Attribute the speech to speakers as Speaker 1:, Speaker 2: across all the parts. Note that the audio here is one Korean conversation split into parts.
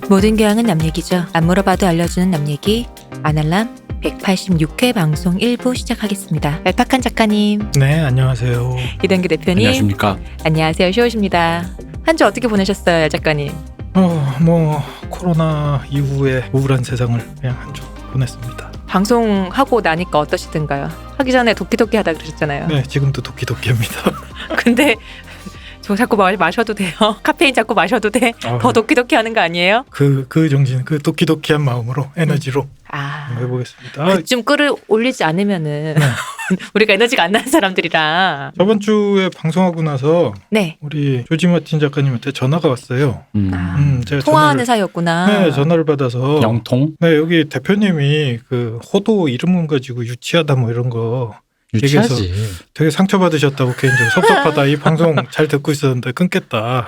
Speaker 1: 모든 교양은 남 얘기죠. 안 물어봐도 알려주는 남 얘기 아날람 186회 방송 1부 시작하겠습니다. 얄팍한 작가님,
Speaker 2: 네, 안녕하세요.
Speaker 1: 이동규 대표님,
Speaker 3: 안녕하십니까.
Speaker 1: 안녕하세요. 쇼우십니다. 한 주 어떻게 보내셨어요, 얄 작가님?
Speaker 2: 코로나 이후에 우울한 세상을 그냥 한 주 보냈습니다.
Speaker 1: 방송하고 나니까 어떠시던가요? 하기 전에 도끼도끼 하다 그러셨잖아요.
Speaker 2: 네, 지금도 도끼도끼합니다.
Speaker 1: 근데 저 자꾸 마셔도 돼요? 카페인 자꾸 마셔도 돼? 더 도끼도끼 하는 거 아니에요?
Speaker 2: 그 정신, 그 도끼도끼한 마음으로 에너지로 한번 해보겠습니다.
Speaker 1: 그쯤 끌어올리지 않으면은
Speaker 2: 네.
Speaker 1: 우리가 에너지가 안 나는 사람들이라.
Speaker 2: 저번 주에 방송하고 나서
Speaker 1: 네.
Speaker 2: 우리 조지 마틴 작가님한테 전화가 왔어요. 제가
Speaker 1: 통화하는 사이였구나.
Speaker 2: 네, 전화를 받아서
Speaker 3: 영통?
Speaker 2: 네, 여기 대표님이 그 호도 이름 가지고 유치하다 뭐 이런 거
Speaker 3: 유치하지.
Speaker 2: 되게 상처받으셨다고 개인적으로 섭섭하다. 이 방송 잘 듣고 있었는데 끊겠다.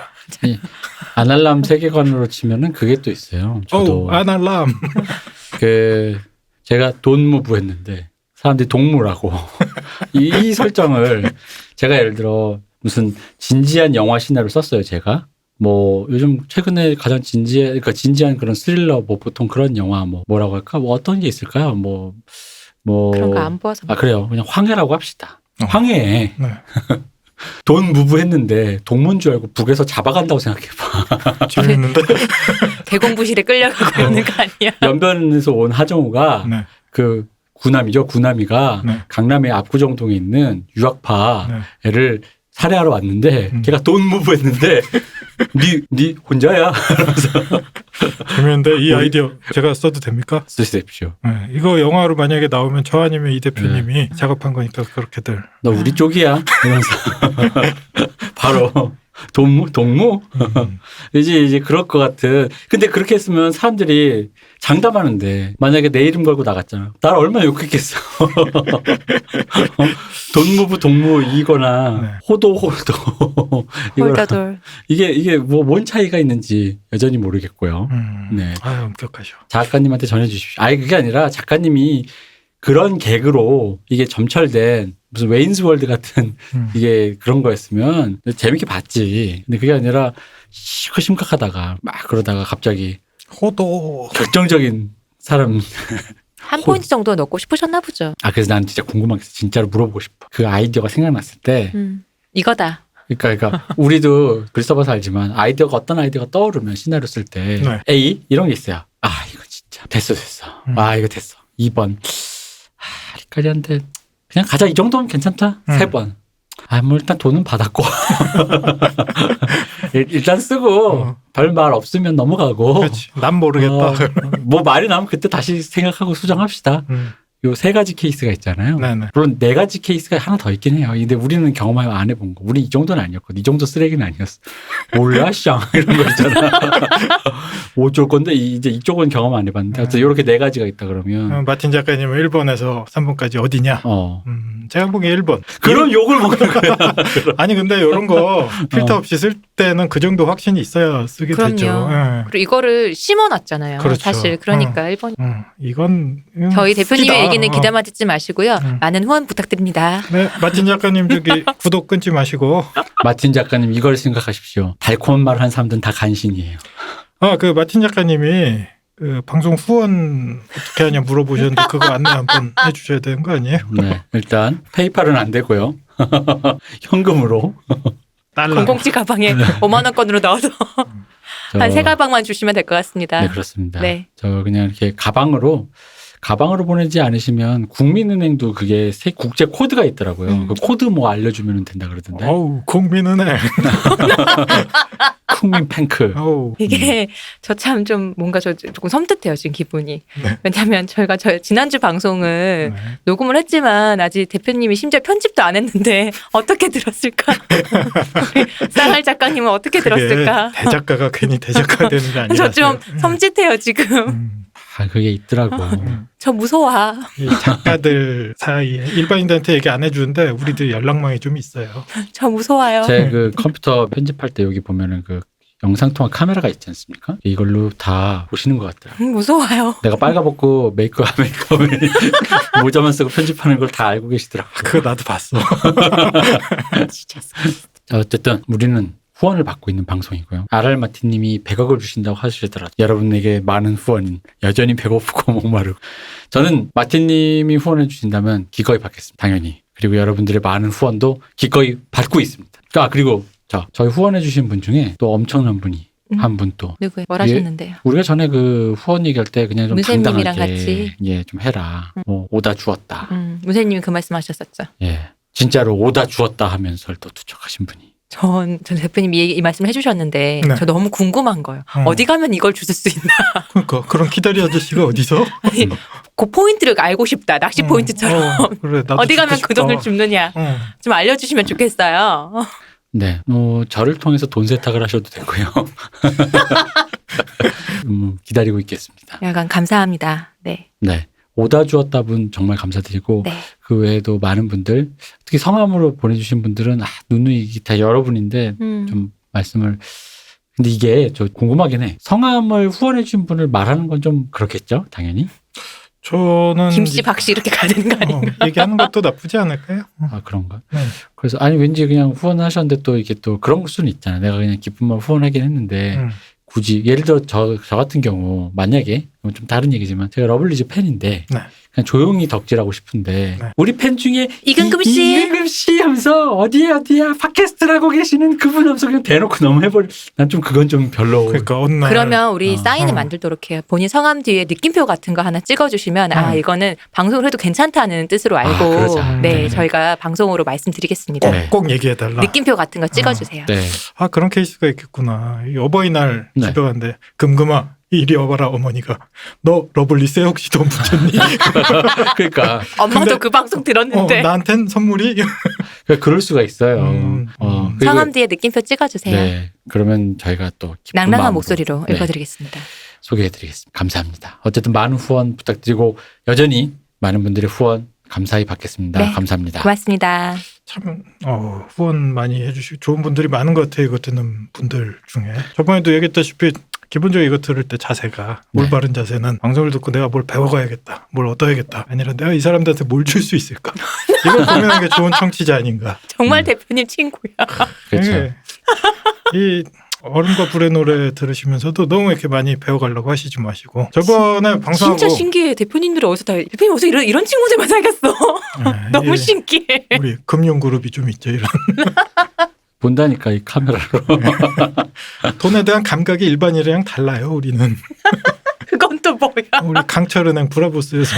Speaker 3: 아날람 세계관으로 치면은 그게 또 있어요. 저도
Speaker 2: 아날람.
Speaker 3: 제가 돈무부했는데 사람들이 동무라고 이 설정을 제가 예를 들어 무슨 진지한 영화 시나리오를 썼어요. 제가 뭐 요즘 최근에 가장 진지한 그런 스릴러 뭐 보통 그런 영화 뭐라고 할까 뭐 어떤 게 있을까요? 뭐
Speaker 1: 그런 거 안 보아서.
Speaker 3: 그래요. 그냥 황해라고 합시다. 황해.
Speaker 2: 네.
Speaker 3: 돈 무부했는데 동문 줄 알고 북에서 잡아간다고 생각해봐.
Speaker 2: 재밌는데.
Speaker 1: 대공부실에 끌려가고 있는 거 아니야?
Speaker 3: 연변에서 온 하정우가
Speaker 2: 네.
Speaker 3: 그 구남이죠. 구남이가
Speaker 2: 네.
Speaker 3: 강남의 압구정동에 있는 유학파
Speaker 2: 네.
Speaker 3: 애를 살해하러 왔는데 걔가 돈 무부했는데 니 혼자야?
Speaker 2: 재밌는데 이 아이디어 제가 써도 됩니까?
Speaker 3: 쓰십시오.
Speaker 2: 네. 이거 영화로 만약에 나오면 저 아니면 이 대표님이 작업한 거니까 그렇게들.
Speaker 3: 너 우리 쪽이야? 이러면서 바로 동무? 이제 그럴 것 같은. 근데 그렇게 했으면 사람들이 장담하는데 만약에 내 이름 걸고 나갔잖아. 나를 얼마나 욕했겠어. 돈무부 동무 이거나
Speaker 2: 네.
Speaker 3: 호도
Speaker 1: 홀다돌.
Speaker 3: 이게 뭐 뭔 차이가 있는지 여전히 모르겠고요. 네.
Speaker 2: 아유, 엄격하셔.
Speaker 3: 작가님한테 전해주십시오. 그게 아니라 작가님이 그런 개그로 이게 점철된 무슨 웨인스 월드 같은 이게 그런 거였으면 재밌게 봤지. 근데 그게 아니라 심각하다가 막 그러다가 갑자기
Speaker 2: 호도.
Speaker 3: 결정적인 사람.
Speaker 1: 한 포인트 정도 넣고 싶으셨나 보죠.
Speaker 3: 그래서 난 진짜 궁금한 게 진짜로 물어보고 싶어. 그 아이디어가 생각났을 때.
Speaker 1: 이거다.
Speaker 3: 그러니까 우리도 글 써봐서 알지만 어떤 아이디어가 떠오르면 시나리오 쓸 때
Speaker 2: 네.
Speaker 3: A 이런 게 있어요. 이거 진짜 됐어. 이거 됐어. 2번. 리까리한테 그냥 가자. 이 정도면 괜찮다. 3번. 뭐 일단 돈은 받았고 일단 쓰고 별 말 없으면 넘어가고.
Speaker 2: 그렇지. 난 모르겠다.
Speaker 3: 뭐 말이 나오면 그때 다시 생각하고 수정합시다. 요 3가지 케이스가 있잖아요.
Speaker 2: 네네.
Speaker 3: 물론 4가지 케이스가 하나 더 있긴 해요. 근데 우리는 경험하여 안 해본 거. 우리 이 정도는 아니었거든. 이 정도 쓰레기는 아니었어. 몰라, 쌍. 이런 거 있잖아. 어쩔 건데, 이제 이쪽은 경험 안 해봤는데. 하여튼 이렇게 4가지가 있다 그러면.
Speaker 2: 마틴 작가님은 1번에서 3번까지 어디냐? 제가 보기에 1번.
Speaker 3: 그럼 욕을 먹는 거야.
Speaker 2: 아니, 근데 이런 거 필터 없이 쓸 때는 그 정도 확신이 있어야 쓰게
Speaker 1: 그럼요.
Speaker 2: 되죠. 네.
Speaker 1: 그리고 이거를 심어놨잖아요.
Speaker 2: 그렇죠.
Speaker 1: 사실 그러니까 1번.
Speaker 2: 이건
Speaker 1: 저희 대표님의
Speaker 2: 쓰기다.
Speaker 1: 얘기는 귀담아 듣지 마시고요. 많은 후원 부탁드립니다.
Speaker 2: 네, 마틴 작가님 저기 구독 끊지 마시고.
Speaker 3: 마틴 작가님 이걸 생각하십시오. 달콤한 말을 한 사람들은 다 간신이에요.
Speaker 2: 그 마틴 작가님이 그 방송 후원 어떻게 하냐 물어보셨는데 그거 안내 한번 해주셔야 되는 거 아니에요?
Speaker 3: 네, 일단 페이팔은 안 되고요. 현금으로.
Speaker 2: 달러.
Speaker 1: 007 가방에 5만 원권으로 넣어서 한 3가방만 주시면 될 것 같습니다.
Speaker 3: 네, 그렇습니다.
Speaker 1: 네.
Speaker 3: 저 그냥 이렇게 가방으로 보내지 않으시면 국민은행도 그게 국제 코드가 있더라고요. 그 코드 뭐 알려주면 된다 그러던데.
Speaker 2: 국민은행.
Speaker 3: 국민뱅크.
Speaker 1: 이게 저 참 좀 뭔가 조금 섬뜩해요 지금 기분이.
Speaker 2: 네.
Speaker 1: 왜냐하면 저희가 지난주 방송을 녹음을 했지만 아직 대표님이 심지어 편집도 안 했는데 어떻게 들었을까? 우리 쌍할 작가님은 어떻게 들었을까?
Speaker 2: 대작가가 괜히 대작가 되는 게 아니라.
Speaker 1: 저 좀 섬찟해요 지금.
Speaker 3: 그게 있더라고.
Speaker 1: 저 무서워.
Speaker 2: 이 작가들 사이에 일반인들한테 얘기 안 해주는데 우리들 연락망이 좀 있어요.
Speaker 1: 저 무서워요.
Speaker 3: 제 그 컴퓨터 편집할 때 여기 보면은 그 영상통화 카메라가 있지 않습니까? 이걸로 다 보시는 것 같더라고요.
Speaker 1: 무서워요.
Speaker 3: 내가 빨가벗고 메이크업 모자만 쓰고 편집하는 걸 다 알고 계시더라고요.
Speaker 2: 그거 나도 봤어.
Speaker 1: 진짜.
Speaker 3: 어쨌든 우리는 후원을 받고 있는 방송이고요. RR마티님이 100억을 주신다고 하시더라도 여러분에게 많은 후원은 여전히 배고프고 목마르고 저는 마티님이 후원해 주신다면 기꺼이 받겠습니다. 당연히. 그리고 여러분들의 많은 후원도 기꺼이 받고 있습니다. 그리고 저희 후원해 주신 분 중에 또 엄청난 분이 한 분 또
Speaker 1: 누구예요? 뭘 하셨는데요?
Speaker 3: 우리가 전에 그 후원 얘기할 때 그냥 좀
Speaker 1: 문세님이랑
Speaker 3: 당당하게
Speaker 1: 같이
Speaker 3: 좀 해라. 뭐 오다 주었다.
Speaker 1: 문세님이 그 말씀하셨었죠.
Speaker 3: 진짜로 오다 주었다 하면서 또 투척하신 분이.
Speaker 1: 전 대표님이 이 말씀을 해주셨는데
Speaker 2: 네.
Speaker 1: 저 너무 궁금한 거예요. 어디 가면 이걸 주실 수 있나?
Speaker 2: 그러니까 그런 기다리 아저씨가 어디서?
Speaker 1: 아니 그 포인트를 알고 싶다. 낚시 포인트처럼
Speaker 2: 그래, 나도
Speaker 1: 어디 가면
Speaker 2: 죽고
Speaker 1: 그
Speaker 2: 싶다.
Speaker 1: 돈을 줍느냐 좀 알려주시면 좋겠어요.
Speaker 3: 네, 저를 통해서 돈 세탁을 하셔도 되고요. 기다리고 있겠습니다.
Speaker 1: 약간 감사합니다. 네.
Speaker 3: 네. 오다 주었다 분 정말 감사드리고
Speaker 1: 네.
Speaker 3: 그 외에도 많은 분들 특히 성함으로 보내주신 분들은 누누이 다 여러분인데 좀 말씀을 근데 이게 저 궁금하긴 해. 성함을 후원해 주신 분을 말하는 건 좀 그렇겠죠? 당연히.
Speaker 2: 저는
Speaker 1: 김씨, 박씨 이렇게 가야 되는 거 아닌가?
Speaker 2: 얘기하는 것도 나쁘지 않을까요?
Speaker 3: 그런가?
Speaker 2: 네.
Speaker 3: 그래서 아니 왠지 그냥 후원하셨는데 또 이게 또 그런 수는 있잖아. 내가 그냥 기쁜 마음 후원하긴 했는데 굳이 예를 들어 저 같은 경우 만약에 좀 다른 얘기지만 제가 러블리즈 팬인데
Speaker 2: 네.
Speaker 3: 그냥 조용히 덕질하고 싶은데
Speaker 2: 네.
Speaker 3: 우리 팬 중에
Speaker 1: 이근금 씨.
Speaker 3: 이근금 씨 하면서 어디야 팟캐스트를 하고 계시는 그분 하면서 그냥 대놓고 너무 해버리 난 좀 그건 좀 별로.
Speaker 2: 그러니까 어느 날
Speaker 1: 그러면 우리 사인을 만들도록 해요. 본인 성함 뒤에 느낌표 같은 거 하나 찍어주시면 이거는 방송을 해도 괜찮다는 뜻으로 알고
Speaker 3: 그러자.
Speaker 1: 네,
Speaker 3: 네.
Speaker 1: 저희가 방송으로 말씀드리겠습니다.
Speaker 3: 네.
Speaker 2: 꼭 얘기해달라.
Speaker 1: 느낌표 같은 거 찍어주세요.
Speaker 3: 네.
Speaker 2: 그런 케이스가 있겠구나. 이 어버이날
Speaker 3: 네.
Speaker 2: 집에 갔는데 금금아 이리 와봐라 어머니가 너 러블리스에 혹시 돈 붙였니?
Speaker 3: 그러니까
Speaker 1: 엄마도
Speaker 2: 근데-
Speaker 1: 그 방송 들었는데
Speaker 2: 나한텐 선물이
Speaker 3: 그럴 수가 있어요. 그리고-
Speaker 1: 성함 뒤에 느낌표 찍어주세요.
Speaker 3: 네. 그러면 저희가 또 기쁜
Speaker 1: 낭낭한
Speaker 3: 마음으로,
Speaker 1: 목소리로
Speaker 3: 네,
Speaker 1: 읽어드리겠습니다.
Speaker 3: 소개해드리겠습니다. 감사합니다. 어쨌든 많은 후원 부탁드리고 여전히 많은 분들의 후원 감사히 받겠습니다.
Speaker 1: 네.
Speaker 3: 감사합니다.
Speaker 1: 고맙습니다.
Speaker 2: 참 후원 많이 해주시고 좋은 분들이 많은 것 같아요. 이거 듣는 분들 중에 저번에도 얘기했다시피 기본적으로 이거 들을 때 자세가
Speaker 3: 네.
Speaker 2: 올바른 자세는 방송을 듣고 내가 뭘 배워가야겠다, 뭘 얻어야겠다 아니라 내가 이 사람들한테 뭘 줄 수 있을까 이걸 고민하는 게 좋은 청취자 아닌가.
Speaker 1: 정말 대표님 친구야.
Speaker 3: 그렇죠.
Speaker 2: 예. 이 얼음과 불의 노래 들으시면서도 너무 이렇게 많이 배워가려고 하시지 마시고 저번에 방송하고
Speaker 1: 진짜 신기해. 대표님들이 어디서 다 대표님 어디서 이런 친구들만 사귀었어. 너무
Speaker 2: 예,
Speaker 1: 신기해.
Speaker 2: 우리 금융 그룹이 좀 있죠. 이런
Speaker 3: 본다니까 이 카메라로.
Speaker 2: 돈에 대한 감각이 일반인이랑 달라요. 우리는
Speaker 1: 그건 또 뭐야?
Speaker 2: 우리 강철은행 브라보스에서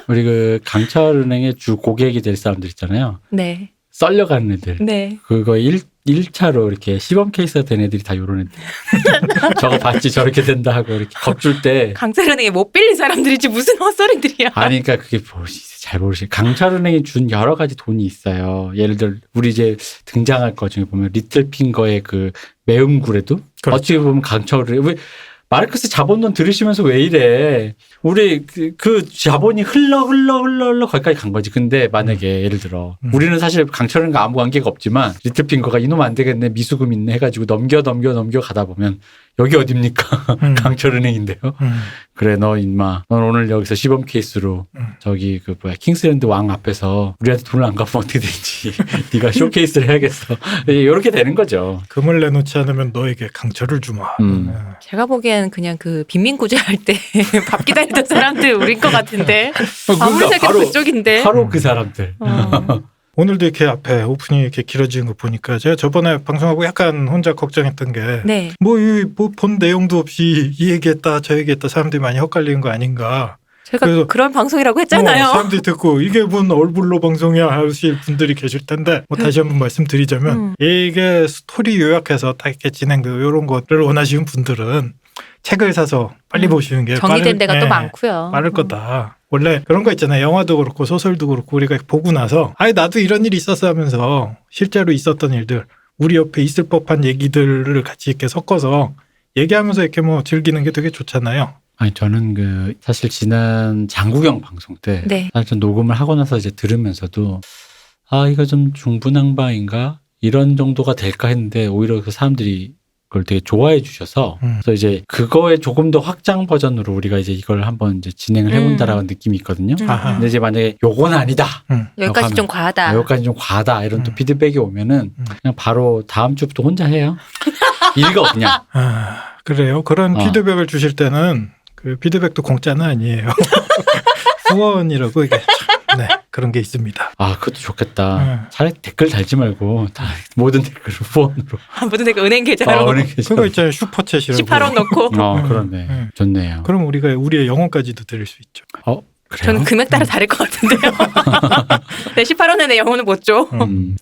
Speaker 3: 우리 그 강철은행의 주 고객이 될 사람들 있잖아요.
Speaker 1: 네.
Speaker 3: 썰려가는 애들.
Speaker 1: 네.
Speaker 3: 그거 1차로 이렇게 시범 케이스가 된 애들이 다 요런 애들. 저거 봤지 저렇게 된다 하고 이렇게 겁줄 때.
Speaker 1: 강철은행에 못 빌린 사람들이지 무슨 헛소리들이야.
Speaker 3: 아니 그러니까 그게 잘 모르시. 강철은행이 준 여러 가지 돈이 있어요. 예를 들어 우리 이제 등장할 것 중에 보면 리틀핑거의 그 매음구레도
Speaker 2: 그렇죠.
Speaker 3: 어떻게 보면 강철은행. 왜 마르크스 자본론 들으시면서 왜 이래? 우리 그 자본이 흘러 거기까지 간 거지. 근데 만약에 예를 들어 우리는 사실 강철은과 아무 관계가 없지만 리틀핑거가 이놈 안 되겠네 미수금 있네 해가지고 넘겨 가다 보면 여기 어딥니까? 강철은행인데요. 그래 너 인마 넌 오늘 여기서 시범 케이스로 저기 그 뭐야 킹스랜드 왕 앞에서 우리한테 돈을 안 갚으면 어떻게 되는지 네가 쇼케이스를 해야겠어. 이렇게 되는 거죠.
Speaker 2: 금을 내놓지 않으면 너에게 강철을 주마.
Speaker 1: 제가 보기엔 그냥 그 빈민구제 할 때 밥 기다리던 사람들 우린 것 같은데 아무리 생각해도 그쪽인데.
Speaker 3: 바로 그 사람들.
Speaker 2: 오늘도 이렇게 앞에 오프닝이 이렇게 길어지는 거 보니까 제가 저번에 방송하고 약간 혼자 걱정했던 게
Speaker 1: 네.
Speaker 2: 본 내용도 없이 이 얘기했다 저 얘기했다 사람들이 많이 헷갈리는 거 아닌가.
Speaker 1: 제가
Speaker 2: 그래서
Speaker 1: 그런 방송이라고 했잖아요.
Speaker 2: 사람들이 듣고 이게 뭔 얼굴로 방송이야 하실 분들이 계실 텐데 다시 한번 말씀드리자면 이게 스토리 요약해서 딱 이렇게 진행되고 이런 것을 원하시는 분들은 책을 사서 빨리 보시는 게
Speaker 1: 정리된 데가 또 많고요.
Speaker 2: 빠를 거다. 원래 그런 거 있잖아요. 영화도 그렇고 소설도 그렇고 우리가 보고 나서 나도 이런 일이 있었어 하면서 실제로 있었던 일들 우리 옆에 있을 법한 얘기들을 같이 이렇게 섞어서 얘기하면서 이렇게 뭐 즐기는 게 되게 좋잖아요.
Speaker 3: 아니 저는 그 사실 지난 장국영 방송 때
Speaker 1: 네.
Speaker 3: 사실 녹음을 하고 나서 이제 들으면서도 이거 좀 중구난방인가 이런 정도가 될까 했는데 오히려 그 사람들이 그걸 되게 좋아해 주셔서 그래서 이제 그거에 조금 더 확장 버전으로 우리가 이제 이걸 한번 이제 진행을 해본다라는 느낌이 있거든요.
Speaker 2: 아하.
Speaker 3: 근데 이제 만약에 요건 아니다.
Speaker 1: 여기까지 좀 과하다.
Speaker 3: 여기까지 좀 과하다 이런 또 피드백이 오면은 그냥 바로 다음 주부터 혼자 해요. 일가 그냥.
Speaker 2: 아, 그래요. 그런 피드백을 주실 때는 그 피드백도 공짜는 아니에요. 후원이라고 이게 참, 네, 그런 게 있습니다.
Speaker 3: 아, 그것도 좋겠다. 차라리 댓글 달지 말고 다 모든 댓글을 후원으로.
Speaker 1: 모든 데가 은행 계좌로
Speaker 3: 은행 계좌로.
Speaker 2: 그거 있잖아요. 슈퍼챗이라고.
Speaker 1: 18원 넣고.
Speaker 3: 그러네. 좋네요.
Speaker 2: 그럼 우리가 우리의 영혼까지도 드릴 수 있죠.
Speaker 3: 그래요?
Speaker 1: 저는 금액 따라 다를 것 같은데요. 내 18원에 내 영혼을 못 줘.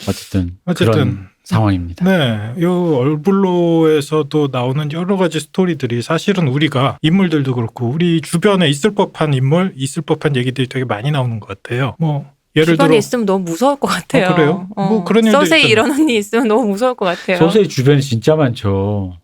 Speaker 3: 어쨌든 그런 상황입니다.
Speaker 2: 네, 요 얼블로에서도 나오는 여러 가지 스토리들이 사실은 우리가 인물들도 그렇고 우리 주변에 있을 법한 인물, 있을 법한 얘기들이 되게 많이 나오는 것 같아요. 뭐 예를
Speaker 1: 주변에
Speaker 2: 들어
Speaker 1: 있으면 너무 무서울 것 같아요.
Speaker 2: 그래요? 뭐 그런 일도
Speaker 1: 서세이
Speaker 2: 있잖아요.
Speaker 1: 이런 언니 있으면 너무 무서울 것 같아요.
Speaker 3: 소수의 주변에 진짜 많죠.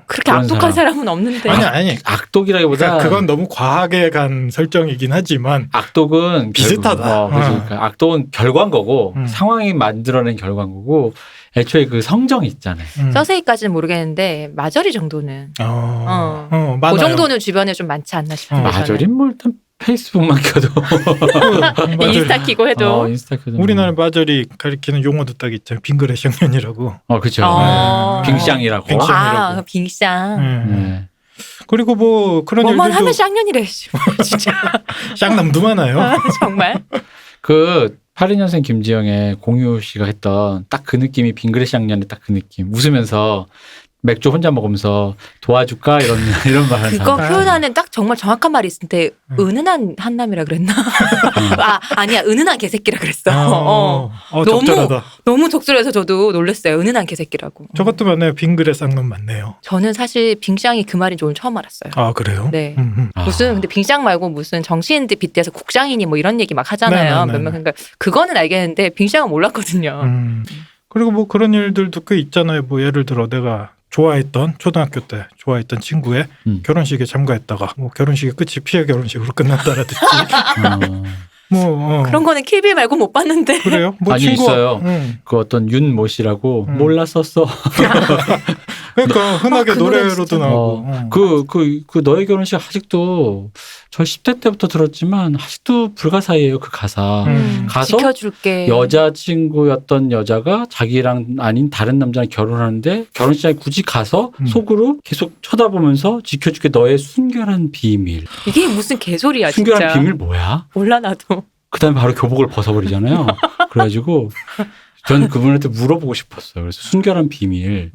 Speaker 1: 그렇게
Speaker 3: 그런
Speaker 1: 악독한 사람은 없는데.
Speaker 2: 아니.
Speaker 3: 악독이라기보다
Speaker 2: 그러니까 그건 너무 과하게 간 설정이긴 하지만
Speaker 3: 악독은
Speaker 2: 비슷하다.
Speaker 3: 그러니까 악독은 결과인 거고 상황이 만들어낸 결과인 거고 애초에 그 성정이 있잖아요.
Speaker 1: 서세이까지는 모르겠는데 마저리 정도는
Speaker 2: 많아요.
Speaker 1: 그 정도는 주변에 좀 많지 않나 싶은데.
Speaker 3: 마저린 뭐 일단 페이스북만 켜도
Speaker 1: 인스타 키고 해도.
Speaker 3: 인스타 켜도
Speaker 2: 우리나라 마저리 가리키는 용어도 딱 있잖아요. 빙그레 쌍년이라고.
Speaker 3: 그렇죠.
Speaker 2: 빙쌍.
Speaker 3: 빙쌍이라고.
Speaker 2: 빙쌍이라고.
Speaker 1: 빙쌍.
Speaker 3: 네.
Speaker 2: 그리고 뭐 그런
Speaker 1: 뭐만
Speaker 2: 일들도
Speaker 1: 하면 쌍년이래. 진짜.
Speaker 2: 쌍남도 많아요.
Speaker 1: 정말.
Speaker 3: 그 82년생 김지영의 공유 씨가 했던 딱 그 느낌이 빙그레 쌍년의 딱 그 느낌. 웃으면서 맥주 혼자 먹으면서 도와줄까 이런 말 하는
Speaker 1: 그거
Speaker 3: 사람.
Speaker 1: 표현하는 딱 정말 정확한 말이 있을 때 은은한 한남이라 그랬나? 아니야 은은한 개새끼라 그랬어.
Speaker 2: 적절하다.
Speaker 1: 너무 적절해서 저도 놀랐어요. 은은한 개새끼라고.
Speaker 2: 저것도 맞네요. 빙그레 쌍놈 맞네요.
Speaker 1: 저는 사실 빙쌍이 그 말인 줄 오늘 처음 알았어요.
Speaker 2: 아 그래요?
Speaker 1: 네.
Speaker 3: 아.
Speaker 1: 무슨 근데 빙쌍 말고 무슨 정치인들 빗대서 국장이니 뭐 이런 얘기 막 하잖아요.
Speaker 2: 네네네.
Speaker 1: 몇몇 그러니까 그거는 알겠는데 빙쌍은 몰랐거든요.
Speaker 2: 그리고 뭐 그런 일들도 꽤 있잖아요. 뭐 예를 들어 내가 좋아했던 초등학교 때 좋아했던 친구의 결혼식에 참가했다가 뭐 결혼식이 끝이 피해 결혼식으로 끝났다라든지
Speaker 1: 그런 거는 킬빌 말고 못 봤는데.
Speaker 2: 그래요? 뭐
Speaker 3: 아니 있어요. 그 어떤 윤모 씨라고 몰랐었어.
Speaker 2: 그러니까 흔하게
Speaker 1: 그 노래
Speaker 2: 노래로도
Speaker 1: 진짜.
Speaker 2: 나오고.
Speaker 3: 그 너의 결혼식 아직도 저 10대 때부터 들었지만 아직도 불가사의예요 그 가사. 가서
Speaker 1: 지켜줄게.
Speaker 3: 여자친구였던 여자가 자기랑 아닌 다른 남자랑 결혼하는데 결혼식장에 굳이 가서 속으로 계속 쳐다보면서 지켜줄게 너의 순결한 비밀.
Speaker 1: 이게 무슨 개소리야
Speaker 3: 순결한
Speaker 1: 진짜.
Speaker 3: 비밀 뭐야?
Speaker 1: 몰라 나도.
Speaker 3: 그다음에 바로 교복을 벗어버리잖아요. 그래가지고 전 그분한테 물어보고 싶었어요. 그래서 순결한 비밀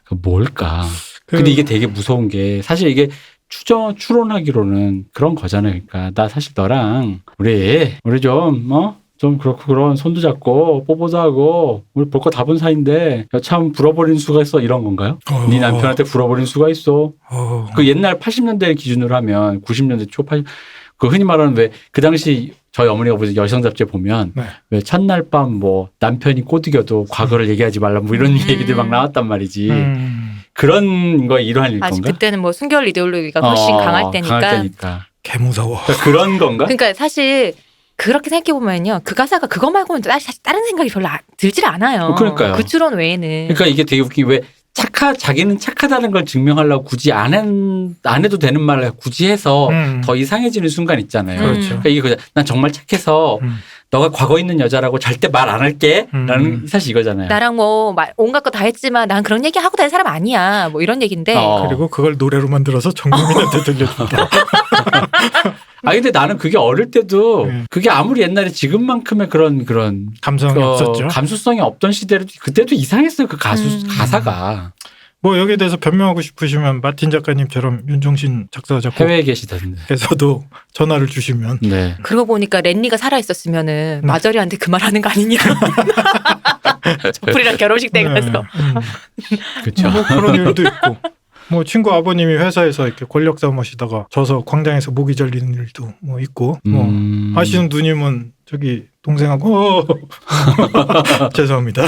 Speaker 3: 그 뭘까? 근데 이게 되게 무서운 게 사실 이게 추론하기로는 그런 거잖아요. 그러니까 나 사실 너랑 우리 좀 그렇고 그런 손도 잡고 뽀뽀도 하고 우리 볼 거 다 본 사이인데 여참 불어버린 수가 있어 이런 건가요? 네 남편한테 불어버린 수가 있어. 그 옛날 80년대 기준으로 하면 90년대 초 80, 그 흔히 말하는 왜 그 당시 저희 어머니가 보신 여성 잡지에 보면 왜 첫날 밤 뭐 남편이 꼬드겨도 과거를 얘기하지 말라 뭐 이런 얘기들 막 나왔단 말이지. 그런 거에 일환일 건가?
Speaker 1: 아직 그때는 뭐 순결 이데올로기가 훨씬 강할 때니까.
Speaker 2: 개 무서워.
Speaker 3: 그러니까 그런 건가?
Speaker 1: 그러니까 사실 그렇게 생각해 보면요, 그 가사가 그거 말고는 사실 다른 생각이 별로 들질 않아요.
Speaker 3: 그러니까요.
Speaker 1: 그 추론 외에는.
Speaker 3: 그러니까 이게 되게 웃긴 게 왜 자기는 착하다는 걸 증명하려고 굳이 안 해도 되는 말을 굳이 해서 더 이상해지는 순간 있잖아요.
Speaker 2: 그렇죠.
Speaker 3: 그러니까 이게 난 정말 착해서 너가 과거 있는 여자라고 절대 말 안 할게 라는 사실 이거잖아요.
Speaker 1: 나랑 뭐 온갖 거 다 했지만 난 그런 얘기 하고 다니는 사람 아니야. 뭐 이런 얘기인데.
Speaker 2: 그리고 그걸 노래로 만들어서 전 국민한테 들려준다.
Speaker 3: 근데 나는 그게 어릴 때도 그게 아무리 옛날에 지금만큼의 그런
Speaker 2: 감성이 없었죠.
Speaker 3: 감수성이 없던 시대에도 그때도 이상했어요. 그 가사가.
Speaker 2: 뭐 여기에 대해서 변명하고 싶으시면 마틴 작가님처럼 윤종신 작사
Speaker 3: 해외에 계시던데.
Speaker 2: 작곡에서도 전화를 주시면.
Speaker 3: 네.
Speaker 1: 그러고 보니까 랜니가 살아 있었으면은 마저리한테 그 말 하는 거 아니냐. 저풀이랑 결혼식 때 가서.
Speaker 3: 그렇죠.
Speaker 2: 뭐 그런 일도 있고. 뭐 친구 아버님이 회사에서 이렇게 권력 싸움하시다가 져서 광장에서 목이 잘리는 일도 뭐 있고. 뭐 아시는 누님은 저기 동생하고 죄송합니다.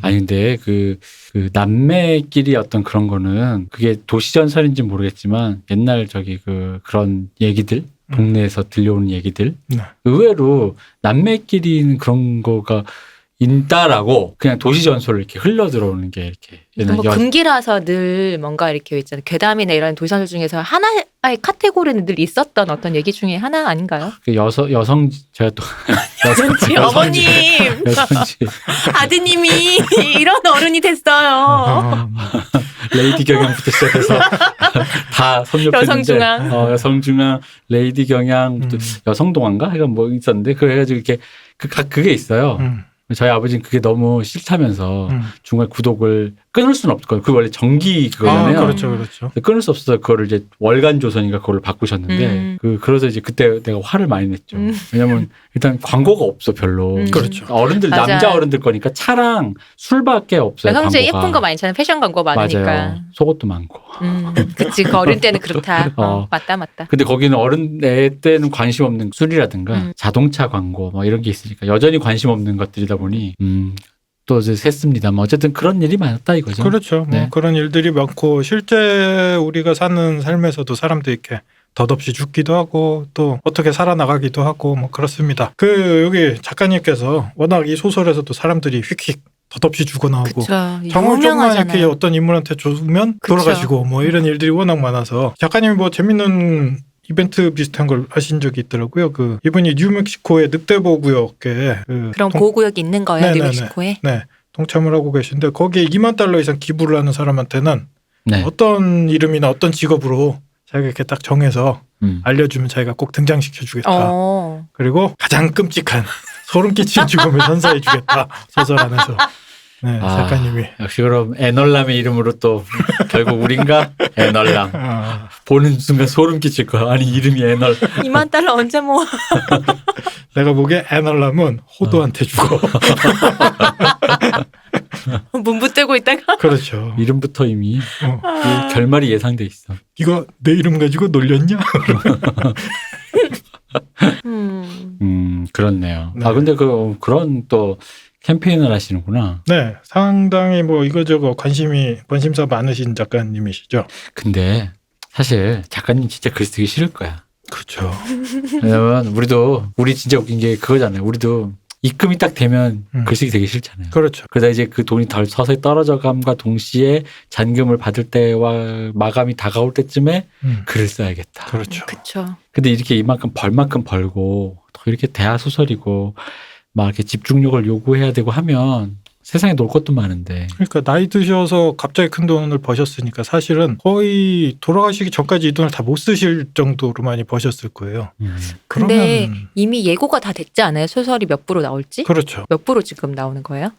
Speaker 3: 아니 근데 그 남매끼리 어떤 그런 거는 그게 도시 전설인지 모르겠지만 옛날 저기 그런 얘기들 동네에서 들려오는 얘기들 의외로 남매끼리는 그런 거가 인다라고 그냥 도시 전설을 이렇게 흘러 들어오는 게 이렇게
Speaker 1: 뭐 금기라서 늘 뭔가 이렇게 있잖아요. 괴담이나 이런 도시설 중에서 하나의 카테고리는 늘 있었던 어떤 얘기 중에 하나 아닌가요?
Speaker 3: 그 여성 제가 또
Speaker 1: 여성지 어머님
Speaker 3: 여성지
Speaker 1: 아드님이 이런 어른이 됐어요.
Speaker 3: 레이디 경향부터 시작해서 다 섭렵했는데
Speaker 1: 여성중앙.
Speaker 3: 여성중앙 레이디 경향 또 여성동안가 그러니까 뭐 있었는데 그래가지고 이렇게 그게 있어요. 저희 아버지는 그게 너무 싫다면서 중간에 구독을 끊을 수는 없을 거예요. 그 원래 정기 그거잖아요.
Speaker 2: 그렇죠, 그렇죠.
Speaker 3: 끊을 수 없어서 그거를 이제 월간 조선인가 그걸로 바꾸셨는데 그래서 이제 그때 내가 화를 많이 냈죠. 왜냐면 일단 광고가 없어 별로.
Speaker 2: 그렇죠.
Speaker 3: 어른들
Speaker 1: 맞아.
Speaker 3: 남자 어른들 거니까 차랑 술밖에 없어요.
Speaker 1: 여성지에
Speaker 3: 광고가.
Speaker 1: 예쁜 거 많잖아요. 패션 광고 많으니까.
Speaker 3: 맞아요. 속옷도 많고.
Speaker 1: 그치. 그 어릴 때는 그렇다. 맞다.
Speaker 3: 근데 거기는 어른 애 때는 관심 없는 술이라든가 자동차 광고 뭐 이런 게 있으니까 여전히 관심 없는 것들이다 보니 또 이제 샜습니다만 어쨌든 그런 일이 많았다 이거죠.
Speaker 2: 그렇죠.
Speaker 3: 네.
Speaker 2: 뭐 그런 일들이 많고 실제 우리가 사는 삶에서도 사람들이 이렇게 덧없이 죽기도 하고 또 어떻게 살아나가기도 하고 뭐 그렇습니다. 여기 작가님께서 워낙 이 소설에서도 사람들이 휙휙 덧없이 죽어나오고
Speaker 1: 그쵸.
Speaker 2: 정을 조금만 이렇게
Speaker 1: 유명하잖아요.
Speaker 2: 어떤 인물한테 주면
Speaker 1: 그쵸.
Speaker 2: 돌아가시고 뭐 이런 일들이 워낙 많아서 작가님이 뭐 재밌는 이벤트 비슷한 걸 하신 적이 있더라고요. 이분이 뉴멕시코의 늑대보 구역에
Speaker 1: 그런 보호구역이 있는 거예요.
Speaker 2: 네네네.
Speaker 1: 뉴멕시코에.
Speaker 2: 네, 동참을 하고 계신데 거기에 $20,000 이상 기부를 하는 사람한테는
Speaker 3: 네.
Speaker 2: 어떤 이름이나 어떤 직업으로 자기가 이렇게 딱 정해서 알려주면 자기가 꼭 등장시켜 주겠다. 그리고 가장 끔찍한 소름 끼치는 죽음을 선사해 주겠다. 소설 안에서. 네, 작가님이.
Speaker 3: 역시 그럼 애널람의 이름으로 또 결국 우린가? 애널람. 보는 순간 소름 끼칠 거야. 아니 이름이 애널.
Speaker 1: $20,000 언제 모아?
Speaker 2: 내가 보기에 애널람은 호도한테 주고.
Speaker 1: 문부 떼고 있다가.
Speaker 2: 그렇죠.
Speaker 3: 이름부터 이미 이 결말이 예상돼 있어.
Speaker 2: 이거 내 이름 가지고 놀렸냐?
Speaker 3: 그렇네요.
Speaker 2: 네.
Speaker 3: 근데 그런 또 캠페인을 하시는구나.
Speaker 2: 네, 상당히 뭐 이거저거 관심사 많으신 작가님이시죠.
Speaker 3: 근데 사실 작가님 진짜 글 쓰기 싫을 거야.
Speaker 2: 그렇죠.
Speaker 3: 왜냐면 우리 진짜 웃긴 게 그거잖아요. 우리도 입금이 딱 되면 글쓰기 되게 싫잖아요.
Speaker 2: 그렇죠.
Speaker 3: 그러다 이제 그 돈이 덜 서서히 떨어져 감과 동시에 잔금을 받을 때와 마감이 다가올 때쯤에 글을 써야겠다.
Speaker 2: 그렇죠.
Speaker 1: 그렇죠.
Speaker 3: 근데 이렇게 이만큼 벌만큼 벌고 또 이렇게 대하 소설이고 막 이렇게 집중력을 요구해야 되고 하면 세상에 놀 것도 많은데.
Speaker 2: 그러니까 나이 드셔서 갑자기 큰 돈을 버셨으니까 사실은 거의 돌아가시기 전까지 이 돈을 다 못 쓰실 정도로 많이 버셨을 거예요.
Speaker 1: 근데
Speaker 2: 그러면
Speaker 1: 이미 예고가 다 됐지 않아요? 소설이 몇 부로 나올지?
Speaker 2: 그렇죠.
Speaker 1: 몇 부로 지금 나오는 거예요?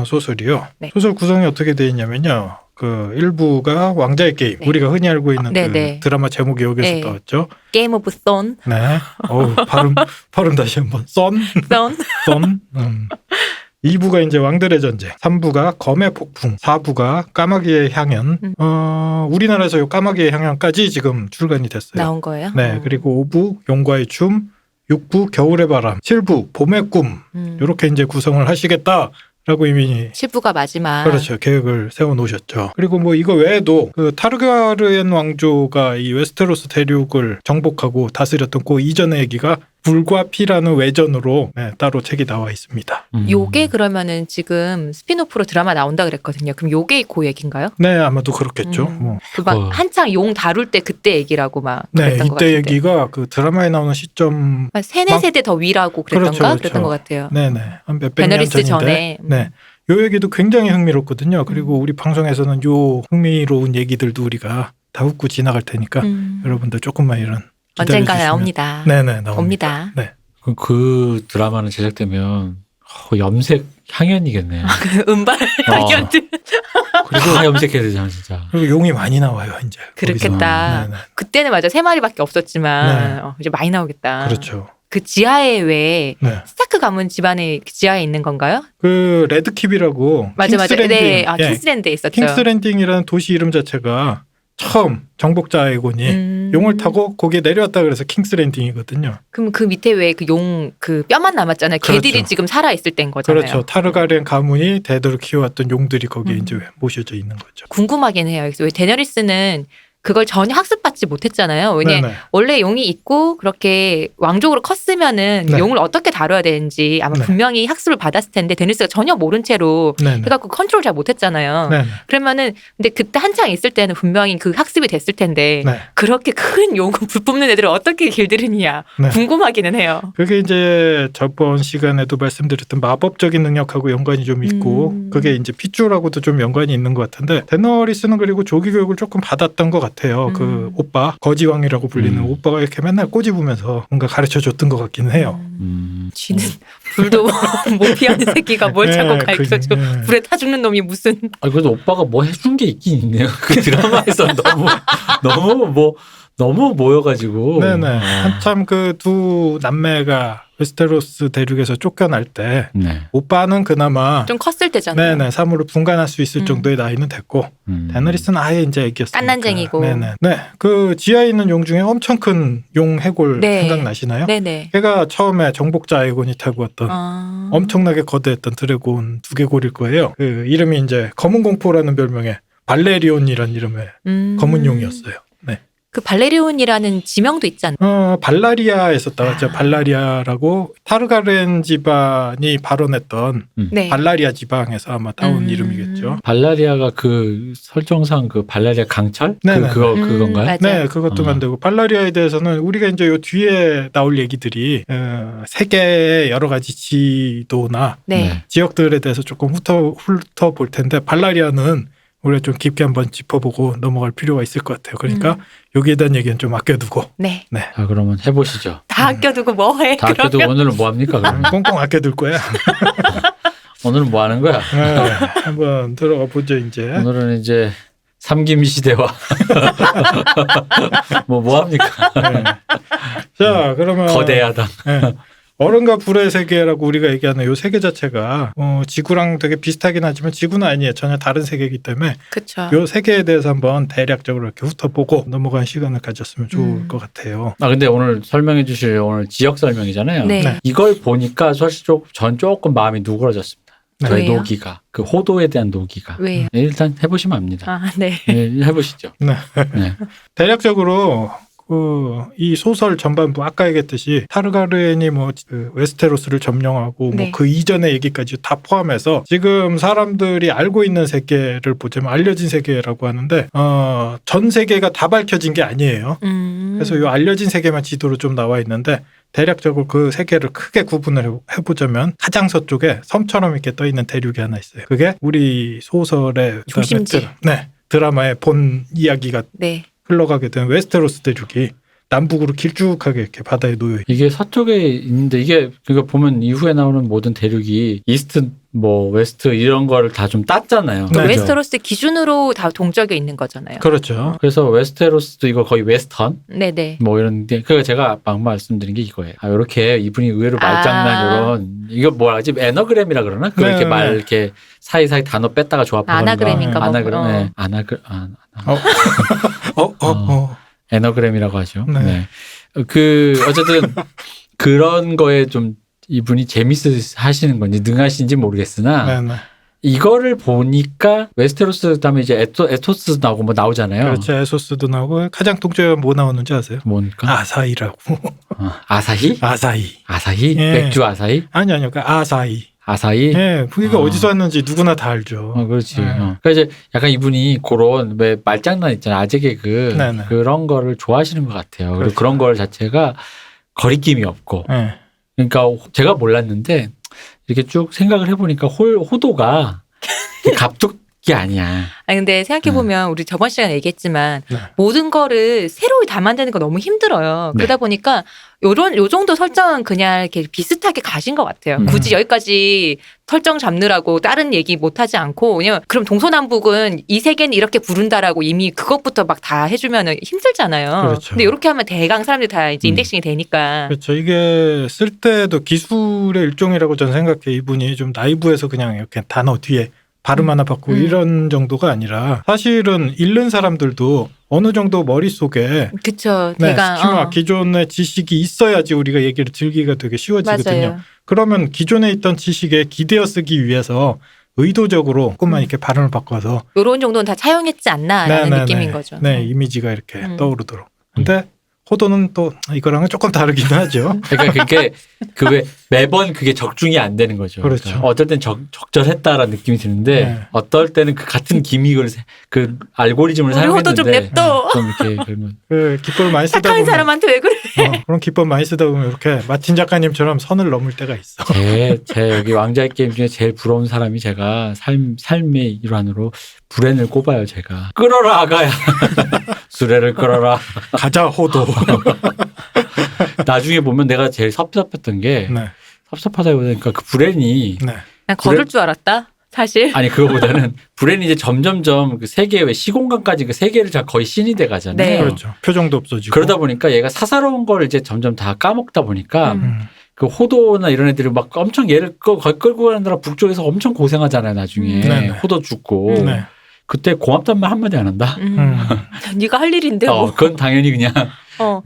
Speaker 2: 소설이요.
Speaker 1: 네.
Speaker 2: 소설 구성이 어떻게 되어 있냐면요. 1부가 왕자의 게임.
Speaker 1: 네.
Speaker 2: 우리가 흔히 알고 있는
Speaker 1: 네네.
Speaker 2: 드라마 제목이 여기서
Speaker 1: 네.
Speaker 2: 나왔죠.
Speaker 1: 게임 오브 선.
Speaker 2: 네. 발음 다시 한번. 썬. 2부가 이제 왕들의 전쟁, 3부가 검의 폭풍, 4부가 까마귀의 향연. 우리나라에서 요 까마귀의 향연까지 지금 출간이 됐어요.
Speaker 1: 나온 거예요?
Speaker 2: 네, 그리고 5부 용과의 춤, 6부 겨울의 바람, 7부 봄의 꿈. 이렇게 이제 구성을 하시겠다라고 이미
Speaker 1: 7부가 마지막.
Speaker 2: 그렇죠. 계획을 세워 놓으셨죠. 그리고 뭐 이거 외에도 타르가르엔 왕조가 이 웨스테로스 대륙을 정복하고 다스렸던 그 이전의 얘기가 불과 피라는 외전으로 따로 책이 나와 있습니다.
Speaker 1: 요게 그러면은 지금 스피노프로 드라마 나온다 그랬거든요. 그럼 요게 그 얘기인가요?
Speaker 2: 네, 아마도 그렇겠죠. 뭐.
Speaker 1: 막 한창 용 다룰 때 그때 얘기라고 막
Speaker 2: 네,
Speaker 1: 그랬던 것
Speaker 2: 이때
Speaker 1: 같은데.
Speaker 2: 얘기가 그 드라마에 나오는 시점
Speaker 1: 막 세네 세대 더 위라고 그랬던가
Speaker 2: 그렇죠.
Speaker 1: 그랬던 것 같아요.
Speaker 2: 네네 한 몇백 년
Speaker 1: 베너리스
Speaker 2: 전인데
Speaker 1: 전에.
Speaker 2: 네. 요 얘기도 굉장히 흥미롭거든요. 그리고 우리 방송에서는 요 흥미로운 얘기들도 우리가 다 웃고 지나갈 테니까 여러분들 조금만 이런
Speaker 1: 언젠가
Speaker 2: 기다려주시면.
Speaker 1: 나옵니다.
Speaker 2: 네네 나옵니다.
Speaker 1: 옵니다.
Speaker 2: 네.
Speaker 3: 그 드라마는 제작되면 염색 향연이겠네요.
Speaker 1: 은발 당연들.
Speaker 3: 그리고 염색해야 되잖아 진짜.
Speaker 2: 그리고 용이 많이 나와요 이제.
Speaker 1: 그렇겠다.
Speaker 2: 네네.
Speaker 1: 그때는 맞아 3마리밖에 없었지만 이제 많이 나오겠다.
Speaker 2: 그렇죠.
Speaker 1: 그 지하에 왜
Speaker 2: 네.
Speaker 1: 스타크 가문 집안에 지하에 있는 건가요?
Speaker 2: 그 레드킵이라고
Speaker 1: 맞아.
Speaker 2: 킹스랜딩,
Speaker 1: 네,
Speaker 2: 예,
Speaker 1: 킹스랜드에 있었죠.
Speaker 2: 킹스랜딩이라는 도시 이름 자체가 처음 정복자 아이곤이 용을 타고 거기에 내려왔다 그래서 킹스랜딩이거든요.
Speaker 1: 그럼 그 밑에 왜 그 용 그 뼈만 남았잖아요.
Speaker 2: 그렇죠.
Speaker 1: 걔들이 지금 살아 있을 때인 거잖아요.
Speaker 2: 그렇죠. 타르가렌 가문이 대대로 키워왔던 용들이 거기에 이제 모셔져 있는 거죠.
Speaker 1: 궁금하긴 해요. 그래서 왜 데너리스는 그걸 전혀 학습받지 못했잖아요. 왜냐
Speaker 2: 네네.
Speaker 1: 원래 용이 있고 그렇게 왕족으로 컸으면은
Speaker 2: 네.
Speaker 1: 용을 어떻게 다뤄야 되는지 아마
Speaker 2: 네.
Speaker 1: 분명히 학습을 받았을 텐데 데니스가 전혀 모른 채로
Speaker 2: 네네.
Speaker 1: 해갖고 컨트롤 잘 못했잖아요.
Speaker 2: 네네.
Speaker 1: 그러면은 근데 그때 한창 있을 때는 분명히 그 학습이 됐을 텐데
Speaker 2: 네.
Speaker 1: 그렇게 큰 용을 불 뽑는 애들을 어떻게 길들이냐
Speaker 2: 네.
Speaker 1: 궁금하기는 해요.
Speaker 2: 그게 이제 저번 시간에도 말씀드렸던 마법적인 능력하고 연관이 좀 있고 그게 이제 핏줄하고도 좀 연관이 있는 것 같은데 데너리스는 그리고 조기 교육을 조금 받았던 것 같아요. 그 오빠 거지왕이라고 불리는 오빠가 이렇게 맨날 꼬집으면서 뭔가 가르쳐줬던 것 같기는 해요.
Speaker 1: 쥐는 불도 못 피하는 새끼가 뭘
Speaker 2: 네,
Speaker 1: 자꾸 가르쳐줘.
Speaker 2: 네.
Speaker 1: 불에 타 죽는 놈이 무슨
Speaker 3: 아, 그래도 오빠가 뭐 해준 게 있긴 있네요. 그 드라마에서 너무 모여가지고.
Speaker 2: 네네. 한참 그 두 남매가 웨스테로스 대륙에서 쫓겨날 때
Speaker 3: 네.
Speaker 2: 오빠는 그나마
Speaker 1: 좀 컸을 때잖아요.
Speaker 2: 네네 사물을 분간할 수 있을 정도의 나이는 됐고 데너리스는 아예 이제 애기였으니까.
Speaker 1: 깐난쟁이고.
Speaker 2: 네네. 네. 그 지하에 있는 용 중에 엄청 큰 용 해골
Speaker 1: 네.
Speaker 2: 생각나시나요?
Speaker 1: 네네.
Speaker 2: 걔가 처음에 정복자 아이곤이 타고 왔던 엄청나게 거대했던 드래곤 두개골일 거예요. 그 이름이 이제 검은 공포라는 별명의 발레리온이라는 이름의 검은 용이었어요. 네.
Speaker 1: 그 발레리온이라는 지명도 있지 않나요?
Speaker 2: 발라리아에서 따왔죠. 발라리아라고 타르가렌 집안이 발원했던
Speaker 1: 네.
Speaker 2: 발라리아 지방에서 아마 따온 이름이겠죠.
Speaker 3: 발라리아가 그 설정상 그 발라리아 강철?
Speaker 2: 네네.
Speaker 3: 그건가요?
Speaker 1: 맞아요.
Speaker 2: 네, 그것도 만들고 발라리아에 대해서는 우리가 이제 요 뒤에 나올 얘기들이 세계의 여러 가지 지도나
Speaker 1: 네.
Speaker 2: 지역들에 대해서 조금 훑어볼 텐데 발라리아는 우리가 좀 깊게 한번 짚어보고 넘어갈 필요가 있을 것 같아요. 그러니까 여기에 대한 얘기는 좀 아껴두고.
Speaker 1: 네.
Speaker 2: 네.
Speaker 3: 자, 그러면 해보시죠.
Speaker 1: 다 아껴두고 뭐 해?
Speaker 3: 다 아껴도
Speaker 1: 그러면?
Speaker 3: 오늘은 뭐 합니까, 그러면?
Speaker 2: 꽁꽁 아껴둘 거야.
Speaker 3: 오늘은 뭐 하는 거야?
Speaker 2: 네, 한번 들어가 보죠 이제.
Speaker 3: 오늘은 이제 삼김 시대와 뭐 합니까?
Speaker 2: 네. 자, 그러면
Speaker 3: 거대하다.
Speaker 2: 네. 얼음과 불의 세계라고 우리가 얘기하는 요 세계 자체가 지구랑 되게 비슷하긴 하지만 지구는 아니에요. 전혀 다른 세계이기 때문에
Speaker 1: 그쵸.
Speaker 2: 요 세계에 대해서 한번 대략적으로 이렇게 훑어보고 넘어가는 시간을 가졌으면 좋을 것 같아요.
Speaker 3: 아, 근데 오늘 설명해 주실 오늘 지역 설명이잖아요.
Speaker 1: 네.
Speaker 2: 네.
Speaker 3: 이걸 보니까 사실 전 조금 마음이 누그러졌습니다.
Speaker 2: 네.
Speaker 3: 저의
Speaker 1: 왜요?
Speaker 3: 노기가. 그 호도에 대한 노기가.
Speaker 1: 왜요?
Speaker 3: 네, 일단 해보시면 압니다.
Speaker 1: 아, 네.
Speaker 3: 네, 해보시죠.
Speaker 2: 네.
Speaker 3: 네.
Speaker 2: 대략적으로 이 소설 전반부 아까 얘기했듯이 타르가르엔이 그 웨스테로스를 점령하고
Speaker 1: 네.
Speaker 2: 그 이전의 얘기까지 다 포함해서 지금 사람들이 알고 있는 세계를 보자면 알려진 세계라고 하는데 전 세계가 다 밝혀진 게 아니에요. 그래서 이 알려진 세계만 지도로 좀 나와 있는데 대략적으로 그 세계를 크게 구분을 해보자면 가장 서쪽에 섬처럼 이렇게 떠 있는 대륙이 하나 있어요. 그게 우리 소설의
Speaker 1: 중심지.
Speaker 2: 드라마의 본 이야기가
Speaker 1: 네.
Speaker 2: 흘러가게 된 웨스테로스 대륙이 남북으로 길쭉하게 이렇게 바다에 놓여 있고.
Speaker 3: 이게 서쪽에 있는데 이게 그러니까 보면 이후에 나오는 모든 대륙이 이스트 뭐 웨스트 이런 거를 다 좀 땄잖아요.
Speaker 2: 네.
Speaker 1: 웨스테로스 기준으로 다 동적에 있는 거잖아요.
Speaker 2: 그렇죠.
Speaker 3: 그래서 웨스테로스도 이거 거의 웨스턴
Speaker 1: 네네.
Speaker 3: 뭐 이런데 그러니까 제가 방금 말씀드린 게 이거예요. 아, 이렇게 이분이 의외로 말장난 이런 이거 뭐라 하지 애너그램이라 그러나 그 이렇게
Speaker 2: 네.
Speaker 3: 말 이렇게 사이사이 단어 뺐다가 조합하는
Speaker 1: 아나그램인가 뭐.
Speaker 3: 아나그램 네. 애너그램이라고 하죠.
Speaker 2: 네.
Speaker 3: 네. 어쨌든 그런 거에 좀 이분이 재밌어 하시는 건지 능하신지 모르겠으나
Speaker 2: 네네.
Speaker 3: 이거를 보니까 웨스테로스 그다음에 이제 에토스 나오고 뭐 나오잖아요.
Speaker 2: 그렇죠. 에소스도 나오고 가장 동쪽에 뭐 나오는지 아세요?
Speaker 3: 뭡니까?
Speaker 2: 아사히라고.
Speaker 3: 아사히?
Speaker 2: 아사히.
Speaker 3: 아사히?
Speaker 2: 예.
Speaker 3: 맥주 아사히?
Speaker 2: 아니요. 그 아사히.
Speaker 3: 아사히?
Speaker 2: 예, 그게 어디서 왔는지 누구나 다 알죠.
Speaker 3: 그렇지.
Speaker 2: 네.
Speaker 3: 그러니까 이제 약간 이분이 그런 왜 말장난 있잖아요. 아재 개그
Speaker 2: 네네.
Speaker 3: 그런 거를 좋아하시는 것 같아요. 그리고
Speaker 2: 그렇죠.
Speaker 3: 그런 걸 자체가 거리낌이 없고.
Speaker 2: 예.
Speaker 3: 그러니까 제가 몰랐는데 이렇게 쭉 생각을 해보니까 호도가 갑툭이 아니야.
Speaker 1: 아니 근데 생각해보면 우리 저번 시간에 얘기했지만
Speaker 2: 네.
Speaker 1: 모든 거를 새로 다 만드는 거 너무 힘들어요.
Speaker 3: 네.
Speaker 1: 그러다 보니까 요 정도 설정은 그냥 이렇게 비슷하게 가신 것 같아요. 굳이 여기까지 설정 잡느라고 다른 얘기 못 하지 않고 왜냐면 그럼 동서남북은 이 세계는 이렇게 부른다라고 이미 그것부터 막 다 해주면은 힘들잖아요.
Speaker 2: 그렇죠.
Speaker 1: 근데 이렇게 하면 대강 사람들이 다 이제 인덱싱이 되니까.
Speaker 2: 그렇죠. 이게 쓸 때도 기술의 일종이라고 저는 생각해요. 이분이 좀 나이브해서 그냥 이렇게 단어 뒤에 발음 하나 바꾸고 이런 정도가 아니라 사실은 읽는 사람들도 어느 정도 머릿속에
Speaker 1: 그쵸.
Speaker 2: 네,
Speaker 1: 대강.
Speaker 2: 스키마 기존의 지식이 있어야지 우리가 얘기를 들기가 되게 쉬워지거든요.
Speaker 1: 맞아요.
Speaker 2: 그러면 기존에 있던 지식에 기대어 쓰기 위해서 의도적으로 조금만 이렇게 발음을 바꿔서
Speaker 1: 요런 정도는 다 차용했지 않나라는 느낌인 거죠.
Speaker 2: 네, 이미지가 이렇게 떠오르도록.
Speaker 3: 음.
Speaker 2: 근데 호도는 또 이거랑은 조금 다르긴 하죠.
Speaker 3: 그러니까 그게 그 매번 그게 적중이 안 되는 거죠.
Speaker 2: 그렇죠.
Speaker 3: 그러니까 어떨 땐 적절했다라는 느낌이 드는데
Speaker 2: 네.
Speaker 3: 어떨 때는 그 같은 기믹을 그 알고리즘을
Speaker 1: 우리
Speaker 3: 사용했는데
Speaker 1: 호도 좀 냅둬.
Speaker 3: 좀 이렇게 그러면
Speaker 2: 그 기법을 많이 쓰다
Speaker 1: 착한
Speaker 2: 보면
Speaker 1: 사람한테 왜 그래?
Speaker 2: 그런 기법 많이 쓰다 보면 이렇게 마틴 작가님처럼 선을 넘을 때가 있어.
Speaker 3: 제 여기 왕자의 게임 중에 제일 부러운 사람이 제가 삶의 일환으로 불엔을 꼽아요. 제가 끌어라 아가야 수레를 끌어라.
Speaker 2: 가자 호도.
Speaker 3: 나중에 보면 내가 제일 섭섭했던 게
Speaker 2: 네,
Speaker 3: 섭섭하다기보다니까 그 불엔이
Speaker 2: 네,
Speaker 1: 난 걸을 줄 알았다. 사실.
Speaker 3: 아니 그거보다는 불엔이 이제 점점점 그 세계 왜 시공간까지 그 세계를 거의 신이 돼 가잖아요.
Speaker 1: 네.
Speaker 2: 그렇죠. 표정도 없어지고.
Speaker 3: 그러다 보니까 얘가 사사로운 걸 이제 점점 다 까먹다 보니까
Speaker 1: 음.
Speaker 3: 그 호도나 이런 애들이 막 엄청 얘를 거의 끌고 가느라 북쪽에서 엄청 고생하잖아요. 나중에
Speaker 2: 네네.
Speaker 3: 호도 죽고
Speaker 2: 네.
Speaker 3: 그때 고맙단 말 한마디 안 한다.
Speaker 1: 네가 할 일인데 뭐.
Speaker 3: 그건 당연히 그냥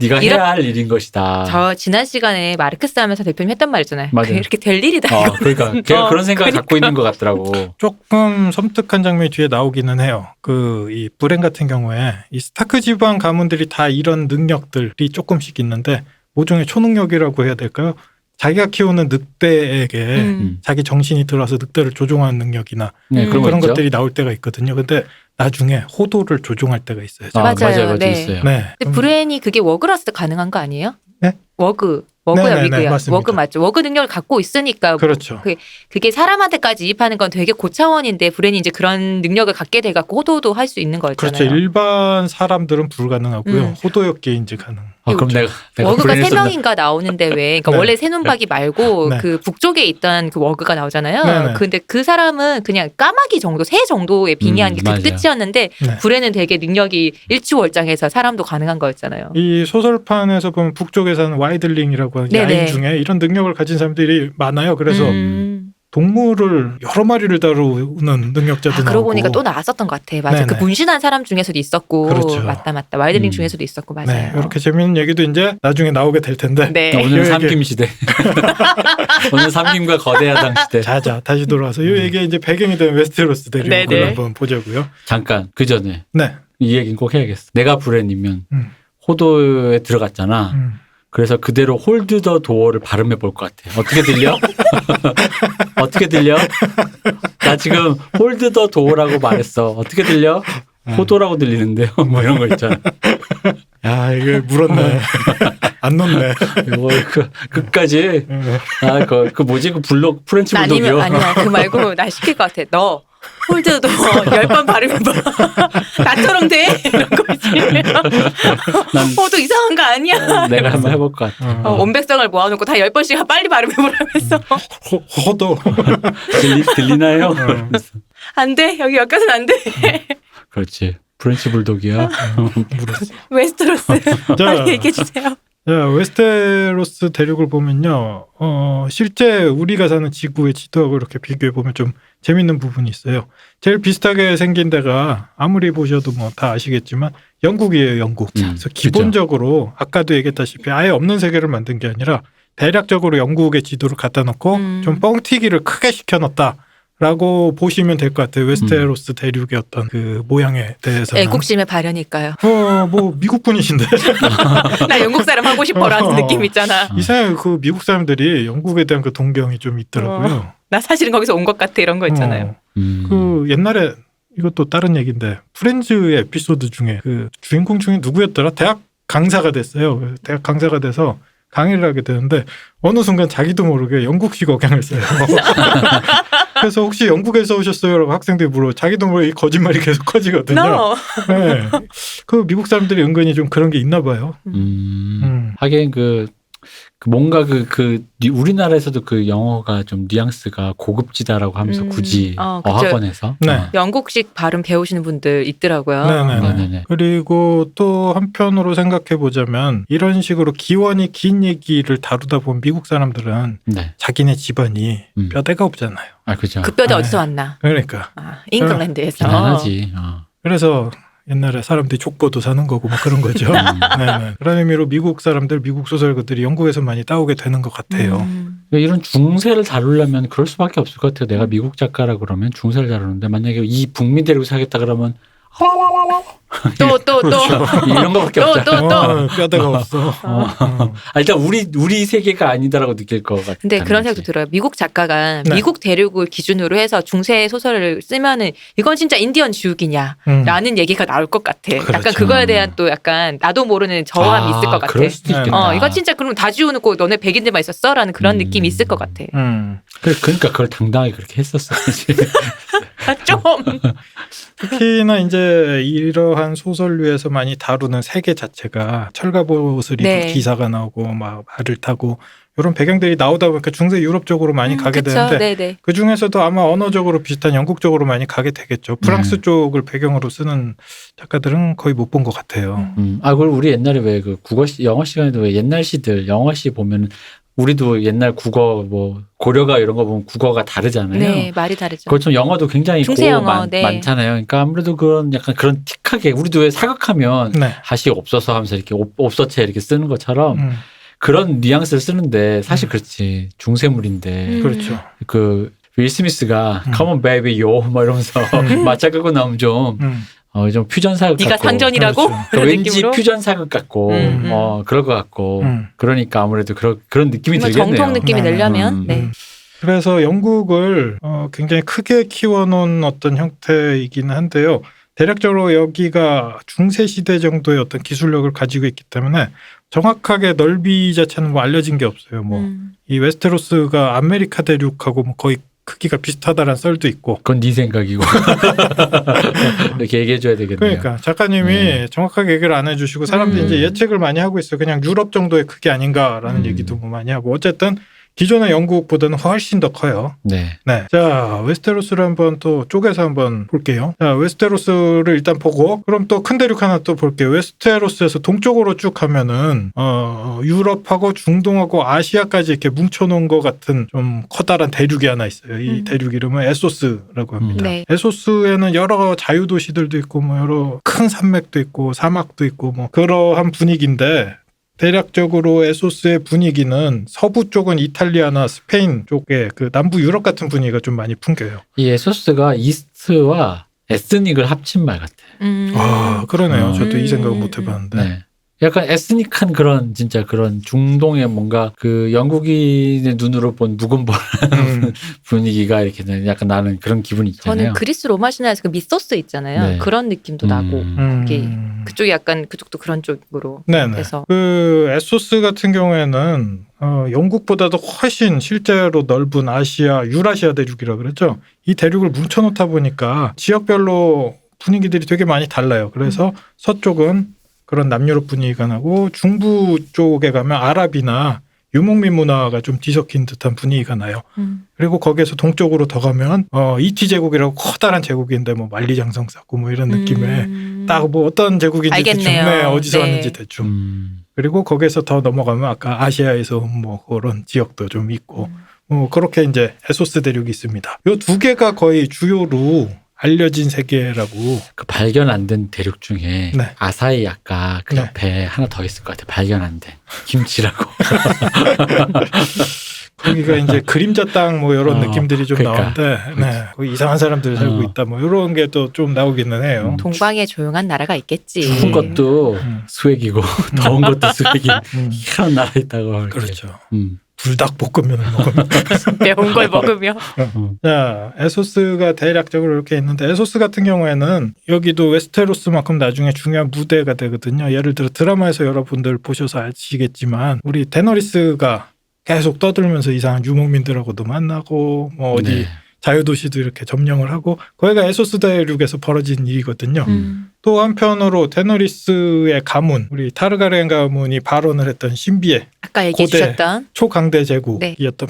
Speaker 3: 네가 해야 할 일인 것이다.
Speaker 1: 저 지난 시간에 마르크스 하면서 대표님 했던 말 있잖아요.
Speaker 3: 맞아요.
Speaker 1: 이렇게 될 일이다. 이거.
Speaker 3: 그러니까 걔가 그런 생각을 갖고 있는 것 같더라고.
Speaker 2: 조금 섬뜩한 장면이 뒤에 나오기는 해요. 이 브렌 같은 경우에 이 스타크 집안 가문들이 다 이런 능력들이 조금씩 있는데 모종의 초능력이라고 해야 될까요? 자기가 키우는 늑대에게 자기 정신이 들어서 늑대를 조종하는 능력이나
Speaker 3: 네, 그런 거
Speaker 2: 그런
Speaker 3: 있죠.
Speaker 2: 것들이 나올 때가 있거든요. 근데 나중에 호도를 조종할 때가 있어요.
Speaker 1: 맞아요. 네.
Speaker 3: 있어요.
Speaker 2: 네.
Speaker 1: 근데 브레인이 그게 워그라서 가능한 거 아니에요?
Speaker 2: 네?
Speaker 1: 워그야
Speaker 2: 네네네,
Speaker 1: 위그야.
Speaker 2: 맞습니다.
Speaker 1: 워그 맞죠. 워그 능력을 갖고 있으니까
Speaker 2: 그렇죠.
Speaker 1: 그게 사람한테까지 이입하는 건 되게 고차원인데 브레인이 이제 그런 능력을 갖게 돼갖고 호도도 할 수 있는 거였잖아요.
Speaker 2: 그렇죠. 일반 사람들은 불가능하고요. 호도였기에 이제 가능.
Speaker 3: 그럼 내가
Speaker 1: 워그가
Speaker 3: 브레인을
Speaker 1: 세
Speaker 3: 쓴다.
Speaker 1: 명인가 나오는데 왜? 그러니까
Speaker 2: 네.
Speaker 1: 원래 새눈박이 말고
Speaker 2: 네.
Speaker 1: 그 북쪽에 있던 그 워그가 나오잖아요.
Speaker 2: 네네.
Speaker 1: 근데 그 사람은 그냥 까마귀 정도, 새 정도에 빙의한 게 그
Speaker 3: 맞아요.
Speaker 1: 끝이었는데
Speaker 2: 네.
Speaker 1: 브레는 되게 능력이 일취월장해서 사람도 가능한 거였잖아요.
Speaker 2: 이 소설판에서 보면 북쪽에 사는 와이들링이라고 하는
Speaker 1: 네네.
Speaker 2: 야인 중에 이런 능력을 가진 사람들이 많아요. 그래서 동물을 여러 마리를 다루는 능력자도 나오고.
Speaker 1: 그러고 보니까 또 나왔었던 것 같아. 맞아.
Speaker 2: 네네.
Speaker 1: 그 문신한 사람 중에서도 있었고.
Speaker 2: 그렇죠.
Speaker 1: 맞다. 와일드링 중에서도 있었고 맞아요.
Speaker 2: 네, 이렇게 재밌는 얘기도 이제 나중에 나오게 될 텐데.
Speaker 1: 네.
Speaker 3: 오늘은
Speaker 2: 이 얘기-
Speaker 3: 삼김 시대. 오늘 삼김과 거대야당 시대.
Speaker 2: 자자 다시 돌아와서 이 얘기 이제 배경이 된 웨스테로스 대륙을
Speaker 1: 네네.
Speaker 2: 한번 보자고요.
Speaker 3: 잠깐 그 전에
Speaker 2: 네.
Speaker 3: 이 얘기는 꼭 해야겠어. 내가 브랜이면
Speaker 2: 음.
Speaker 3: 호도에 들어갔잖아. 그래서 그대로 홀드 더 도어를 발음해 볼 것 같아. 어떻게 들려? 어떻게 들려? 나 지금 홀드 더 도어라고 말했어. 어떻게 들려? 호도라고 들리는데요. 뭐 이런 거 있잖아.
Speaker 2: 야 이게 물었네. 안 넣네.
Speaker 3: 이거 끝까지. 그 뭐지? 그 블록 프렌치 불독이요.
Speaker 1: 아니야. 그 말고 나 시킬 것 같아. 너 홀드도 10번 발음해봐. 나처럼 돼? 이런 거지. 호도 이상한 거 아니야.
Speaker 3: 내가 한번 해볼 것 같아.
Speaker 1: 온백성을 모아놓고 다 10번씩 빨리 발음해보라면서.
Speaker 2: 호도.
Speaker 3: 들리나요?
Speaker 1: 안 돼. 여기까지는 안 돼.
Speaker 3: 그렇지. 프렌치 불독이야.
Speaker 2: 물었어.
Speaker 1: 웨스테로스. 빨리 얘기해주세요.
Speaker 2: 자, 웨스테로스 대륙을 보면요. 실제 우리가 사는 지구의 지도하고 이렇게 비교해 보면 좀 재밌는 부분이 있어요. 제일 비슷하게 생긴 데가 아무리 보셔도 뭐 다 아시겠지만 영국이에요, 영국. 그래서 기본적으로 아까도 얘기했다시피 아예 없는 세계를 만든 게 아니라 대략적으로 영국의 지도를 갖다 놓고 좀 뻥튀기를 크게 시켜놨다. 라고 보시면 될 것 같아요. 웨스테로스 대륙의 어떤 그 모양에 대해서는.
Speaker 1: 애국심의 발현일까요?
Speaker 2: 뭐 미국 분이신데.
Speaker 1: 나 영국 사람 하고 싶어라는 느낌 있잖아.
Speaker 2: 이상하게 그 미국 사람들이 영국에 대한 그 동경이 좀 있더라고요.
Speaker 1: 나 사실은 거기서 온 것 같아 이런 거 있잖아요.
Speaker 2: 그 옛날에 이것도 다른 얘기인데 프렌즈의 에피소드 중에 그 주인공 중에 누구였더라? 대학 강사가 됐어요. 대학 강사가 돼서 강의를 하게 되는데 어느 순간 자기도 모르게 영국식 억양을 써요. 그래서 혹시 영국에서 오셨어요? 라고 학생들이 물어. 자기도 모르게 이 거짓말이 계속 커지거든요.
Speaker 1: No.
Speaker 2: 네. 그 미국 사람들이 은근히 좀 그런 게 있나 봐요.
Speaker 3: 하긴 뭔가 우리나라에서도 그 영어가 좀 뉘앙스가 고급지다라고 하면서 굳이 어학원에서.
Speaker 2: 네.
Speaker 1: 영국식 발음 배우시는 분들 있더라고요.
Speaker 2: 네네네. 그리고 또 한편으로 생각해 보자면 이런 식으로 기원이 긴 얘기를 다루다 보면 미국 사람들은
Speaker 3: 네.
Speaker 2: 자기네 집안이 뼈대가 없잖아요.
Speaker 3: 아, 그죠.
Speaker 1: 그 뼈대 어디서 왔나?
Speaker 2: 그러니까.
Speaker 1: 잉글랜드에서.
Speaker 3: 비난하지.
Speaker 2: 그래서 옛날에 사람들이 족보도 사는 거고 뭐 그런 거죠. 네네. 그런 의미로 미국 사람들, 미국 소설가들이 영국에서 많이 따오게 되는 것 같아요.
Speaker 3: 이런 중세를 다루려면 그럴 수밖에 없을 것 같아요. 내가 미국 작가라 그러면 중세를 다루는데 만약에 이 북미 대륙을 사겠다 그러면
Speaker 1: 또
Speaker 3: 이런 거밖에
Speaker 1: 또,
Speaker 3: 없잖아요.
Speaker 1: 또.
Speaker 2: 뼈대가 없어.
Speaker 3: 일단 우리 세계가 아니다라고 느낄 것 같아요.
Speaker 1: 근데 그런 생각도 들어요. 미국 작가가
Speaker 2: 네.
Speaker 1: 미국 대륙을 기준으로 해서 중세 소설을 쓰면은 이건 진짜 인디언 지옥이냐라는 얘기가 나올 것 같아. 약간
Speaker 2: 그렇죠.
Speaker 1: 그거에 대한 또 약간 나도 모르는 저함이 있을 것 같아.
Speaker 3: 그럴 수도
Speaker 2: 네.
Speaker 3: 있겠다.
Speaker 1: 이거 진짜 그럼 다 지워놓고 너네 백인들만 있었어라는 그런 느낌이 있을 것 같아.
Speaker 3: 그러니까 그걸 당당하게 그렇게 했었어야지.
Speaker 1: 좀
Speaker 2: 특히나 이제 이러한 소설류에서 많이 다루는 세계 자체가 철갑옷을 입은
Speaker 1: 네.
Speaker 2: 기사가 나오고 막 말을 타고 이런 배경들이 나오다 보니까 중세 유럽 쪽으로 많이 가게
Speaker 1: 그쵸.
Speaker 2: 되는데
Speaker 1: 네네.
Speaker 2: 그 중에서도 아마 언어적으로 비슷한 영국 쪽으로 많이 가게 되겠죠. 프랑스 쪽을 배경으로 쓰는 작가들은 거의 못 본 것 같아요.
Speaker 3: 그리고 우리 옛날에 왜 그 영어 시간에도 왜 옛날 시들 영어 시 보면 우리도 옛날 국어 뭐 고려가 이런 거 보면 국어가 다르잖아요.
Speaker 1: 네, 말이 다르죠.
Speaker 3: 그것처럼 영어도 굉장히
Speaker 1: 중세 영어, 네.
Speaker 3: 많잖아요. 그러니까 아무래도 그런 약간 그런 틱하게 우리도 왜 사극하면
Speaker 2: 네.
Speaker 3: 다시 없어서 하면서 이렇게 없어체 이렇게 쓰는 것처럼 그런 뉘앙스를 쓰는데 사실 그렇지 중세물인데
Speaker 2: 그렇죠.
Speaker 3: 그 윌 스미스가 Come on baby yo 뭐 이러면서 맞짱 끄고 나오면 좀 퓨전 사극
Speaker 1: 네가
Speaker 3: 같고
Speaker 1: 상전이라고?
Speaker 2: 그렇죠.
Speaker 1: 그런
Speaker 3: 왠지
Speaker 1: 느낌으로?
Speaker 3: 퓨전 사극 같고 그럴 것 같고 그러니까 아무래도 그런 느낌이
Speaker 1: 정말
Speaker 3: 들겠네요.
Speaker 1: 정통 느낌이
Speaker 2: 네.
Speaker 1: 내려면 네.
Speaker 2: 그래서 영국을 굉장히 크게 키워놓은 어떤 형태이기는 한데요. 대략적으로 여기가 중세시대 정도의 어떤 기술력을 가지고 있기 때문에 정확하게 넓이 자체는 뭐 알려진 게 없어요. 뭐 이 웨스테로스가 아메리카 대륙하고 뭐 거의 크기가 비슷하다는 썰도 있고.
Speaker 3: 그건 네 생각이고 이렇게 얘기해줘야 되겠네요.
Speaker 2: 그러니까 작가님이 정확하게 얘기를 안 해주시고 사람들이 이제 예측을 많이 하고 있어요. 그냥 유럽 정도의 크기 아닌가라는 얘기도 뭐 많이 하고 어쨌든 기존의 영국보다는 훨씬 더 커요.
Speaker 3: 네.
Speaker 2: 네. 자, 웨스테로스를 한번 또 쪼개서 한번 볼게요. 자, 웨스테로스를 일단 보고 그럼 또 큰 대륙 하나 또 볼게요. 웨스테로스에서 동쪽으로 쭉 가면은 유럽하고 중동하고 아시아까지 이렇게 뭉쳐놓은 것 같은 좀 커다란 대륙이 하나 있어요. 이 대륙 이름은 에소스라고 합니다.
Speaker 1: 네.
Speaker 2: 에소스에는 여러 자유도시들도 있고 뭐 여러 큰 산맥도 있고 사막도 있고 뭐 그러한 분위기인데 대략적으로 에소스의 분위기는 서부 쪽은 이탈리아나 스페인 쪽에 그 남부 유럽 같은 분위기가 좀 많이 풍겨요.
Speaker 3: 이 에소스가 이스트와 에스닉을 합친 말 같아요.
Speaker 2: 아, 그러네요. 저도 이 생각은 못 해봤는데.
Speaker 3: 네. 약간 에스닉한 그런 진짜 그런 중동의 뭔가 그 영국인의 눈으로 본 무건벌한 분위기가 이렇게 약간 나는 그런 기분이 있잖아요.
Speaker 1: 저는 그리스 로마 신화에서 그 미소스 있잖아요.
Speaker 3: 네.
Speaker 1: 그런 느낌도 나고 거기 그쪽이 약간 그쪽도 그런 쪽으로
Speaker 2: 네네.
Speaker 1: 해서
Speaker 2: 그 에소스 같은 경우에는 영국보다도 훨씬 실제로 넓은 아시아, 유라시아 대륙이라 그랬죠. 이 대륙을 뭉쳐놓다 보니까 지역별로 분위기들이 되게 많이 달라요. 그래서 서쪽은 그런 남유럽 분위기가 나고 중부 쪽에 가면 아랍이나 유목민 문화가 좀 뒤섞인 듯한 분위기가 나요. 그리고 거기에서 동쪽으로 더 가면 이티 제국이라고 커다란 제국인데 뭐 만리장성 쌓고 뭐 이런 느낌에 딱 뭐 어떤 제국인지
Speaker 1: 알겠네요.
Speaker 2: 대충 네, 어디서
Speaker 1: 네.
Speaker 2: 왔는지 대충. 그리고 거기에서 더 넘어가면 아까 아시아에서 뭐 그런 지역도 좀 있고 그렇게 이제 에소스 대륙이 있습니다. 요 두 개가 거의 주요로 알려진 세계라고.
Speaker 3: 그 발견 안 된 대륙 중에
Speaker 2: 네.
Speaker 3: 아사히 아까 그
Speaker 2: 네.
Speaker 3: 옆에 하나 더 있을 것 같아. 발견 안 된 김치라고.
Speaker 2: 거기가 이제 그림자 땅 뭐 이런 느낌들이 좀
Speaker 3: 그러니까.
Speaker 2: 나오는데 네. 거기 이상한 사람들이 살고 있다 뭐 이런 게 또 좀 나오기는 해요.
Speaker 1: 동방에 조용한 나라가 있겠지.
Speaker 3: 추운 것도 수액이고 더운 것도 수액이 희한한 나라에 있다고. 이렇게.
Speaker 2: 그렇죠.
Speaker 3: 음.
Speaker 2: 불닭볶음면을 먹으면.
Speaker 1: 매운 걸 먹으며.
Speaker 2: 자, 에소스가 대략적으로 이렇게 있는데 에소스 같은 경우에는 여기도 웨스테로스만큼 나중에 중요한 무대가 되거든요. 예를 들어 드라마에서 여러분들 보셔서 아시겠지만 우리 데너리스가 계속 떠들면서 이상한 유목민들하고도 만나고 뭐 어디
Speaker 3: 네.
Speaker 2: 자유도시도 이렇게 점령을 하고 거기가 에소스 대륙에서 벌어진 일이거든요. 또 한편으로 데너리스의 가문, 우리 타르가렌 가문이 발언을 했던 신비의
Speaker 1: 아까 얘기해
Speaker 2: 고대
Speaker 1: 주셨던
Speaker 2: 초강대 제국이었던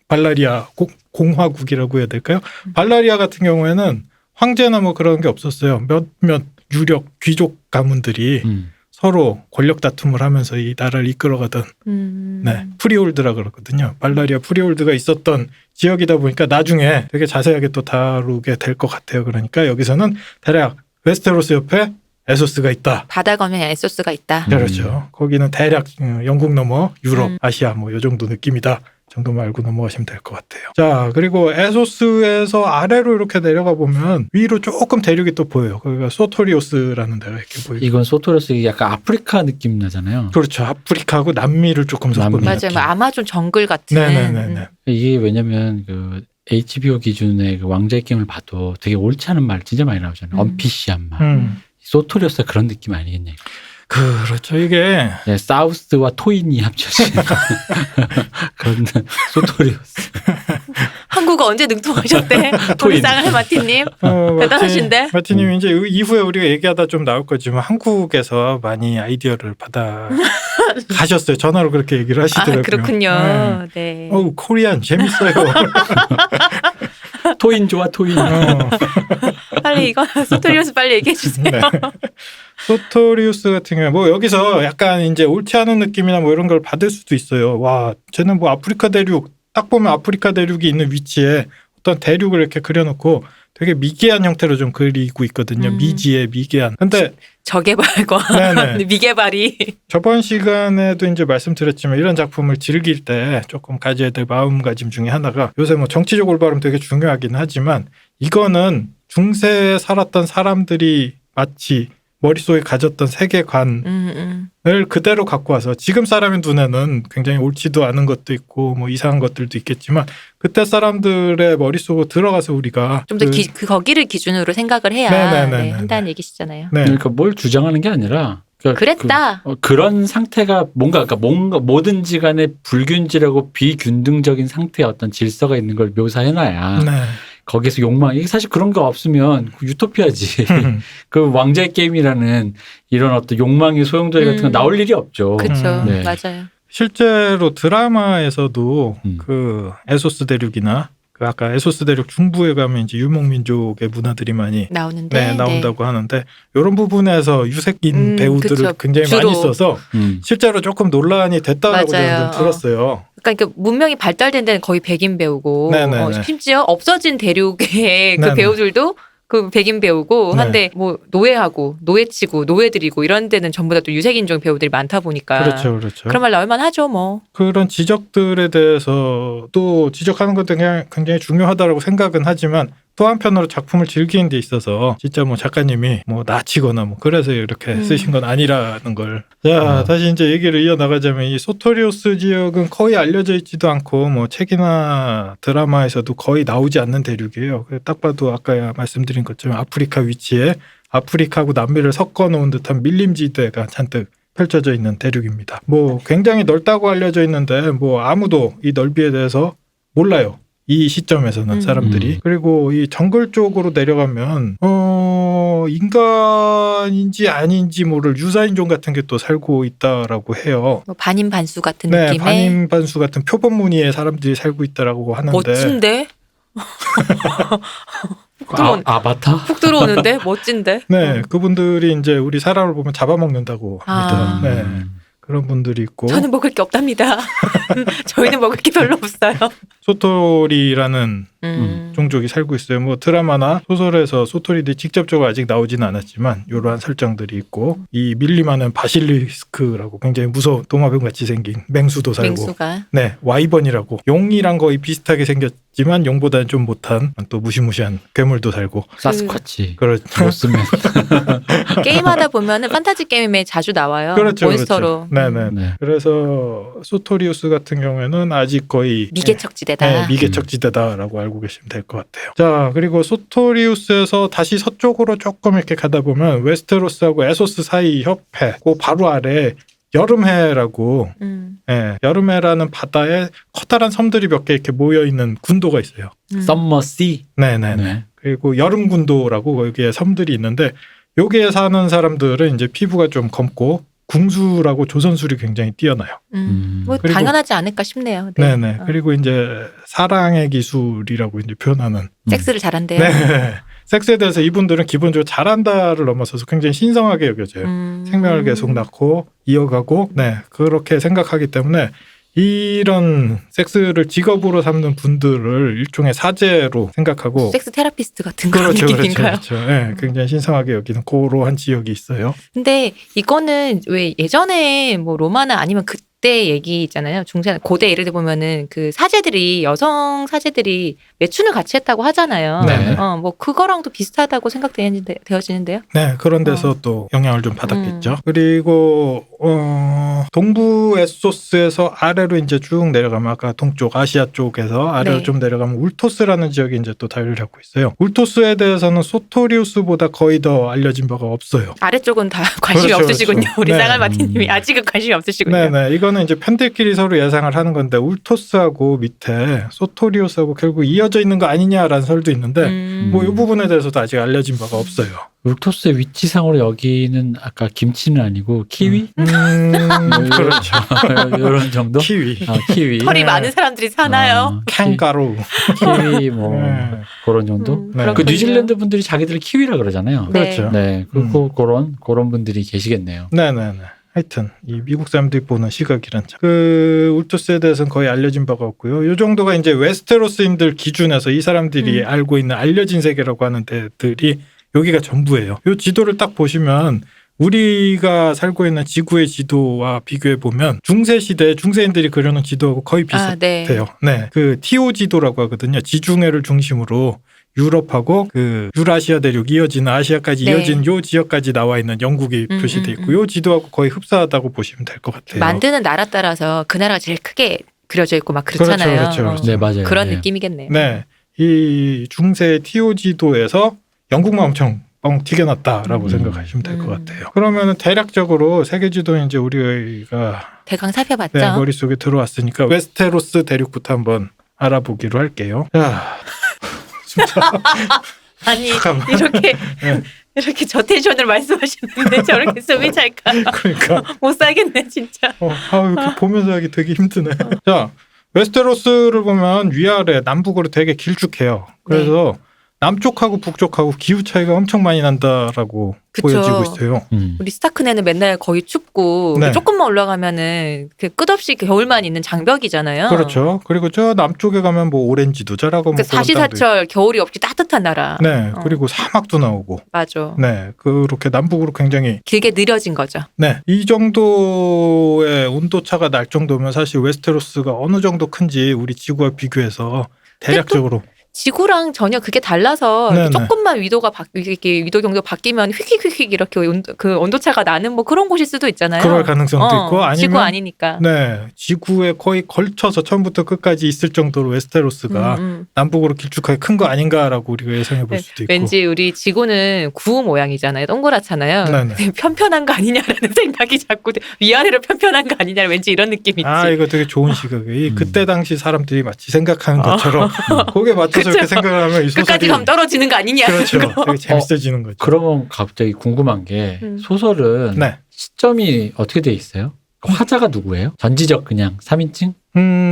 Speaker 2: 발라리아 공화국이라고 해야 될까요? 발라리아 같은 경우에는 황제나 뭐 그런 게 없었어요. 몇몇 유력 귀족 가문들이 서로 권력 다툼을 하면서 이 나라를 이끌어가던 네, 프리홀드라 그러거든요. 발라리아 프리홀드가 있었던 지역이다 보니까 나중에 되게 자세하게 또 다루게 될 것 같아요. 그러니까 여기서는 대략 웨스테로스 옆에 에소스가 있다.
Speaker 1: 바다 가면 에소스가 있다.
Speaker 2: 그렇죠. 거기는 대략 영국 넘어 유럽, 아시아 뭐 이 정도 느낌이다. 정도만 알고 넘어가시면 될 것 같아요. 자, 그리고 에소스에서 아래로 이렇게 내려가 보면 위로 조금 대륙이 또 보여요. 거기가 소토리오스라는 데가 이렇게 보이고.
Speaker 3: 이건 소토리오스 약간 아프리카 느낌 나잖아요.
Speaker 2: 그렇죠. 아프리카하고 남미를 조금 섞은
Speaker 3: 남미.
Speaker 1: 맞아요.
Speaker 2: 느낌.
Speaker 1: 뭐 아마존 정글 같은.
Speaker 2: 네네네네.
Speaker 3: 이게 왜냐면 그 HBO 기준의 그 왕자의 게임을 봐도 되게 옳지 않은 말 진짜 많이 나오잖아요. 언피시한 말. 소토리오스가 그런 느낌 아니겠냐.
Speaker 2: 그렇죠. 이게
Speaker 3: 네, 사우스와 토인이 합쳐진 그런 소토리오스.
Speaker 1: 한국어 언제 능통하셨대?
Speaker 3: 토인.
Speaker 1: 우리 쌍알 마티님. 대단하신데?
Speaker 2: 마티님 이제 이후에 우리가 얘기하다 좀 나올 거지만 한국에서 많이 아이디어를 받아 가셨어요. 전화로 그렇게 얘기를 하시더라고요.
Speaker 1: 아, 그렇군요. 네.
Speaker 2: 어우, 코리안 재밌어요.
Speaker 3: 토인 좋아 토인.
Speaker 1: 빨리 이거 소토리오스 빨리 얘기해 주세요.
Speaker 2: 네. 소토리우스 같은 경우에 뭐 여기서 약간 이제 옳지 않은 느낌이나 뭐 이런 걸 받을 수도 있어요. 와, 쟤는 뭐 아프리카 대륙 딱 보면 아프리카 대륙이 있는 위치에 어떤 대륙을 이렇게 그려놓고 되게 미개한 형태로 좀 그리고 있거든요. 미지의 미개한. 근데
Speaker 1: 저개발과
Speaker 2: 네네.
Speaker 1: 미개발이.
Speaker 2: 저번 시간에도 이제 말씀드렸지만 이런 작품을 즐길 때 조금 가져야 될 마음가짐 중에 하나가 요새 뭐 정치적 올바름 되게 중요하긴 하지만 이거는 중세에 살았던 사람들이 마치 머릿속에 가졌던 세계관을 그대로 갖고 와서 지금 사람의 눈에는 굉장히 옳지도 않은 것도 있고 뭐 이상한 것들도 있겠지만 그때 사람들의 머릿속으로 들어가서 우리가
Speaker 1: 좀 더 거기를 기준으로 생각을 해야
Speaker 2: 네네네네네.
Speaker 1: 한다는 얘기시잖아요.
Speaker 2: 네.
Speaker 3: 그러니까 뭘 주장하는 게 아니라
Speaker 1: 그랬다.
Speaker 3: 그런 상태가 뭔가 뭐든지 간에 불균질하고 비균등적인 상태의 어떤 질서가 있는 걸 묘사해놔야
Speaker 2: 네.
Speaker 3: 거기서 욕망 이게 사실 그런 거 없으면 유토피아지. 그 왕자의 게임이라는 이런 어떤 욕망의 소용돌이 같은 거 나올 일이 없죠.
Speaker 1: 그렇죠.
Speaker 3: 네.
Speaker 1: 맞아요.
Speaker 2: 실제로 드라마에서도 그 에소스 대륙이나 그 아까 에소스 대륙 중부에 가면 이제 유목민족의 문화들이 많이
Speaker 1: 나오는데
Speaker 2: 나온다고 하는데 이런 부분에서 유색인 배우들을
Speaker 1: 그쵸.
Speaker 2: 굉장히
Speaker 1: 주로.
Speaker 2: 많이 써서 실제로 조금 논란이 됐다라고
Speaker 1: 맞아요.
Speaker 2: 저는 좀 들었어요.
Speaker 1: 그러니까 문명이 발달된 데는 거의 백인 배우고
Speaker 2: 네네네.
Speaker 1: 심지어 없어진 대륙의 그
Speaker 2: 네네.
Speaker 1: 배우들도 그 백인 배우고
Speaker 2: 네.
Speaker 1: 한데 뭐 노예하고 노예치고 노예들이고 이런 데는 전부 다 또 유색인종 배우들이 많다 보니까
Speaker 2: 그렇죠, 그렇죠.
Speaker 1: 그런 말 나올 만하죠 뭐.
Speaker 2: 그런 지적들에 대해서 또 지적하는 것도 굉장히 중요하다고 생각은 하지만 또 한편으로 작품을 즐기는 데 있어서 진짜 뭐 작가님이 뭐 나치거나 뭐 그래서 이렇게 쓰신 건 아니라는 걸. 자, 다시 이제 얘기를 이어나가자면 이 소토리오스 지역은 거의 알려져 있지도 않고 뭐 책이나 드라마에서도 거의 나오지 않는 대륙이에요. 딱 봐도 아까 말씀드린 것처럼 아프리카 위치에 아프리카하고 남미를 섞어 놓은 듯한 밀림지대가 잔뜩 펼쳐져 있는 대륙입니다. 뭐 굉장히 넓다고 알려져 있는데 뭐 아무도 이 넓이에 대해서 몰라요. 이 시점에서는 사람들이. 그리고 이 정글 쪽으로 내려가면 인간인지 아닌지 모를 유사인종 같은 게 또 살고 있다라고 해요.
Speaker 1: 뭐 반인 반수 같은
Speaker 2: 네,
Speaker 1: 느낌의
Speaker 2: 반인 반수 같은 표본 무늬의 사람들이 살고 있다라고 하는데.
Speaker 1: 멋진데
Speaker 3: 아바타?
Speaker 1: 훅 들어오는데 멋진데.
Speaker 2: 네, 그분들이 이제 우리 사람을 보면 잡아먹는다고 합니다.
Speaker 1: 아.
Speaker 2: 네. 그런 분들이 있고.
Speaker 1: 저는 먹을 게 없답니다. 저희는 먹을 게 별로 없어요.
Speaker 2: 소토리라는 종족이 살고 있어요. 뭐 드라마나 소설에서 소토리들이 직접적으로 아직 나오지는 않았지만 이러한 설정들이 있고 이 밀림하는 바실리스크라고 굉장히 무서운 도마뱀 같이 생긴 맹수도 살고
Speaker 1: 맹수가.
Speaker 2: 네, 와이번이라고 용이랑 거의 비슷하게 생겼지만 용보다는 좀 못한 또 무시무시한 괴물도 살고
Speaker 3: 사스쿼치.
Speaker 2: 그렇죠.
Speaker 3: 못쓰면.
Speaker 1: 게임하다 보면은 판타지 게임에 자주 나와요.
Speaker 2: 그렇죠,
Speaker 1: 몬스터로.
Speaker 2: 그렇죠. 네네.
Speaker 3: 네.
Speaker 2: 그래서 소토리우스 같은 경우에는 아직 거의
Speaker 1: 미개척지대다.
Speaker 2: 네, 미개척지대다라고 알고 계시면 될 것 같아요. 자, 그리고 소토리우스에서 다시 서쪽으로 조금 이렇게 가다 보면 웨스테로스하고 에소스 사이 협회, 그 바로 아래 여름해라고, 예, 여름해라는 바다에 커다란 섬들이 몇 개 이렇게 모여 있는 군도가 있어요.
Speaker 3: 썸머씨.
Speaker 2: 네네.
Speaker 3: 네.
Speaker 2: 그리고 여름 군도라고 거기에 섬들이 있는데 여기에 사는 사람들은 이제 피부가 좀 검고 궁수라고 조선술이 굉장히 뛰어나요.
Speaker 1: 뭐
Speaker 2: 그리고-
Speaker 1: 당연하지 않을까 싶네요. 네.
Speaker 2: 네네. 그리고 이제 사랑의 기술이라고 이제 표현하는.
Speaker 1: 섹스를 잘한대요.
Speaker 2: 네. 섹스에 대해서 이분들은 기본적으로 잘한다를 넘어서서 굉장히 신성하게 여겨져요. 생명을 계속 낳고 이어가고, 네, 그렇게 생각하기 때문에 이런 섹스를 직업으로 삼는 분들을 일종의 사제로 생각하고.
Speaker 1: 섹스 테라피스트 같은 그런
Speaker 2: 그렇죠,
Speaker 1: 느낌인가요?
Speaker 2: 그렇죠, 그렇죠. 네, 굉장히 신성하게 여기는 그러한 지역이 있어요.
Speaker 1: 근데 이거는 왜 예전에 뭐 로마나 아니면 그때 얘기 있잖아요. 중세 고대 예를 들어 보면은 그 사제들이 여성 사제들이 매춘을 같이 했다고 하잖아요.
Speaker 2: 네.
Speaker 1: 뭐 그거랑도 비슷하다고 생각되어지는데요.
Speaker 2: 네, 그런 데서 또 영향을 좀 받았겠죠. 그리고 동부 에소스에서 아래로 이제 쭉 내려가면 아까 동쪽 아시아 쪽에서 아래로
Speaker 1: 네.
Speaker 2: 좀 내려가면 울토스라는 지역이 이제 또 자리를 잡고 있어요. 울토스에 대해서는 소토리우스보다 거의 더 알려진 바가 없어요.
Speaker 1: 아래쪽은 다 관심이
Speaker 2: 그렇죠,
Speaker 1: 없으시군요.
Speaker 2: 그렇죠.
Speaker 1: 우리
Speaker 2: 네.
Speaker 1: 쌍알마티님이 아직은 관심이 없으시군요.
Speaker 2: 네네. 이거는 이제 편들끼리 서로 예상을 하는 건데 울토스하고 밑에 소토리우스하고 결국 이어져 있는 거 아니냐라는 설도 있는데 뭐 이 부분에 대해서도 아직 알려진 바가 없어요.
Speaker 3: 울토스의 위치상으로 여기는 아까 김치는 아니고 키위?
Speaker 2: 그렇죠.
Speaker 3: 이런 정도?
Speaker 2: 키위.
Speaker 3: 키위.
Speaker 1: 털이
Speaker 2: 네.
Speaker 1: 많은 사람들이 사나요?
Speaker 2: 캥가루.
Speaker 3: 키위 뭐
Speaker 2: 네.
Speaker 3: 그런 정도?
Speaker 2: 네.
Speaker 3: 그
Speaker 1: 그렇군요.
Speaker 3: 뉴질랜드 분들이 자기들 키위라 그러잖아요.
Speaker 1: 네.
Speaker 2: 그렇죠.
Speaker 3: 네, 그런 분들이 계시겠네요.
Speaker 2: 네네네. 하여튼 이 미국 사람들이 보는 시각이란 참. 그 울토스에 대해서는 거의 알려진 바가 없고요. 이 정도가 이제 웨스테로스인들 기준에서 이 사람들이 알고 있는 알려진 세계라고 하는 데들이 여기가 전부예요. 이 지도를 딱 보시면 우리가 살고 있는 지구의 지도와 비교해 보면 중세 시대 중세인들이 그려놓은 지도하고 거의 비슷해요. 네, 그 TO 지도라고 하거든요. 지중해를 중심으로 유럽하고 그 유라시아 대륙 이어지는 아시아까지
Speaker 1: 네.
Speaker 2: 이어진 요 지역까지 나와 있는 영국이 표시돼 있고 요 지도하고 거의 흡사하다고 보시면 될 것 같아요.
Speaker 1: 만드는 나라 따라서 그 나라가 제일 크게 그려져 있고 막 그렇잖아요.
Speaker 2: 그렇죠.
Speaker 3: 네, 맞아요.
Speaker 1: 그런
Speaker 3: 네.
Speaker 1: 느낌이겠네요.
Speaker 2: 네, 이 중세 TO 지도에서 영국만 엄청 뻥 튀겨놨다라고 생각하시면 될 것 같아요. 그러면은 대략적으로 세계 지도는 이제 우리가
Speaker 1: 대강 살펴봤죠.
Speaker 2: 네, 머릿속에 들어왔으니까 웨스테로스 대륙부터 한번 알아보기로 할게요. 자, 진짜
Speaker 1: 아니
Speaker 2: 잠깐만.
Speaker 1: 이렇게
Speaker 2: 네.
Speaker 1: 이렇게 저텐션을 말씀하시는데 저렇게 숨이 찰까?
Speaker 2: 그러니까
Speaker 1: 못 살겠네 진짜.
Speaker 2: 이렇게 보면서 하기 되게 힘드네. 자, 웨스테로스를 보면 위아래 남북으로 되게 길쭉해요. 그래서 남쪽하고 북쪽하고 기후 차이가 엄청 많이 난다라고
Speaker 1: 그쵸.
Speaker 2: 보여지고 있어요.
Speaker 1: 우리 스타크네는 맨날 거의 춥고
Speaker 2: 네.
Speaker 1: 조금만 올라가면은 그 끝없이 겨울만 있는 장벽이잖아요.
Speaker 2: 그렇죠. 그리고 저 남쪽에 가면 뭐 오렌지도 자라고 뭐
Speaker 1: 그
Speaker 2: 그런 땅도
Speaker 1: 사시사철 겨울이 없이 따뜻한 나라.
Speaker 2: 있고. 네, 그리고 사막도 나오고.
Speaker 1: 맞아.
Speaker 2: 네, 그렇게 남북으로 굉장히
Speaker 1: 길게 느려진 거죠.
Speaker 2: 네, 이 정도의 온도 차가 날 정도면 사실 웨스테로스가 어느 정도 큰지 우리 지구와 비교해서 대략적으로
Speaker 1: 지구랑 전혀 그게 달라서
Speaker 2: 네네.
Speaker 1: 조금만 위도가 이렇게 위도 경도 바뀌면 휙휙휙휙 이렇게 그 온도차가 나는 뭐 그런 곳일 수도 있잖아요.
Speaker 2: 그럴 가능성도 있고 아니면
Speaker 1: 지구 아니니까.
Speaker 2: 네, 지구에 거의 걸쳐서 처음부터 끝까지 있을 정도로 웨스테로스가 남북으로 길쭉하게 큰 거 아닌가라고 우리가 예상해 볼
Speaker 1: 네,
Speaker 2: 수도 있고.
Speaker 1: 왠지 우리 지구는 구우 모양이잖아요. 동그랗잖아요.
Speaker 2: 네네.
Speaker 1: 편편한 거 아니냐라는 생각이 자꾸 위아래로 편편한 거 아니냐 왠지 이런 느낌이 있지.
Speaker 2: 이거 되게 좋은 시각이에요. 그때 당시 사람들이 마치 생각하는 것처럼 거기에 맞춰서 이렇게 생각을 하면 이 소설이
Speaker 1: 끝까지 가면 떨어지는 거 아니냐.
Speaker 2: 그렇죠.
Speaker 1: 그거.
Speaker 2: 되게 재밌어지는 거죠.
Speaker 3: 그러면 갑자기 궁금한 게 소설은
Speaker 2: 네.
Speaker 3: 시점이 어떻게 돼 있어요? 화자가 누구예요? 전지적 그냥 3인칭?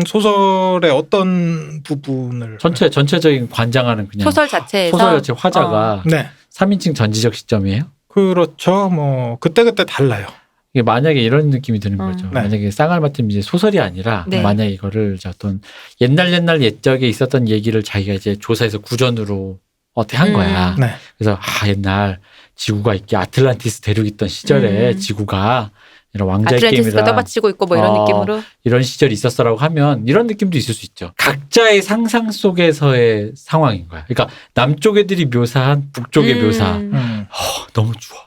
Speaker 2: 소설의 어떤 부분을
Speaker 3: 전체적인 관장하는 그냥
Speaker 1: 소설 자체에서
Speaker 3: 소설 자체 화자가
Speaker 2: 네.
Speaker 3: 3인칭 전지적 시점이에요?
Speaker 2: 그렇죠. 뭐 그때그때 달라요.
Speaker 3: 이게 만약에 이런 느낌이 드는 거죠.
Speaker 2: 네.
Speaker 3: 만약에 쌍알마팀 이제 소설이 아니라
Speaker 1: 네.
Speaker 3: 만약에 이거를 어떤 옛날 옛적에 있었던 얘기를 자기가 이제 조사해서 구전으로 어떻게 한 거야.
Speaker 2: 네.
Speaker 3: 그래서 옛날 지구가 있기 아틀란티스 대륙 있던 시절에 지구가 이런 왕자의
Speaker 1: 아틀란티스가
Speaker 3: 게임이라
Speaker 1: 떠받치고 있고 뭐 이런 느낌으로.
Speaker 3: 이런 시절이 있었어라고 하면 이런 느낌도 있을 수 있죠. 각자의 상상 속에서의 상황인 거야. 그러니까 남쪽 애들이 묘사한 북쪽의 묘사. 너무 추워.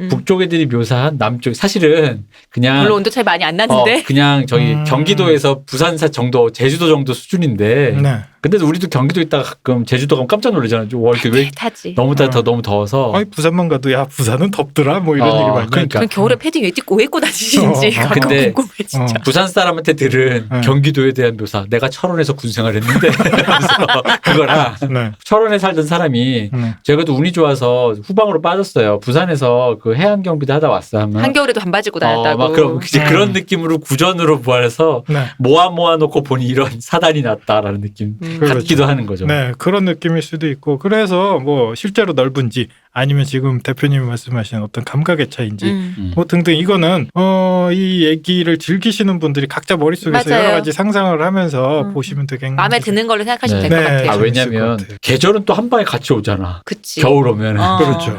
Speaker 3: 북쪽 애들이 묘사한 남쪽 사실은 그냥
Speaker 1: 별로 온도 차이 많이 안 나는데.
Speaker 3: 그냥 저기 경기도에서 부산사 정도 제주도 정도 수준인데
Speaker 2: 네.
Speaker 3: 근데 우리도 경기도 있다가 가끔 제주도 가면 깜짝 놀라잖아요. 와, 이렇게 왜
Speaker 1: 타지.
Speaker 3: 너무 너무 더워서
Speaker 2: 부산만 가도 야 부산은 덥더라 뭐 이런 얘기 많이
Speaker 3: 그러니까.
Speaker 1: 그럼 겨울에 패딩 왜 입고 다니시는지 가끔
Speaker 3: 근데
Speaker 1: 궁금해 진짜.
Speaker 3: 부산 사람한테 들은 경기도에 대한 묘사 내가 철원에서 군생활 했는데 하면서 그거랑
Speaker 2: 네.
Speaker 3: 철원에 살던 사람이 제가도 운이 좋아서 후방으로 빠졌어요. 부산에서 그 해안 경비대 하다 왔어 하면
Speaker 1: 한겨울에도 반바지 입고 다녔다고.
Speaker 3: 막 그럼 이제 그런 느낌으로 구전으로 부활해서
Speaker 2: 네.
Speaker 3: 모아놓고 보니 이런 사단이 났다라는 느낌 같기도 하는 거죠.
Speaker 2: 네, 그런 느낌일 수도 있고 그래서 뭐 실제로 넓은지 아니면 지금 대표님이 말씀하신 어떤 감각의 차이인지 뭐 등등 이거는 이 얘기를 즐기시는 분들이 각자 머릿속에서
Speaker 1: 맞아요.
Speaker 2: 여러 가지 상상을 하면서 보시면 되게
Speaker 1: 마음에 드는 걸로 생각하시면
Speaker 3: 네.
Speaker 1: 될 것
Speaker 2: 네.
Speaker 1: 같아요.
Speaker 2: 재밌을
Speaker 3: 왜냐면
Speaker 2: 것 같아요.
Speaker 3: 계절은 또 한 방에 같이 오잖아.
Speaker 1: 그치.
Speaker 3: 겨울 오면
Speaker 2: 그렇죠.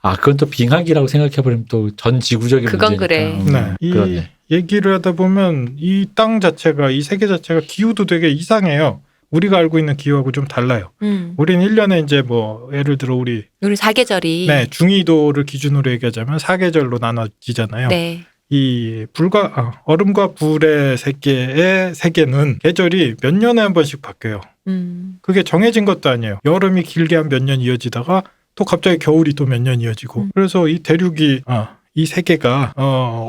Speaker 3: 그건 또 빙하기라고 생각해버리면 또 전 지구적인
Speaker 1: 그건
Speaker 3: 문제니까.
Speaker 1: 그래.
Speaker 2: 네. 이
Speaker 3: 그러네.
Speaker 2: 얘기를 하다 보면 이 땅 자체가 이 세계 자체가 기후도 되게 이상해요. 우리가 알고 있는 기후하고 좀 달라요. 우리는 1년에 이제 뭐 예를 들어 우리
Speaker 1: 사계절이
Speaker 2: 네, 중위도를 기준으로 얘기하자면 사계절로 나눠지잖아요.
Speaker 1: 네.
Speaker 2: 이 얼음과 불의 세계는 계절이 몇 년에 한 번씩 바뀌어요. 그게 정해진 것도 아니에요. 여름이 길게 한 몇 년 이어지다가 또 갑자기 겨울이 또 몇 년 이어지고 그래서 이 대륙이 이 세계가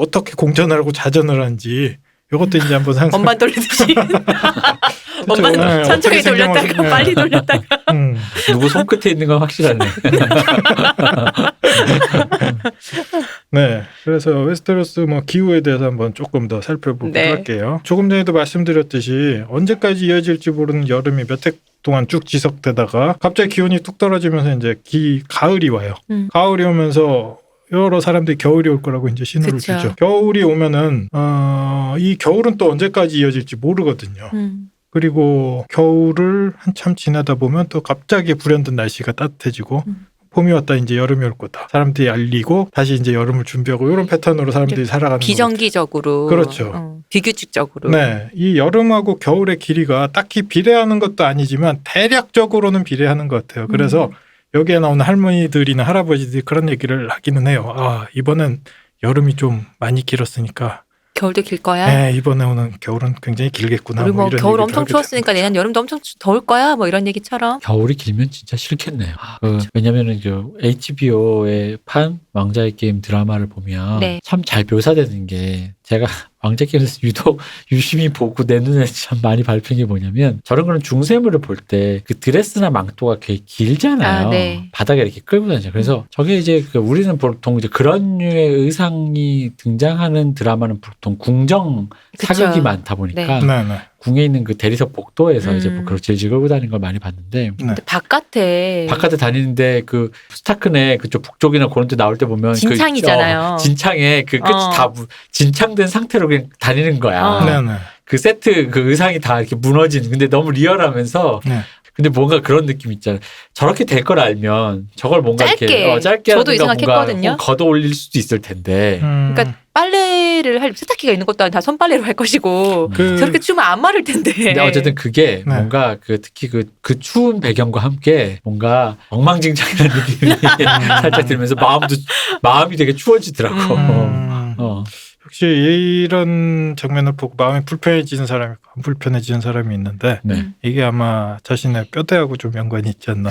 Speaker 2: 어떻게 공전하고 자전을 하는지 이것도 이제 한번 상상.
Speaker 1: 원반 돌리듯이 원반
Speaker 2: 네,
Speaker 1: 천천히
Speaker 2: 어떻게
Speaker 1: 돌렸다가
Speaker 2: 생겨가지고, 네.
Speaker 1: 빨리 돌렸다가
Speaker 3: 누구 손끝에 있는 건 확실하네.
Speaker 2: 네, 그래서 웨스테로스 뭐 기후에 대해서 한번 조금 더 살펴보도록
Speaker 1: 네.
Speaker 2: 할게요. 조금 전에도 말씀드렸듯이 언제까지 이어질지 모르는 여름이 몇 해 동안 쭉 지속되다가 갑자기 기온이 뚝 떨어지면서 이제 가을이 와요. 가을이 오면서 여러 사람들이 겨울이 올 거라고 이제 신호를
Speaker 1: 그쵸.
Speaker 2: 주죠. 겨울이 오면은 이 겨울은 또 언제까지 이어질지 모르거든요. 그리고 겨울을 한참 지나다 보면 또 갑자기 불현듯 날씨가 따뜻해지고 봄이 왔다 이제 여름이 올 거다. 사람들이 알리고 다시 이제 여름을 준비하고 이런 패턴으로 사람들이 살아가는
Speaker 1: 비정기적으로
Speaker 2: 그렇죠.
Speaker 1: 비규칙적으로.
Speaker 2: 네, 이 여름하고 겨울의 길이가 딱히 비례하는 것도 아니지만 대략적으로는 비례하는 것 같아요. 그래서 여기에 나오는 할머니들이나 할아버지들이 그런 얘기를 하기는 해요. 이번엔 여름이 좀 많이 길었으니까
Speaker 1: 겨울도 길 거야.
Speaker 2: 네, 이번에 오는 겨울은 굉장히 길겠구나.
Speaker 1: 우리 뭐
Speaker 2: 이런
Speaker 1: 겨울
Speaker 2: 얘기도
Speaker 1: 엄청
Speaker 2: 하게
Speaker 1: 추웠으니까 내년 여름도 엄청 더울 거야. 뭐 이런 얘기처럼.
Speaker 3: 겨울이 길면 진짜 싫겠네요. 왜냐면은 HBO의 판 왕자의 게임 드라마를 보면
Speaker 1: 네.
Speaker 3: 참 잘 묘사되는 게 제가 왕자의 게임에서 유독 유심히 보고 내 눈에 참 많이 밟힌 게 뭐냐면 저런 거는 중세물을 볼 때 그 드레스나 망토가 되게 길잖아요.
Speaker 1: 네.
Speaker 3: 바닥에 이렇게 끌고 다니죠. 그래서 저게 이제 우리는 보통 이제 그런 류의 의상이 등장하는 드라마는 보통 궁정
Speaker 1: 그쵸.
Speaker 3: 사극이 많다 보니까
Speaker 2: 네, 네.
Speaker 3: 궁에 있는 그 대리석 복도에서 이제 뭐 그런 질질 끌고 다니는 걸 많이 봤는데
Speaker 1: 근데 바깥에
Speaker 3: 다니는데 그 스타크네 그쪽 북쪽이나 그런 데 나올 때 보면
Speaker 1: 진창이잖아요.
Speaker 3: 진창에 그 끝이 다 진창된 상태로 그냥 다니는 거야.
Speaker 2: 네, 네.
Speaker 3: 그 세트 그 의상이 다 이렇게 무너진 근데 너무 리얼하면서
Speaker 2: 네.
Speaker 3: 근데 뭔가 그런 느낌 있잖아요. 저렇게 될 걸 알면 저걸 뭔가
Speaker 1: 짧게.
Speaker 3: 이렇게 짧게
Speaker 1: 저도 이
Speaker 3: 하든가
Speaker 1: 생각했거든요.
Speaker 3: 뭔가 걷어 올릴 수도 있을 텐데.
Speaker 1: 그러니까 빨래를 할 세탁기가 있는 것도 아니고 다 손빨래로 할 것이고 저렇게 추우면 안 마를 텐데.
Speaker 3: 근데 어쨌든 그게
Speaker 2: 네.
Speaker 3: 뭔가 특히 그 추운 배경과 함께 뭔가 엉망진창이라는 느낌이 살짝 들면서 마음이 되게 추워지더라고.
Speaker 2: 역시 이런 장면을 보고 마음이 불편해지는 사람이 있고 안 불편해지는 사람이 있는데
Speaker 3: 네.
Speaker 2: 이게 아마 자신의 뼈대하고 좀 연관이 있지 않나.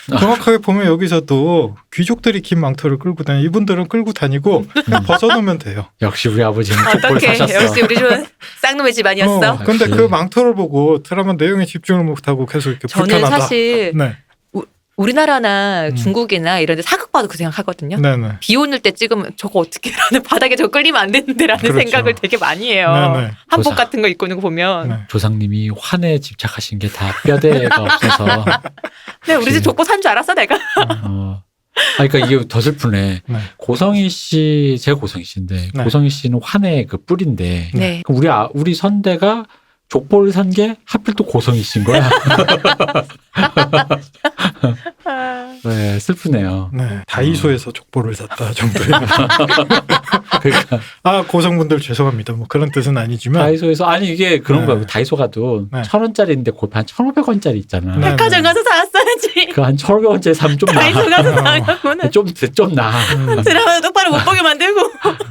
Speaker 2: 정확하게 보면 여기서도 귀족들이 긴 망토를 끌고 다니 이분들은 끌고 다니고 벗어놓으면 돼요.
Speaker 3: 역시 우리 아버지는 족보를
Speaker 1: 어떻게
Speaker 3: 사셨어.
Speaker 1: 역시 우리 좀 쌍놈의 집안이었어.
Speaker 2: 근데
Speaker 3: 역시.
Speaker 2: 그 망토를 보고 드라마 내용에 집중을 못하고 계속 이렇게
Speaker 1: 저는
Speaker 2: 불편하다.
Speaker 1: 사실
Speaker 2: 네.
Speaker 1: 우리나라나 중국이나 이런 데 사극 봐도 그 생각하거든요.
Speaker 2: 네네.
Speaker 1: 비 오는 때 찍으면 저거 어떻게 라는 바닥에 저거 끌리면 안 되는데라는
Speaker 2: 그렇죠.
Speaker 1: 생각을 되게 많이 해요.
Speaker 2: 네네.
Speaker 1: 한복
Speaker 3: 조사.
Speaker 1: 같은 거 입고 있는 거 보면.
Speaker 2: 네.
Speaker 3: 조상님이 환에 집착하신 게 다 뼈대가 없어서.
Speaker 1: 네, 우리 집 족보 산 줄 알았어 내가.
Speaker 3: 그러니까 이게 더 슬프네.
Speaker 2: 네.
Speaker 3: 고성희 씨, 제가 고성희 씨인데
Speaker 2: 네.
Speaker 3: 고성희 씨는 환의 그 뿔인데
Speaker 1: 네.
Speaker 3: 그럼 우리 선대가 족보를 산 게 하필 또 고성희 씨인 거야. 네, 슬프네요.
Speaker 2: 네. 다이소에서 족보를 샀다 정도예요.
Speaker 3: 그러니까
Speaker 2: 고성분들 죄송합니다. 뭐 그런 뜻은 아니지만
Speaker 3: 다이소에서 아니 이게 그런
Speaker 2: 네.
Speaker 3: 거야. 다이소 가도
Speaker 2: 네.
Speaker 3: 1,000원짜리인데 거기 한 1,500원짜리 있잖아.
Speaker 2: 네.
Speaker 1: 백화점 가서 사왔어야지.
Speaker 3: 그 한 1,500원짜리 사면 좀
Speaker 1: 다이소
Speaker 3: 나.
Speaker 1: 가서 사가고는
Speaker 3: 좀 나.
Speaker 1: 드라마 똑바로 못 보게 만들고.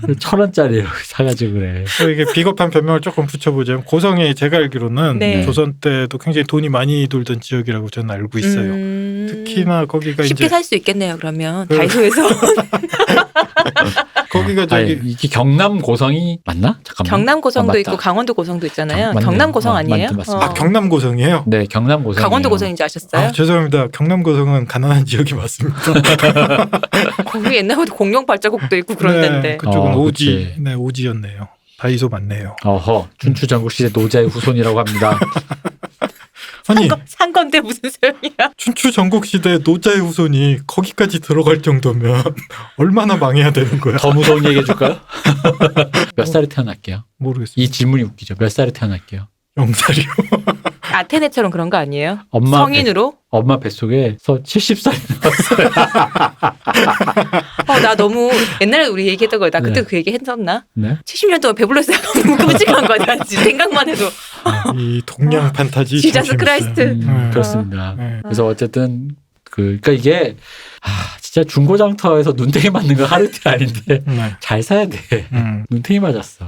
Speaker 3: 1,000원짜리 사가지고 그래.
Speaker 2: 또 이게 비겁한 변명을 조금 붙여보자면 고성이 제가 알기로는
Speaker 1: 네.
Speaker 2: 조선 때도 굉장히 돈이 많이 돌던 지역이라고 저는 알고 있어요. 특히나 거기가
Speaker 1: 쉽게
Speaker 2: 이제
Speaker 1: 살 수 있겠네요. 그러면
Speaker 2: 그-
Speaker 1: 다이소에서
Speaker 2: 거기가 저기
Speaker 3: 이게 경남 고성이 맞나? 잠깐만.
Speaker 1: 경남 고성도
Speaker 3: 맞다.
Speaker 1: 있고 강원도 고성도 있잖아요.
Speaker 3: 맞네요.
Speaker 1: 경남 고성 아니에요?
Speaker 3: 맞습니다.
Speaker 2: 경남 고성이에요.
Speaker 3: 네, 경남 고성.
Speaker 1: 강원도 고성인지 아셨어요?
Speaker 2: 죄송합니다. 경남 고성은 가난한 지역이 맞습니다.
Speaker 1: 거기 옛날부터 공룡 발자국도 있고 그랬는데.
Speaker 2: 네, 그쪽은 오지.
Speaker 3: 그치.
Speaker 2: 네, 오지였네요. 다이소 맞네요.
Speaker 3: 어허, 춘추 전국시대 노자의 후손이라고 합니다.
Speaker 2: 아니
Speaker 1: 산 건데 무슨 소용이야?
Speaker 2: 춘추 전국 시대 노자의 후손이 거기까지 들어갈 정도면 얼마나 망해야 되는 거야?
Speaker 3: 더 무서운 얘기 해줄까요? 몇 살에 태어날게요?
Speaker 2: 모르겠어요.
Speaker 3: 이 질문이 웃기죠. 몇 살에 태어날게요?
Speaker 2: 영살이요.
Speaker 1: 아테네처럼 그런 거 아니에요?
Speaker 3: 엄마
Speaker 1: 성인으로?
Speaker 3: 엄마 뱃속에서 70살이 나왔어요.
Speaker 1: 나 너무 옛날에 우리 얘기했던 거야. 나 그때
Speaker 3: 네.
Speaker 1: 그 얘기 했었나?
Speaker 3: 네.
Speaker 1: 70년 동안 배불렀어요. 너무 끔찍한 거야. 진짜 생각만 해도.
Speaker 2: 이 동양 판타지
Speaker 1: 지저스
Speaker 2: 참
Speaker 1: 크라이스트.
Speaker 2: 재밌어요.
Speaker 3: 그렇습니다.
Speaker 2: 네.
Speaker 3: 그래서 어쨌든 그러니까 이게 진짜 중고장터에서 눈탱이 맞는 거 하루 이틀 아닌데
Speaker 2: 네.
Speaker 3: 잘 사야 돼.
Speaker 2: 음.
Speaker 3: 눈탱이 맞았어.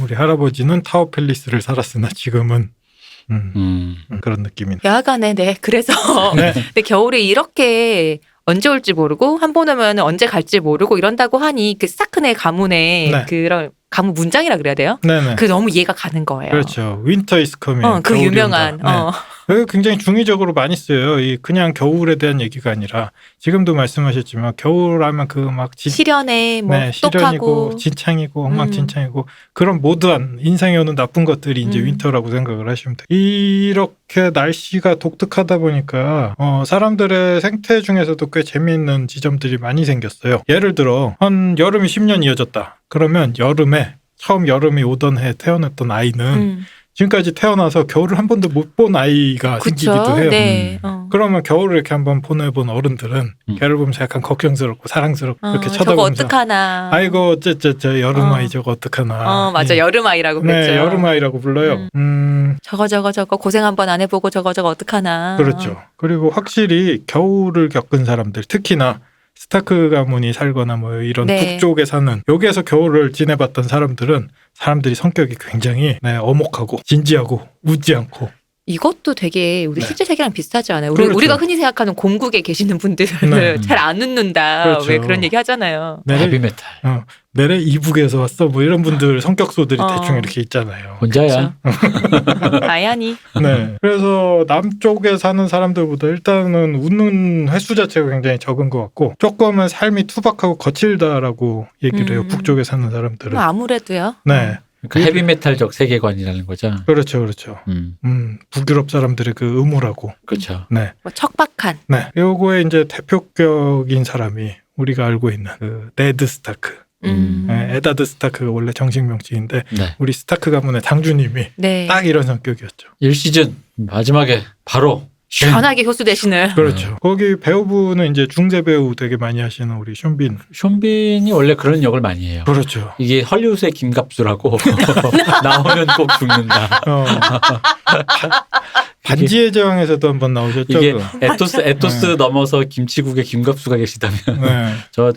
Speaker 2: 우리 할아버지는 타워 팰리스를 살았으나 지금은 그런 느낌이네.
Speaker 1: 여하간에 네. 그래서
Speaker 2: 네.
Speaker 1: 근데 겨울에 이렇게 언제 올지 모르고 한 번 오면 언제 갈지 모르고 이런다고 하니 그 스타크네 가문의
Speaker 2: 네.
Speaker 1: 그런 가문 문장이라 그래야 돼요?
Speaker 2: 네네.
Speaker 1: 그 너무 이해가 가는 거예요.
Speaker 2: 그렇죠. 윈터 이스 커밍.
Speaker 1: 그
Speaker 2: 겨울이
Speaker 1: 유명한.
Speaker 2: 온다. 네. 이거 굉장히 중의적으로 많이 쓰여요. 이 그냥 겨울에 대한 얘기가 아니라 지금도 말씀하셨지만 겨울하면 그 막
Speaker 1: 시련에 뭐
Speaker 2: 네,
Speaker 1: 똑하고
Speaker 2: 시련이고 진창이고 엉망진창이고 그런 모두한 인생에 오는 나쁜 것들이 이제 윈터라고 생각을 하시면 돼요. 이렇게 날씨가 독특하다 보니까 사람들의 생태 중에서도 꽤 재미있는 지점들이 많이 생겼어요. 예를 들어 한 여름이 10년 이어졌다. 그러면 여름에 처음 여름이 오던 해 태어났던 아이는 지금까지 태어나서 겨울을 한 번도 못 본 아이가
Speaker 1: 그쵸?
Speaker 2: 생기기도 해요.
Speaker 1: 네.
Speaker 2: 그러면 겨울을 이렇게 한번 보내본 어른들은 걔를 보면서 약간 걱정스럽고 사랑스럽고 이렇게
Speaker 1: 저거
Speaker 2: 쳐다보면서
Speaker 1: 어떡하나.
Speaker 2: 아이고 어쩌저쩌 여름아이 저거 어떡하나.
Speaker 1: 맞아.
Speaker 2: 예.
Speaker 1: 여름아이라고 그랬죠.
Speaker 2: 네, 여름아이라고 불러요.
Speaker 1: 저거 고생 한번 안 해보고 저거 어떡하나.
Speaker 2: 그렇죠. 그리고 확실히 겨울을 겪은 사람들, 특히나 스타크 가문이 살거나 뭐 이런
Speaker 1: 네.
Speaker 2: 북쪽에 사는 여기에서 겨울을 지내봤던 사람들은 사람들이 성격이 굉장히 엄혹하고 진지하고 웃지 않고.
Speaker 1: 이것도 되게 우리
Speaker 2: 네.
Speaker 1: 실제 세계랑 비슷하지 않아요?
Speaker 2: 그렇죠.
Speaker 1: 우리가 흔히 생각하는 공국에 계시는 분들은
Speaker 2: 네.
Speaker 1: 잘 안 웃는다.
Speaker 2: 그렇죠.
Speaker 1: 왜 그런 얘기 하잖아요.
Speaker 3: 헤비메탈.
Speaker 2: 내래 이북에서 왔어 뭐 이런 분들 성격소들이 대충 이렇게 있잖아요.
Speaker 3: 혼자야.
Speaker 1: 아야니.
Speaker 2: 네. 그래서 남쪽에 사는 사람들보다 일단은 웃는 횟수 자체가 굉장히 적은 것 같고 조금은 삶이 투박하고 거칠다라고 얘기를 해요. 북쪽에 사는 사람들은.
Speaker 1: 뭐 아무래도요.
Speaker 2: 네.
Speaker 3: 그러니까 헤비메탈적 세계관이라는 거죠.
Speaker 2: 그렇죠, 그렇죠. 북유럽 사람들의 그 음울하고.
Speaker 3: 그렇죠.
Speaker 2: 네.
Speaker 1: 뭐 척박한.
Speaker 2: 네. 요거에 이제 대표격인 사람이 우리가 알고 있는 그 네드 스타크. 네, 에다드 스타크가 원래 정식 명칭인데
Speaker 3: 네.
Speaker 2: 우리 스타크 가문의 장주님이
Speaker 1: 네.
Speaker 2: 딱 이런 성격이었죠.
Speaker 3: 1시즌 마지막에 바로
Speaker 1: 시원하게 효수 되시는.
Speaker 2: 그렇죠. 거기 배우분은 이제 중세 배우 되게 많이 하시는 우리 숀빈.
Speaker 3: 숀빈이 원래 그런 역을 많이 해요.
Speaker 2: 그렇죠.
Speaker 3: 이게 헐리우드의 김갑수라고 나오면 꼭 죽는다.
Speaker 2: 반지의 제왕에서도 한번 나오셨죠.
Speaker 3: 이게
Speaker 2: 그거?
Speaker 3: 에토스
Speaker 2: 네.
Speaker 3: 넘어서 김치국의 김갑수가 계시다면
Speaker 2: 네.
Speaker 3: 저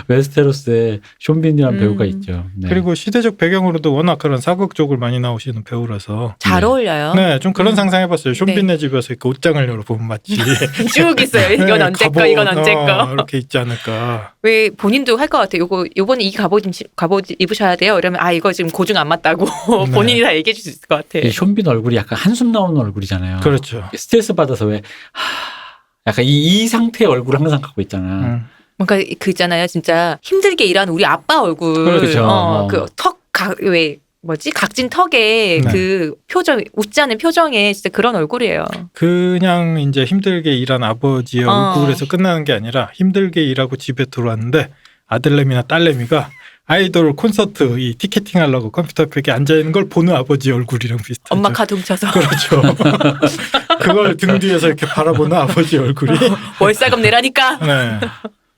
Speaker 3: 웨스테로스에 숀빈이라는 배우가 있죠. 네.
Speaker 2: 그리고 시대적 배경으로도 워낙 그런 사극 쪽을 많이 나오시는 배우라서
Speaker 1: 잘
Speaker 3: 네.
Speaker 1: 어울려요.
Speaker 2: 네, 좀 그런 상상해봤어요. 숀빈네
Speaker 1: 네.
Speaker 2: 집에서 이렇게 옷장을 열어보면 마치
Speaker 1: 쭉 있어요. 이건
Speaker 2: 네,
Speaker 1: 언제 거,
Speaker 2: 갑옷,
Speaker 1: 이건 언제 거.
Speaker 2: 이렇게 있지 않을까.
Speaker 1: 왜 본인도 할 것 같아요. 요번에 이 갑옷 입으셔야 돼요. 이러면 이거 지금 고중 안 맞다고
Speaker 2: 네.
Speaker 1: 본인이 다 얘기해 줄 수 있을 것 같아.
Speaker 3: 이 숀빈 얼굴이 약간 한숨 나오는 얼굴이잖아요.
Speaker 2: 그렇죠.
Speaker 3: 스트레스 받아서 왜 약간 이 상태의 얼굴을 항상 갖고 있잖아.
Speaker 1: 뭔가 그 있잖아요. 진짜 힘들게 일하는 우리 아빠 얼굴.
Speaker 3: 그렇죠.
Speaker 1: 그 왜 뭐지? 각진 턱에
Speaker 2: 네.
Speaker 1: 그 표정, 웃지 않은 표정에 진짜 그런 얼굴이에요.
Speaker 2: 그냥 이제 힘들게 일한 아버지의 얼굴에서 끝나는 게 아니라 힘들게 일하고 집에 들어왔는데 아들내미나 딸내미가 아이돌 콘서트 이 티켓팅 하려고 컴퓨터 앞에 앉아 있는 걸 보는 아버지 얼굴이랑 비슷하죠.
Speaker 1: 엄마 카드 훔쳐서.
Speaker 2: 그렇죠. 그걸 등 뒤에서 이렇게 바라보는 아버지 얼굴이.
Speaker 1: 월세금 내라니까.
Speaker 2: 네.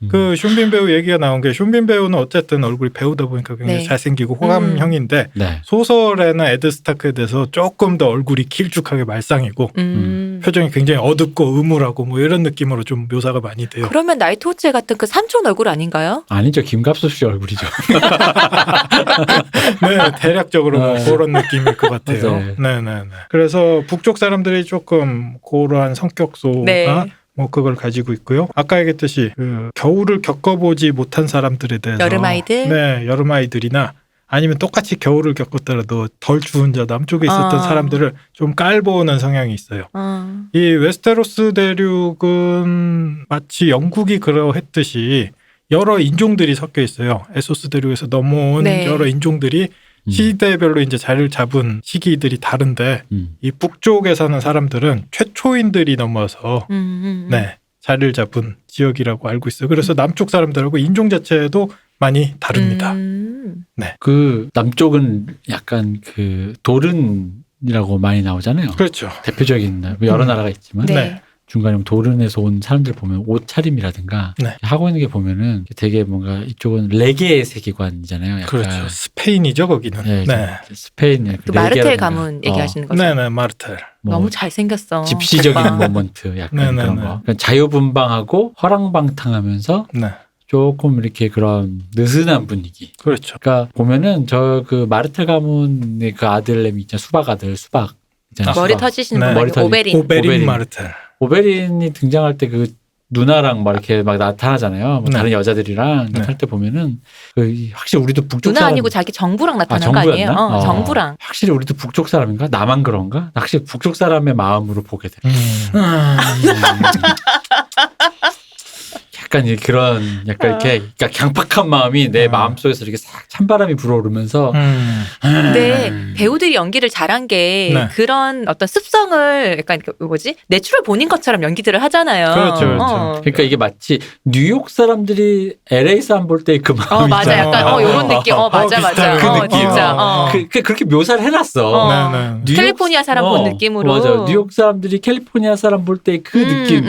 Speaker 2: 그 숀빈 배우 얘기가 나온 게 숀빈 배우는 어쨌든 얼굴이 배우다 보니까 굉장히
Speaker 1: 네.
Speaker 2: 잘생기고 호감형인데
Speaker 3: 네.
Speaker 2: 소설에나 에드 스타크에 대해서 조금 더 얼굴이 길쭉하게 말상이고 표정이 굉장히 어둡고 음울하고 뭐 이런 느낌으로 좀 묘사가 많이 돼요.
Speaker 1: 그러면 나이트호체 같은 그 삼촌 얼굴 아닌가요?
Speaker 3: 아니죠. 김갑수 씨 얼굴이죠.
Speaker 2: 네, 대략적으로 뭐 그런 느낌일 것 같아요.
Speaker 3: 네.
Speaker 2: 네네네. 그래서 북쪽 사람들이 조금 그러한 성격소가
Speaker 1: 네.
Speaker 2: 뭐 그걸 가지고 있고요. 아까 얘기했듯이 그 겨울을 겪어보지 못한 사람들에 대해서
Speaker 1: 여름아이들?
Speaker 2: 네, 여름아이들이나 아니면 똑같이 겨울을 겪었더라도 덜 추운 저 남쪽에 있었던 사람들을 좀 깔보는 성향이 있어요. 이 웨스테로스 대륙은 마치 영국이 그러했듯이 여러 인종들이 섞여 있어요. 에소스 대륙에서 넘어온
Speaker 1: 네.
Speaker 2: 여러 인종들이 시대별로 이제 자리를 잡은 시기들이 다른데 이 북쪽에 사는 사람들은 최초인들이 넘어서 네, 자리를 잡은 지역이라고 알고 있어요. 그래서 남쪽 사람들하고 인종 자체도 많이 다릅니다.
Speaker 3: 그 남쪽은 약간 그 돌은 도른이라고 많이 나오잖아요.
Speaker 2: 그렇죠.
Speaker 3: 대표적인 여러 나라가 있지만
Speaker 1: 네.
Speaker 3: 중간에 도른에서 온 사람들 보면 옷 차림이라든가
Speaker 2: 네.
Speaker 3: 하고 있는 게 보면은 되게 뭔가 이쪽은 레게의 세계관이잖아요. 약간.
Speaker 2: 그렇죠. 스페인이죠 거기는.
Speaker 3: 네,
Speaker 2: 네.
Speaker 3: 스페인
Speaker 1: 그 마르텔 가문 얘기하시는 거죠?
Speaker 2: 네네 마르텔.
Speaker 3: 뭐
Speaker 1: 너무 잘생겼어.
Speaker 3: 집시적인
Speaker 1: 오빠.
Speaker 3: 모먼트 약간
Speaker 2: 네네네.
Speaker 3: 그런 거. 그러니까 자유분방하고 허랑방탕하면서
Speaker 2: 네.
Speaker 3: 조금 이렇게 그런 느슨한 분위기.
Speaker 2: 그렇죠.
Speaker 3: 그러니까 보면은 저 그 마르텔 가문의 그 아들내미 있잖아. 수박 아들 수박 있잖아.
Speaker 1: 머리
Speaker 3: 수박.
Speaker 1: 터지시는
Speaker 2: 네.
Speaker 1: 분
Speaker 3: 머리
Speaker 1: 말고
Speaker 3: 터지-
Speaker 1: 오베린.
Speaker 2: 오베린
Speaker 3: 오베린.
Speaker 2: 마르텔.
Speaker 3: 오베린이 등장할 때 그 누나랑 막 이렇게 막 나타나잖아요. 뭐
Speaker 2: 네.
Speaker 3: 다른 여자들이랑
Speaker 2: 네.
Speaker 3: 나타날 때 보면은 그 확실히 우리도 북쪽
Speaker 1: 누나
Speaker 3: 사람
Speaker 1: 아니고 자기 정부랑 나타난 거
Speaker 3: 정부였나?
Speaker 1: 아니에요?
Speaker 3: 어.
Speaker 1: 정부랑.
Speaker 3: 확실히 우리도 북쪽 사람인가? 나만 그런가? 확실히 북쪽 사람의 마음으로 보게 돼. 약간 그런 약간 이렇게 그러니까 강팍한 마음이 내 마음속에서 이렇게 싹 찬바람이 불어오르면서
Speaker 1: 근데 배우들이 연기를 잘한 게
Speaker 2: 네.
Speaker 1: 그런 어떤 습성을 약간 그 뭐지 내추럴 본인 것처럼 연기들을 하잖아요.
Speaker 2: 그렇죠, 그렇죠.
Speaker 3: 그러니까 이게 마치 뉴욕 사람들이 LA 사람 볼 때 그 마음이
Speaker 1: 맞아
Speaker 3: 있잖아.
Speaker 1: 약간 요런 느낌. 맞아 맞아.
Speaker 2: 비슷한 그 느낌.
Speaker 1: 진짜.
Speaker 3: 그렇게 묘사를 해놨어.
Speaker 2: 네네.
Speaker 3: 뉴욕-
Speaker 1: 캘리포니아 사람 본 느낌으로.
Speaker 3: 맞아. 뉴욕 사람들이 캘리포니아 사람 볼 때 그 느낌.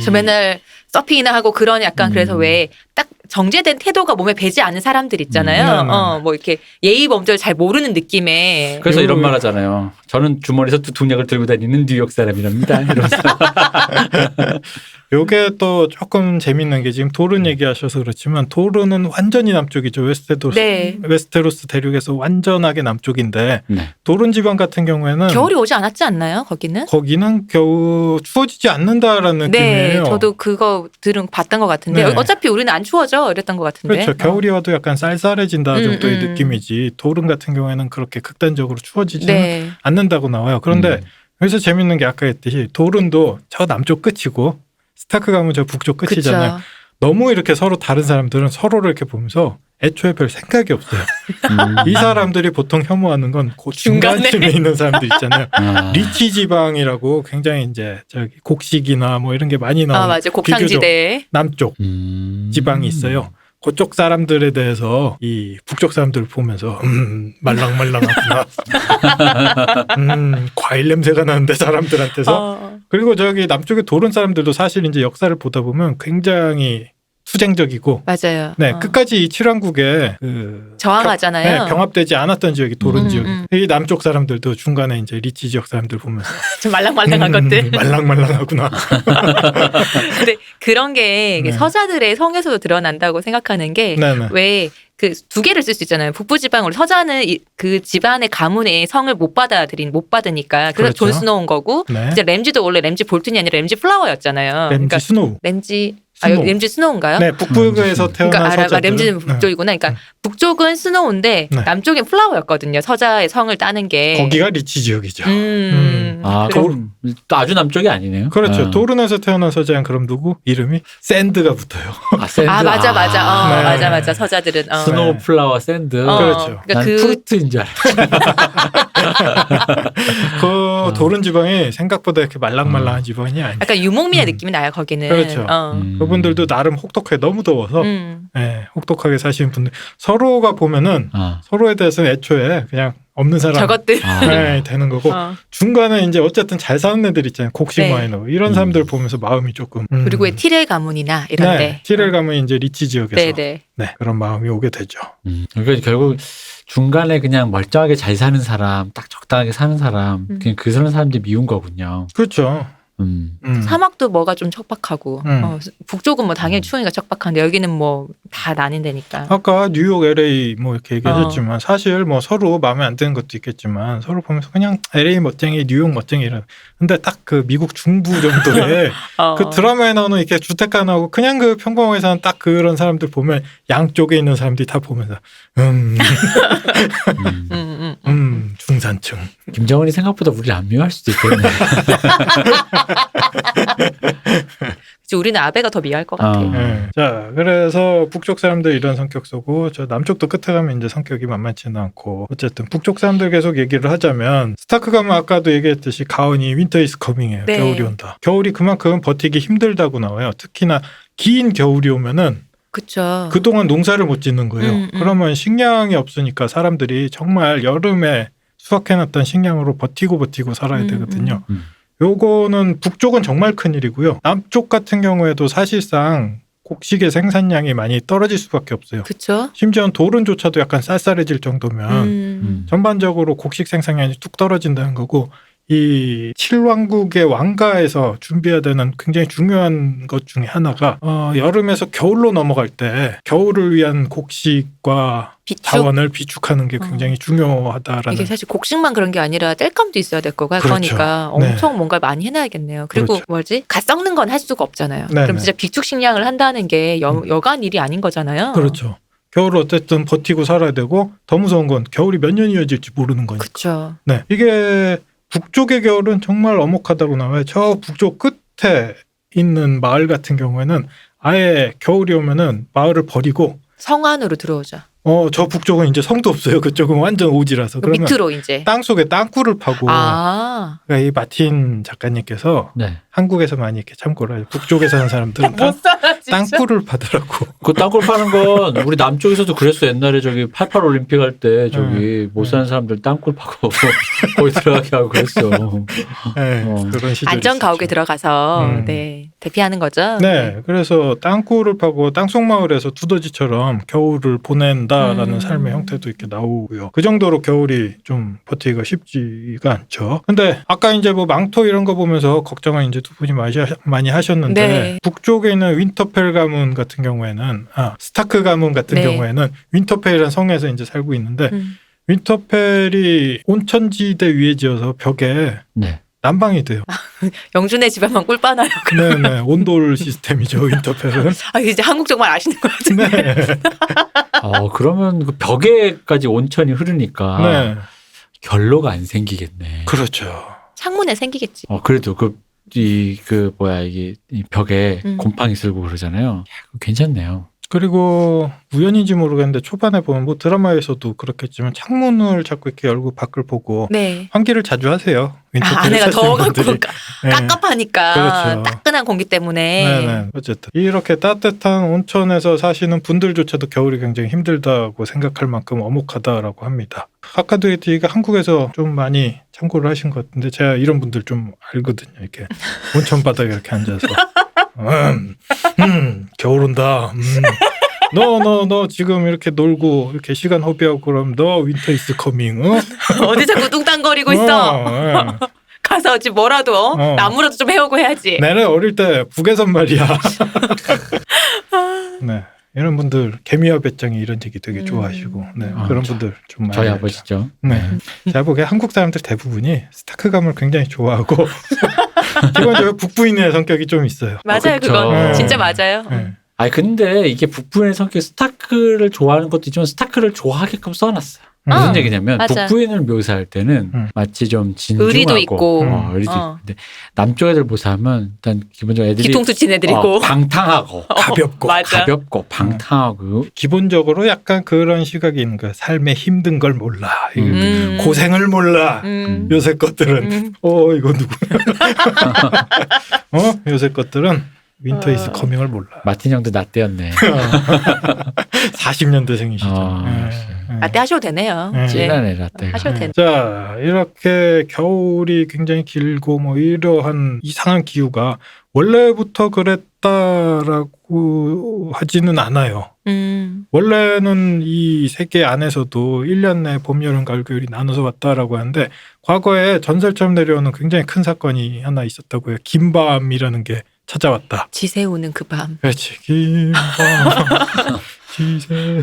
Speaker 1: 저 맨날 서핑이나 하고 그런 약간 그래서 왜 딱 정제된 태도가 몸에 배지 않은 사람들 있잖아요. 뭐 이렇게 예의 범절 잘 모르는 느낌의.
Speaker 3: 그래서 이런 말 하잖아요. 저는 주머니에서 두통약을 들고 다니는 뉴욕 사람이랍니다. 이러면서.
Speaker 2: 요게 또 조금 재밌는 게 지금 도른 얘기하셔서 그렇지만 도른은 완전히 남쪽이죠.
Speaker 1: 네.
Speaker 2: 웨스테로스 대륙에서 완전하게 남쪽인데
Speaker 3: 네.
Speaker 2: 도른 지방 같은 경우에는
Speaker 1: 겨울이 오지 않았지 않나요? 거기는?
Speaker 2: 거기는 겨우 추워지지 않는다라는
Speaker 1: 네,
Speaker 2: 느낌이에요.
Speaker 1: 저도 그거 봤던 것 같은데
Speaker 2: 네.
Speaker 1: 어차피 우리는 안 추워져 이랬던 것 같은데.
Speaker 2: 그렇죠. 겨울이 와도 약간 쌀쌀해진다 정도의
Speaker 1: 음.
Speaker 2: 느낌이지 도른 같은 경우에는 그렇게 극단적으로 추워지지는
Speaker 1: 네.
Speaker 2: 않는다고 나와요. 그런데 여기서 재밌는 게 아까 했듯이 도른도 저 남쪽 끝이고 스타크 가면 저 북쪽 끝이잖아요.
Speaker 1: 그쵸.
Speaker 2: 너무 이렇게 서로 다른 사람들은 서로를 이렇게 보면서 애초에 별 생각이 없어요. 이 사람들이 보통 혐오하는 건 그 중간쯤에
Speaker 1: 중간에.
Speaker 2: 있는 사람들 있잖아요.
Speaker 3: 아.
Speaker 2: 리치 지방이라고 굉장히 이제 저기 곡식이나 뭐 이런 게 많이 나오는
Speaker 1: 맞아. 곡창지대.
Speaker 2: 남쪽 지방이 있어요. 그쪽 사람들에 대해서 이 북쪽 사람들을 보면서 말랑말랑하구나. 과일 냄새가 나는데 사람들한테서. 그리고 저기 남쪽의 도른 사람들도 사실 이제 역사를 보다 보면 굉장히 투쟁적이고
Speaker 1: 맞아요.
Speaker 2: 네 끝까지 이 칠왕국에 그
Speaker 1: 저항하잖아요.
Speaker 2: 병합되지 않았던 지역이 도른 지역.
Speaker 1: 음.
Speaker 2: 이 남쪽 사람들도 중간에 이제 리치 지역 사람들 보면서
Speaker 1: 좀 말랑말랑한 것들.
Speaker 2: 말랑말랑하구나.
Speaker 1: 근데 그런 게
Speaker 2: 네.
Speaker 1: 서자들의 성에서도 드러난다고 생각하는 게
Speaker 2: 네네.
Speaker 1: 왜 그 두 개를 쓸 수 있잖아요. 북부 지방으로 서자는 그 집안의 가문의 성을 못 받으니까 그래서
Speaker 2: 그렇죠.
Speaker 1: 존 스노우인 거고
Speaker 2: 네.
Speaker 1: 이제 램지도 원래 램지 볼튼이 아니라 램지 플라워였잖아요.
Speaker 2: 램지 스노우.
Speaker 1: 램지
Speaker 2: 스노우.
Speaker 1: 램지 스노우인가요?
Speaker 2: 네, 북부에서 태어난
Speaker 1: 그러니까
Speaker 2: 서자들은
Speaker 1: 램지는 북쪽이구나. 그러니까 북쪽은 스노우인데
Speaker 2: 네.
Speaker 1: 남쪽엔 플라워였거든요. 서자의 성을 따는 게.
Speaker 2: 거기가 리치 지역이죠.
Speaker 3: 아,
Speaker 1: 그래서-
Speaker 3: 그럼 또 아주 남쪽이 아니네요.
Speaker 2: 그렇죠.
Speaker 3: 아.
Speaker 2: 도른에서 태어난 서자는 그럼 누구? 이름이 샌드가 붙어요.
Speaker 3: 샌드.
Speaker 1: 맞아.
Speaker 2: 네.
Speaker 1: 맞아. 서자들은.
Speaker 3: 스노우 플라워 샌드.
Speaker 2: 그렇죠.
Speaker 1: 그러니까
Speaker 3: 난 푸르트인 줄 알았지.
Speaker 2: 그 도른 지방이 생각보다 이렇게 말랑말랑한 지방이 아니에요.
Speaker 1: 약간 유목민의 느낌이 나요. 거기는.
Speaker 2: 그렇죠. 그분들도 나름 혹독해 너무 더워서 네, 혹독하게 사시는 분들 서로가 보면은
Speaker 3: 아.
Speaker 2: 서로에 대해서는 애초에 그냥 없는 사람
Speaker 1: 저것들.
Speaker 2: 네, 되는 거고 중간에 이제 어쨌든 잘 사는 애들 있잖아요. 곡식
Speaker 1: 네.
Speaker 2: 마이너 이런 사람들 보면서 마음이 조금
Speaker 1: 그리고 왜 티렐 가문이나 이런데.
Speaker 2: 네, 티렐 가면 이제 리치 지역에서
Speaker 1: 네네.
Speaker 2: 네, 그런 마음이 오게 되죠.
Speaker 3: 그러니까 결국 중간에 그냥 멀쩡하게 잘 사는 사람, 딱 적당하게 사는 사람, 그냥 그 사람들이 미운 거군요.
Speaker 2: 그렇죠.
Speaker 1: 사막도 뭐가 좀 척박하고 북쪽은 뭐 당연히 추우니까 척박한데 여기는 뭐 다 나뉜다니까.
Speaker 2: 아까 뉴욕, LA 뭐 이렇게 얘기하셨지만 사실 뭐 서로 마음에 안 드는 것도 있겠지만 서로 보면서 그냥 LA 멋쟁이, 뉴욕 멋쟁이 이런. 근데 딱 그 미국 중부 정도의 그 드라마에 나오는 이렇게 주택가 나오고 그냥 그 평범하게 사는 딱 그런 사람들 보면 양쪽에 있는 사람들이 다 보면서 중산층.
Speaker 3: 김정은이 생각보다 우리를 안 미워할 수도 있겠네.
Speaker 1: 그치, 우리는 아베가 더 미워할 것 같아요.
Speaker 2: 네. 자, 그래서 북쪽 사람들 이런 성격 쏘고 저 남쪽도 끝에 가면 이제 성격이 만만치는 않고 어쨌든 북쪽 사람들 계속 얘기를 하자면 스타크 가면 아까도 얘기했듯이 가온이 윈터 이즈 커밍이에요.
Speaker 1: 네.
Speaker 2: 겨울이 온다. 겨울이 그만큼 버티기 힘들다고 나와요. 특히나 긴 겨울이 오면은
Speaker 1: 그쵸.
Speaker 2: 그동안 농사를 못 짓는 거예요. 그러면 식량이 없으니까 사람들이 정말 여름에 수확해놨던 식량으로 버티고 살아야 되거든요. 요거는 북쪽은 정말 큰일이고요. 남쪽 같은 경우에도 사실상 곡식의 생산량이 많이 떨어질 수밖에 없어요.
Speaker 1: 그렇죠.
Speaker 2: 심지어 돌은조차도 약간 쌀쌀해질 정도면 전반적으로 곡식 생산량이 뚝 떨어진다는 거고, 이 칠왕국의 왕가에서 준비해야 되는 굉장히 중요한 것 중에 하나가 여름에서 겨울로 넘어갈 때 겨울을 위한 곡식과
Speaker 1: 비축?
Speaker 2: 자원을 비축하는 게 굉장히 중요하다라는.
Speaker 1: 이게 사실 곡식만 그런 게 아니라 땔감도 있어야 될 거가
Speaker 2: 그렇죠.
Speaker 1: 그러니까 엄청 뭔가 많이 해놔야겠네요. 그리고
Speaker 2: 그렇죠.
Speaker 1: 뭐지? 갓 썩는 건 할 수가 없잖아요.
Speaker 2: 네네.
Speaker 1: 그럼 진짜 비축 식량을 한다는 게 여간 일이 아닌 거잖아요.
Speaker 2: 그렇죠. 겨울을 어쨌든 버티고 살아야 되고, 더 무서운 건 겨울이 몇 년 이어질지 모르는 거니까.
Speaker 1: 그렇죠.
Speaker 2: 네, 이게 북쪽의 겨울은 정말 엄혹하다고 나와요. 저 북쪽 끝에 있는 마을 같은 경우에는 아예 겨울이 오면은 마을을 버리고
Speaker 1: 성 안으로 들어오죠.
Speaker 2: 저 북쪽은 이제 성도 없어요. 그쪽은 완전 오지라서. 그러면
Speaker 1: 밑으로 이제.
Speaker 2: 땅 속에 땅굴을 파고.
Speaker 1: 아.
Speaker 2: 그러니까 이 마틴 작가님께서
Speaker 3: 네.
Speaker 2: 한국에서 많이 이렇게 참고를 하죠. 북쪽에 사는 사람들은
Speaker 1: 못 살아 진짜.
Speaker 2: 땅굴을 파더라고.
Speaker 3: 그 땅굴 파는 건 우리 남쪽에서도 그랬어. 옛날에 저기 88 올림픽 할 때 저기 못 사는 사람들 땅굴 파고 거기 들어가게 하고 그랬어.
Speaker 2: 네, 그런 시절이
Speaker 1: 안전 가옥에
Speaker 2: 있었죠.
Speaker 1: 들어가서 네 대피하는 거죠.
Speaker 2: 네, 그래서 땅굴을 파고 땅속 마을에서 두더지처럼 겨울을 보낸다라는 삶의 형태도 이렇게 나오고요. 그 정도로 겨울이 좀 버티기가 쉽지가 않죠. 근데 아까 이제 뭐 망토 이런 거 보면서 걱정을 이제 두 분이 많이 하셨는데,
Speaker 1: 네.
Speaker 2: 북쪽에 있는 윈터펠 가문 같은 경우에는 스타크 가문 같은
Speaker 1: 네.
Speaker 2: 경우에는 윈터펠이라는 성에서 이제 살고 있는데, 윈터펠이 온천지대 위에 지어서 벽에
Speaker 3: 네.
Speaker 2: 난방이 돼요.
Speaker 1: 영준의 집에만 꿀 빠나요.
Speaker 2: 네네, 온돌 시스템이죠, 윈터펠은.
Speaker 1: 아 이제 한국 정말 아시는 것 같은데.
Speaker 2: 네.
Speaker 3: 그러면 그 벽에까지 온천이 흐르니까
Speaker 2: 네.
Speaker 3: 결로가 안 생기겠네.
Speaker 2: 그렇죠.
Speaker 1: 창문에 생기겠지.
Speaker 3: 그래도 이게 이 벽에 곰팡이 쓸고 그러잖아요. 그거 괜찮네요.
Speaker 2: 그리고 우연인지 모르겠는데 초반에 보면 뭐 드라마에서도 그렇겠지만 창문을 자꾸 이렇게 열고 밖을 보고
Speaker 1: 네.
Speaker 2: 환기를 자주 하세요.
Speaker 1: 안에가 더워갖고
Speaker 2: 네.
Speaker 1: 깝깝하니까
Speaker 2: 그렇죠.
Speaker 1: 따끈한 공기 때문에.
Speaker 2: 네네. 어쨌든 이렇게 따뜻한 온천에서 사시는 분들조차도 겨울이 굉장히 힘들다고 생각할 만큼 엄혹하다라고 합니다. 아까도 얘기가 한국에서 좀 많이 참고를 하신 것 같은데 제가 이런 분들 좀 알거든요. 이렇게 온천 바닥에 이렇게 앉아서 겨울 온다. 너 지금 이렇게 놀고 이렇게 시간 허비하고 그럼 너 윈터 이스 커밍.
Speaker 1: 어디 자꾸 뚱땅거리고 있어. 가서 집 뭐라도 나무라도 좀 해오고 해야지.
Speaker 2: 내가 어릴 때 북에선 말이야. 네. 이런 분들 개미와 배짱이 이런 얘기 되게 좋아하시고 그런 분들 좀 많이
Speaker 3: 저희
Speaker 2: 알죠.
Speaker 3: 아버지죠.
Speaker 2: 네. 제가 보기에 한국 사람들 대부분이 스타크감을 굉장히 좋아하고 기본적으로 북부인의 성격이 좀 있어요.
Speaker 1: 맞아요.
Speaker 3: 그쵸.
Speaker 1: 그건 진짜 맞아요.
Speaker 2: 네.
Speaker 3: 근데 이게 북부인의 성격 스타크를 좋아하는 것도 있지만 스타크를 좋아하게끔 써놨어요. 무슨 얘기냐면
Speaker 1: 맞아.
Speaker 3: 북부인을 묘사할 때는 마치 좀 진중하고
Speaker 1: 의리도 있고
Speaker 3: 의리도 있고. 근데 남쪽 애들 묘사하면 일단 기본적으로 애들이
Speaker 1: 뒤통수 친 애들이고
Speaker 3: 방탕하고
Speaker 2: 가볍고
Speaker 1: 맞아.
Speaker 3: 가볍고 방탕하고
Speaker 2: 기본적으로 약간 그런 시각이 있는 거야. 삶의 힘든 걸 몰라.
Speaker 1: 음.
Speaker 2: 고생을 몰라. 요새 것들은 이거 누구야? 요새 것들은 윈터 이즈 커밍을 몰라.
Speaker 3: 마틴 형도 나 때였네.
Speaker 2: 40년대생이시죠.
Speaker 1: 라떼 하셔도 되네요.
Speaker 2: 네.
Speaker 3: 찐하네 라떼가.
Speaker 1: 하셔도 되네.
Speaker 2: 자, 이렇게 겨울이 굉장히 길고 뭐 이러한 이상한 기후가 원래부터 그랬다라고 하지는 않아요. 원래는 이 세계 안에서도 1년 내 봄, 여름, 가을, 겨울이 나눠서 왔다라고 하는데 과거에 전설처럼 내려오는 굉장히 큰 사건이 하나 있었다고요. 긴밤이라는 게 찾아왔다.
Speaker 1: 지새우는 그 밤.
Speaker 2: 그렇지. 긴밤 지새.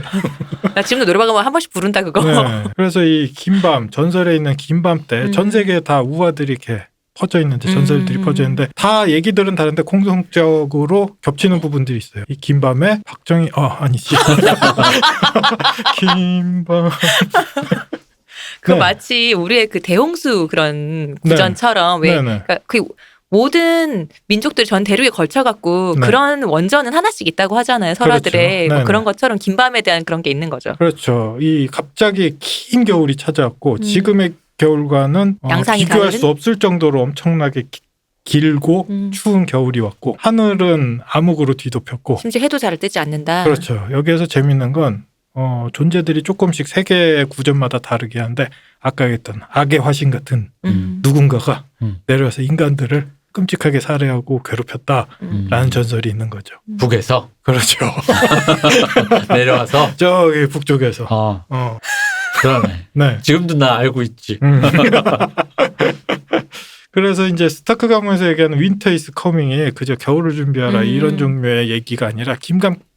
Speaker 1: 나 지금도 노래방 가면 한 번씩 부른다 그거.
Speaker 2: 네. 그래서 이 긴밤, 전설에 있는 긴밤 때 전 세계에 다 우화들이 이렇게 퍼져 있는데 전설들이 퍼져 있는데 다 얘기들은 다른데 공통적으로 겹치는 부분들이 있어요. 이 긴밤에 박정희 아니지. 긴밤.
Speaker 1: 그
Speaker 2: 네.
Speaker 1: 마치 우리의 그 대홍수 그런 구전처럼 왜 그러니까 그 모든 민족들 전 대륙에 걸쳐갖고 그런 원전은 하나씩 있다고 하잖아요. 설화들에
Speaker 2: 그렇죠.
Speaker 1: 뭐 그런 것처럼 긴밤에 대한 그런 게 있는 거죠.
Speaker 2: 그렇죠. 이 갑자기 긴 겨울이 찾아왔고 지금의 겨울과는
Speaker 1: 양상이
Speaker 2: 비교할
Speaker 1: 다른?
Speaker 2: 수 없을 정도로 엄청나게 길고 추운 겨울이 왔고 하늘은 암흑으로 뒤덮였고
Speaker 1: 심지어 해도 잘 뜨지 않는다.
Speaker 2: 그렇죠. 여기에서 재밌는 건 존재들이 조금씩 세계 구조마다 다르게 한데 아까 얘기했던 악의 화신 같은 누군가가 내려와서 인간들을 끔찍하게 살해하고 괴롭혔다라는 전설이 있는 거죠.
Speaker 3: 북에서
Speaker 2: 그렇죠.
Speaker 3: 내려와서
Speaker 2: 저기 북쪽에서.
Speaker 3: 그러네.
Speaker 2: 네.
Speaker 3: 지금도 나 알고 있지.
Speaker 2: 그래서 이제 스타크 가문에서 얘기하는 윈터 이스 커밍이 그저 겨울을 준비하라 이런 종류의 얘기가 아니라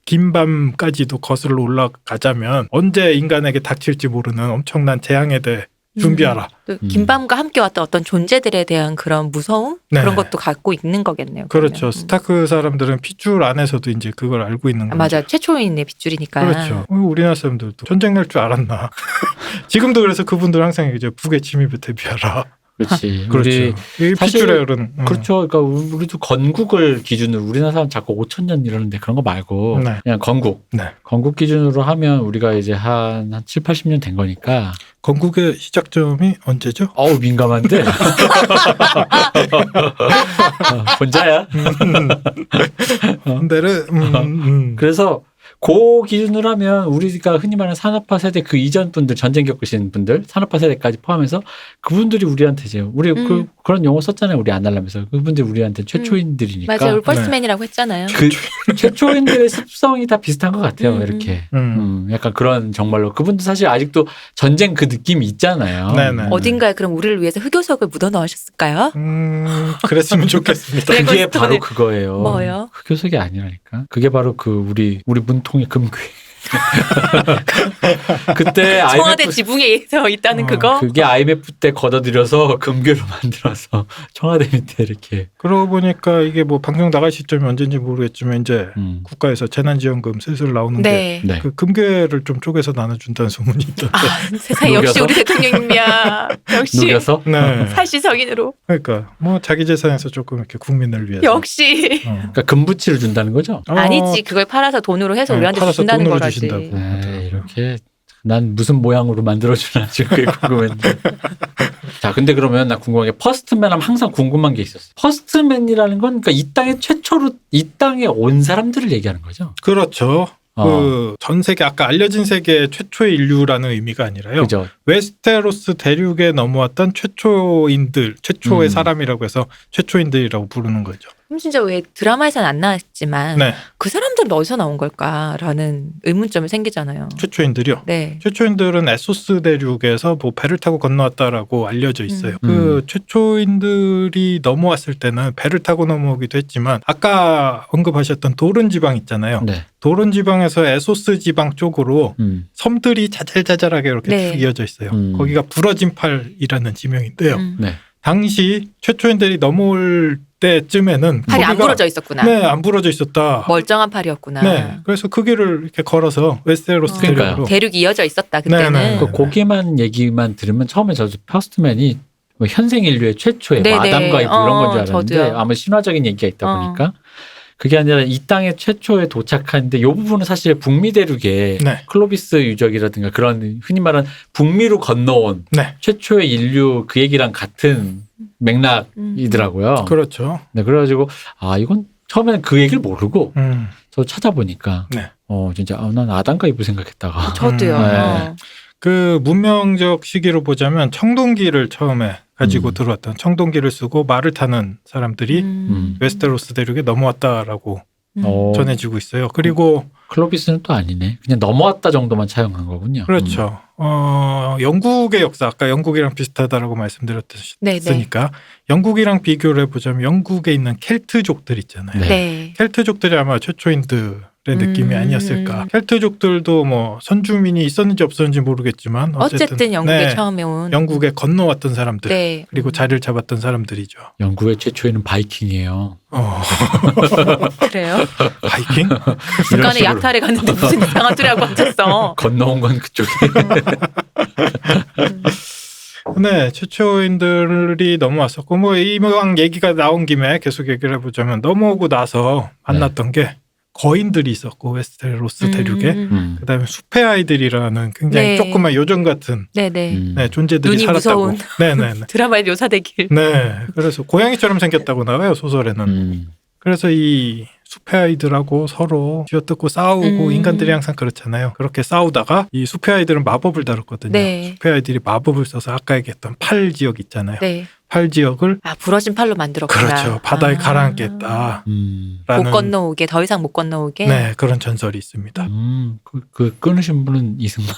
Speaker 2: 긴 밤까지도 거슬러 올라가자면 언제 인간에게 닥칠지 모르는 엄청난 재앙에 대해 준비하라.
Speaker 1: 또 김밤과 함께 왔던 어떤 존재들에 대한 그런 무서움
Speaker 2: 네.
Speaker 1: 그런 것도 갖고 있는 거겠네요.
Speaker 2: 그렇죠.
Speaker 1: 그러면.
Speaker 2: 스타크 사람들은 핏줄 안에서도 이제 그걸 알고 있는 거죠.
Speaker 1: 맞아. 최초인의 빗줄이니까.
Speaker 2: 그렇죠. 우리나라 사람들도 전쟁 날 줄 알았나. 지금도 그래서 그분들 항상 이제 북의 침입에 대비하라.
Speaker 3: 그렇지.
Speaker 2: 그렇죠.
Speaker 3: 우리
Speaker 2: 이
Speaker 3: 사실
Speaker 2: 핏줄에는
Speaker 3: 그렇죠. 그러니까 우리도 건국을 기준으로 우리나라 사람 자꾸 5,000년 이러는데 그런 거 말고
Speaker 2: 네.
Speaker 3: 그냥 건국.
Speaker 2: 네.
Speaker 3: 건국 기준으로 하면 우리가 이제 한 7, 80년 된 거니까.
Speaker 2: 건국의 시작점이 언제죠?
Speaker 3: 어우 민감한데. 혼자야.
Speaker 2: 근데를
Speaker 3: 그래서 그 기준으로 하면 우리가 흔히 말하는 산업화 세대 그 이전 분들 전쟁 겪으신 분들 산업화 세대까지 포함해서 그분들이 우리한테 이제 우리 그런 용어 썼잖아요. 우리 안 하려면서 그분들이 우리한테 최초인들이니까.
Speaker 1: 맞아요. 퍼스트맨이라고 했잖아요.
Speaker 3: 그 최초인들의 습성이 다 비슷한 것 같아요. 이렇게.
Speaker 2: 음.
Speaker 3: 약간 그런 정말로 그분도 사실 아직도 전쟁 그 느낌이 있잖아요.
Speaker 2: 네네.
Speaker 1: 어딘가에 그럼 우리를 위해서 흑요석을 묻어 넣으셨을까요?
Speaker 2: 그랬으면 좋겠습니다.
Speaker 3: 그게
Speaker 1: 드래곤스톤을-
Speaker 3: 바로 그거예요.
Speaker 1: 뭐요?
Speaker 3: 흑요석이 아니라니까. 그게 바로 그 우리 문통의 금괴. 그때
Speaker 1: 청와대
Speaker 3: IMF
Speaker 1: 지붕에 있다는 그거?
Speaker 3: 그게 IMF 때 걷어들여서 금괴로 만들어서 청와대 밑에 이렇게.
Speaker 2: 그러고 보니까 이게 뭐 방송 나갈 시점이 언제인지 모르겠지만 이제 국가에서 재난지원금 슬슬 나오는
Speaker 1: 네.
Speaker 3: 네.
Speaker 2: 게 그 금괴를 좀 쪼개서 나눠준다는 소문이 있던데.
Speaker 1: 세상에 역시
Speaker 3: 녹여서?
Speaker 1: 우리 대통령님이야. 역시
Speaker 3: 녹여서.
Speaker 2: 네.
Speaker 1: 살시성인으로.
Speaker 2: 그러니까 뭐 자기 재산에서 조금 이렇게 국민을 위해서.
Speaker 1: 역시.
Speaker 3: 그러니까 금부치를 준다는 거죠.
Speaker 1: 아니지. 그걸 팔아서 돈으로 해서 우리한테
Speaker 2: 팔아서
Speaker 1: 준다는
Speaker 2: 돈으로
Speaker 1: 거라지.
Speaker 2: 주신다고.
Speaker 3: 네, 이렇게 난 무슨 모양으로 만들어주나 지금 그게 궁금했는데. 자, 근데 그러면 나 궁금한 게 퍼스트맨 하면 항상 궁금한 게 있었어. 퍼스트맨이라는 건 그러니까 이 땅에 최초로 이 땅에 온 사람들을 얘기하는 거죠.
Speaker 2: 그렇죠. 그 전 세계 아까 알려진 세계 최초의 인류라는 의미가 아니라요.
Speaker 3: 그죠.
Speaker 2: 웨스테로스 대륙에 넘어왔던 최초인들, 최초의 사람이라고 해서 최초인들이라고 부르는 거죠.
Speaker 1: 그럼 진짜 왜 드라마에서는 안 나왔지만
Speaker 2: 네.
Speaker 1: 그 사람들은 어디서 나온 걸까라는 의문점이 생기잖아요.
Speaker 2: 최초인들이요.
Speaker 1: 네.
Speaker 2: 최초인들은 에소스 대륙에서 뭐 배를 타고 건너왔다라고 알려져 있어요.
Speaker 3: 음.
Speaker 2: 그 최초인들이 넘어왔을 때는 배를 타고 넘어오기도 했지만 아까 언급하셨던 도른 지방 있잖아요.
Speaker 3: 네.
Speaker 2: 도른 지방에서 에소스 지방 쪽으로 섬들이 자잘자잘하게 이렇게
Speaker 1: 네.
Speaker 2: 쭉 이어져 있어요. 거기가 부러진 팔이라는 지명인데요.
Speaker 3: 네.
Speaker 2: 당시 최초인들이 넘어올 때쯤에는
Speaker 1: 팔이 안
Speaker 2: 거기가
Speaker 1: 부러져 있었구나.
Speaker 2: 네, 안 부러져 있었다.
Speaker 1: 멀쩡한 팔이었구나.
Speaker 2: 네, 그래서 그 길을 이렇게 걸어서 웨스테로스
Speaker 3: 그러니까요.
Speaker 2: 대륙으로.
Speaker 1: 대륙이 이어져 있었다 그때는.
Speaker 2: 네, 네.
Speaker 3: 그 고기만 얘기만 들으면 처음에 저도 퍼스트맨이 뭐 현생 인류의 최초의
Speaker 1: 네네.
Speaker 3: 뭐 아담과 이브 이런 건 줄 알았는데
Speaker 1: 저도요.
Speaker 3: 아마 신화적인 얘기가 있다 보니까 그게 아니라 이 땅에 최초에 도착하는데 이 부분은 사실 북미 대륙에
Speaker 2: 네.
Speaker 3: 클로비스 유적이라든가 그런 흔히 말하는 북미로 건너온
Speaker 2: 네,
Speaker 3: 최초의 인류 그 얘기랑 같은 맥락이더라고요.
Speaker 2: 그렇죠.
Speaker 3: 네, 그래가지고 아 이건 처음에는 그 얘기를 모르고 저 찾아보니까
Speaker 2: 네.
Speaker 3: 진짜 난 아담과 이브 생각했다가
Speaker 1: 저도요.
Speaker 3: 네.
Speaker 2: 그 문명적 시기로 보자면 청동기를 처음에 가지고 들어왔던 청동기를 쓰고 말을 타는 사람들이 웨스테로스 대륙에 넘어왔다라고 전해지고 있어요. 그리고
Speaker 3: 클로비스는 또 아니네. 그냥 넘어왔다 정도만 차용한 거군요.
Speaker 2: 그렇죠. 영국의 역사 아까 영국이랑 비슷하다라고 말씀드렸으니까 영국이랑 비교를 해보자면 영국에 있는 켈트족들 있잖아요.
Speaker 3: 네.
Speaker 1: 네.
Speaker 2: 켈트족들이 아마 최초인들의 느낌이 아니었을까. 켈트족들도 뭐 선주민이 있었는지 없었는지 모르겠지만
Speaker 1: 어쨌든 영국에
Speaker 2: 네,
Speaker 1: 처음에 온.
Speaker 2: 영국에 건너왔던 사람들
Speaker 1: 네.
Speaker 2: 그리고 자리를 잡았던 사람들이죠.
Speaker 3: 영국의 최초에는 바이킹이에요.
Speaker 1: 그래요?
Speaker 2: 바이킹?
Speaker 1: 중간에
Speaker 3: 식으로.
Speaker 1: 약탈에 갔는데 무슨 이상한 소리 하고 앉았어.
Speaker 3: 건너온 건 그쪽에.
Speaker 2: 네, 최초인들이 넘어왔었고 뭐 이왕 얘기가 나온 김에 계속 얘기를 해보자면 넘어오고 나서 만났던 게 거인들이 있었고 웨스테로스 대륙에 그다음에 숲의 아이들이라는 굉장히
Speaker 1: 네.
Speaker 2: 조그만 요정 같은
Speaker 1: 네네.
Speaker 2: 네, 존재들이
Speaker 1: 눈이
Speaker 2: 살았다고.
Speaker 1: 무서운.
Speaker 2: 네네네.
Speaker 1: 드라마에 묘사되길.
Speaker 2: 네, 그래서 고양이처럼 생겼다고 나와요 소설에는. 그래서 이 숲의 아이들하고 서로 쥐어뜯고 싸우고 인간들이 항상 그렇잖아요. 그렇게 싸우다가 이 숲의 아이들은 마법을 다뤘거든요.
Speaker 1: 네.
Speaker 2: 숲의 아이들이 마법을 써서 아까 얘기했던 팔 지역 있잖아요.
Speaker 1: 네.
Speaker 2: 팔 지역을
Speaker 1: 부러진 팔로 만들었구나.
Speaker 2: 그렇죠. 바다에 가라앉겠다.
Speaker 1: 못 건너오게, 더 이상 못 건너오게.
Speaker 2: 네, 그런 전설이 있습니다.
Speaker 3: 그 끊으신 분은 이승만.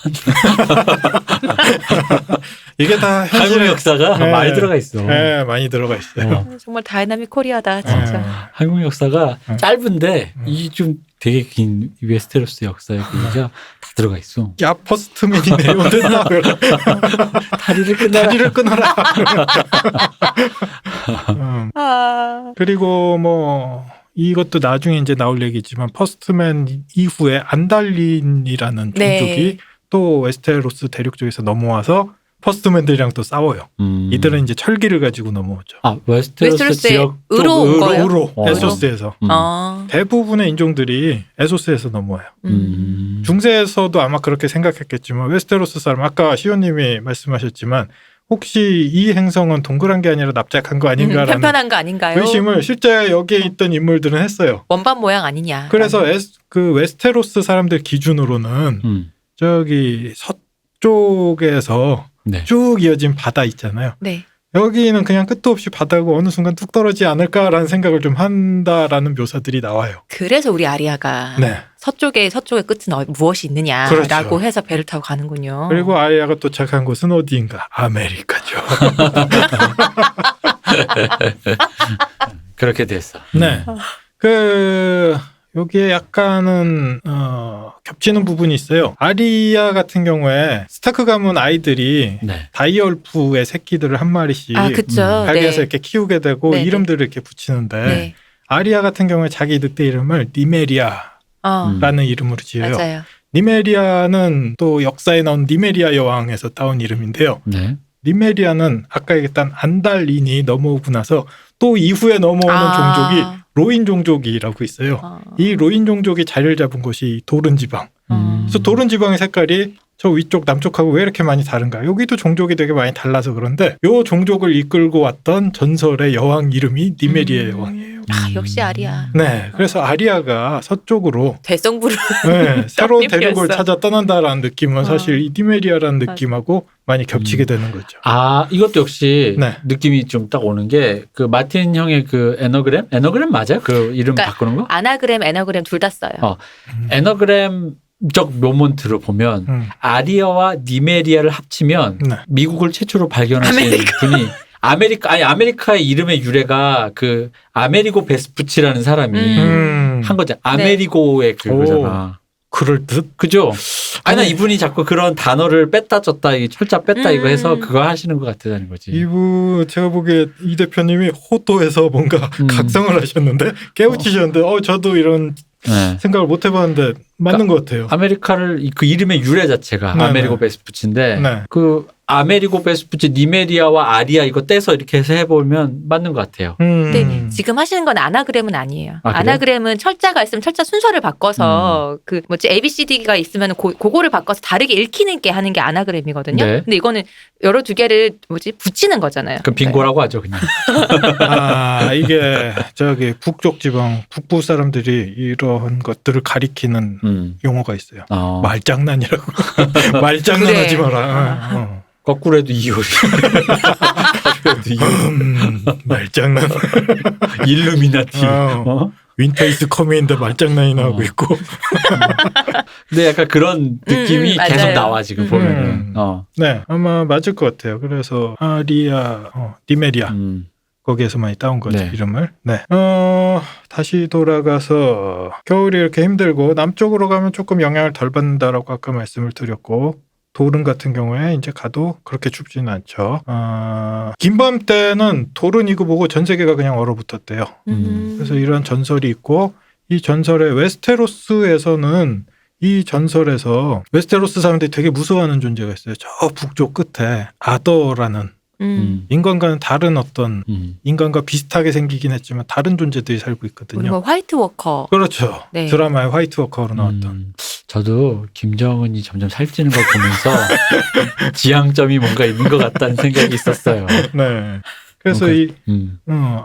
Speaker 2: 이게 다
Speaker 3: 한국
Speaker 2: 현실의
Speaker 3: 역사가
Speaker 2: 네.
Speaker 3: 많이 들어가 있어.
Speaker 2: 네, 많이 들어가 있어요.
Speaker 1: 정말 다이나믹 코리아다, 진짜.
Speaker 2: 네.
Speaker 3: 한국 역사가 짧은데 이 좀 되게 긴 웨스테로스 역사의 얘기가 다 들어가 있어.
Speaker 2: 야, 퍼스트맨이 내려온다.
Speaker 3: 다리를
Speaker 2: 끊어라. 그리고 뭐 이것도 나중에 이제 나올 얘기지만 퍼스트맨 이후에 안달린이라는
Speaker 1: 네.
Speaker 2: 종족이 또 웨스테로스 대륙 쪽에서 넘어와서 퍼스트맨들이랑 또 싸워요. 이들은 이제 철기를 가지고 넘어오죠.
Speaker 3: 웨스테로스
Speaker 1: 웨스테로스의
Speaker 3: 지역
Speaker 1: 으로 온 거예요?
Speaker 2: 으로
Speaker 3: 어.
Speaker 2: 에소스에서 대부분의 인종들이 에소스에서 넘어와요. 중세에서도 아마 그렇게 생각했겠지만 웨스테로스 사람 아까 시호님이 말씀하셨지만 혹시 이 행성은 동그란 게 아니라 납작한 거 아닌가라는
Speaker 1: 편편한 거 아닌가요?
Speaker 2: 의심을 실제 여기에 있던 인물들은 했어요.
Speaker 1: 원반 모양 아니냐.
Speaker 2: 그래서 그 웨스테로스 사람들 기준으로는 저기 서쪽에서
Speaker 3: 네.
Speaker 2: 쭉 이어진 바다 있잖아요.
Speaker 1: 네.
Speaker 2: 여기는 그냥 끝도 없이 바다고 어느 순간 뚝 떨어지지 않을까라는 생각을 좀 한다라는 묘사들이 나와요.
Speaker 1: 그래서 우리 아리아가
Speaker 2: 네.
Speaker 1: 서쪽의 끝은 무엇이 있느냐라고
Speaker 2: 그렇죠.
Speaker 1: 해서 배를 타고 가는군요.
Speaker 2: 그리고 아리아가 도착한 곳은 어디인가? 아메리카죠.
Speaker 3: 그렇게 됐어.
Speaker 2: 네. 여기에 약간은 겹치는 부분이 있어요. 아리아 같은 경우에 스타크 가문 아이들이
Speaker 3: 네.
Speaker 2: 다이얼프의 새끼들을 한 마리씩
Speaker 1: 그쵸.
Speaker 2: 발견해서
Speaker 1: 네.
Speaker 2: 이렇게 키우게 되고
Speaker 1: 네,
Speaker 2: 이름들을 이렇게 붙이는데
Speaker 1: 네.
Speaker 2: 아리아 같은 경우에 자기 늑대 이름을 니메리아라는 이름으로 지어요.
Speaker 1: 맞아요.
Speaker 2: 니메리아는 또 역사에 나온 니메리아 여왕에서 따온 이름인데요.
Speaker 3: 네.
Speaker 2: 니메리아는 아까 얘기했던 안달린이 넘어오고 나서 또 이후에 넘어오는 종족이 로인 종족이라고 있어요. 이 로인 종족이 자리를 잡은 곳이 도른 지방. 그래서 도른 지방의 색깔이 저 위쪽 남쪽하고 왜 이렇게 많이 다른가? 여기도 종족이 되게 많이 달라서 그런데 요 종족을 이끌고 왔던 전설의 여왕 이름이 니메리아 여왕이에요.
Speaker 1: 역시 아리아.
Speaker 2: 네, 그래서 아리아가 서쪽으로
Speaker 1: 대성부를
Speaker 2: 네, 새로운
Speaker 1: 쌍님이었어.
Speaker 2: 대륙을 찾아 떠난다라는 느낌은 사실 이 니메리아라는 느낌하고 많이 겹치게 되는 거죠.
Speaker 3: 이것도 역시
Speaker 2: 네.
Speaker 3: 느낌이 좀 딱 오는 게 그 마틴 형의 그 에너그램 맞아요? 그 이름
Speaker 1: 그러니까
Speaker 3: 바꾸는 거?
Speaker 1: 아나그램, 에너그램 둘 다 써요.
Speaker 3: 에너그램적 묘문들을 보면 아리아와 니메리아를 합치면
Speaker 2: 네.
Speaker 3: 미국을 최초로 발견하신 분이 아메리카의 이름의 유래가 그 아메리고 베스푸치라는 사람이 한 거죠. 아메리고의 그거잖아.
Speaker 2: 그럴 듯?
Speaker 3: 그죠? 난 이분이 자꾸 그런 단어를 뺐다 쪘다, 철자 뺐다 이거 해서 그거 하시는 것 같다는 거지.
Speaker 2: 이분 제가 보기에 이 대표님이 호도에서 뭔가 각성을 하셨는데 깨우치셨는데 저도 이런
Speaker 3: 네.
Speaker 2: 생각을 못 해봤는데 맞는 것 같아요.
Speaker 3: 아메리카를 그 이름의 유래 자체가
Speaker 2: 네네.
Speaker 3: 아메리고 베스푸치인데
Speaker 2: 네.
Speaker 3: 그 아메리고 베스푸치 니메리아와 아리아 이거 떼서 이렇게 해서 해보면 맞는 것 같아요.
Speaker 1: 근데 지금 하시는 건 아나그램은 아니에요.
Speaker 3: 그래요?
Speaker 1: 아나그램은 철자가 있으면 철자 순서를 바꿔서 그 ABCD가 있으면 그거를 바꿔서 다르게 읽히는 게 하는 게 아나그램이거든요.
Speaker 3: 네.
Speaker 1: 근데 이거는 여러 두 개를 붙이는 거잖아요.
Speaker 3: 그럼 빙고라고 하죠, 그냥.
Speaker 2: 이게 저기 북쪽 지방 북부 사람들이 이런 것들을 가리키는 용어가 있어요. 말장난이라고. 말장난하지
Speaker 1: 그래.
Speaker 2: 마라.
Speaker 3: 거꾸로 해도 이유.
Speaker 2: 말장난.
Speaker 3: 일루미나티.
Speaker 2: 윈터 이즈 커밍인데 말장난이나 하고 있고.
Speaker 3: 근데 약간 그런 느낌이 계속
Speaker 1: 맞아요.
Speaker 3: 나와 지금 보면은.
Speaker 2: 네, 아마 맞을 것 같아요. 그래서 아리아, 니메리아 거기에서 많이 따온 거죠.
Speaker 3: 네.
Speaker 2: 이름을. 네. 다시 돌아가서 겨울이 이렇게 힘들고 남쪽으로 가면 조금 영향을 덜 받는다라고 아까 말씀을 드렸고. 도른 같은 경우에 이제 가도 그렇게 춥지는 않죠. 긴밤 때는 도른 이거 보고 전 세계가 그냥 얼어붙었대요. 그래서 이런 전설이 있고 이 전설의 웨스테로스에서는 이 전설에서 웨스테로스 사람들이 되게 무서워하는 존재가 있어요. 저 북쪽 끝에 아더라는 인간과는 다른 어떤 인간과 비슷하게 생기긴 했지만 다른 존재들이 살고 있거든요.
Speaker 1: 뭐 화이트 워커.
Speaker 2: 그렇죠.
Speaker 1: 네.
Speaker 2: 드라마의 화이트 워커로 나왔던.
Speaker 3: 저도 김정은이 점점 살찌는 걸 보면서 지향점이 뭔가 있는 것 같다는 생각이 있었어요.
Speaker 2: 네. 그래서 이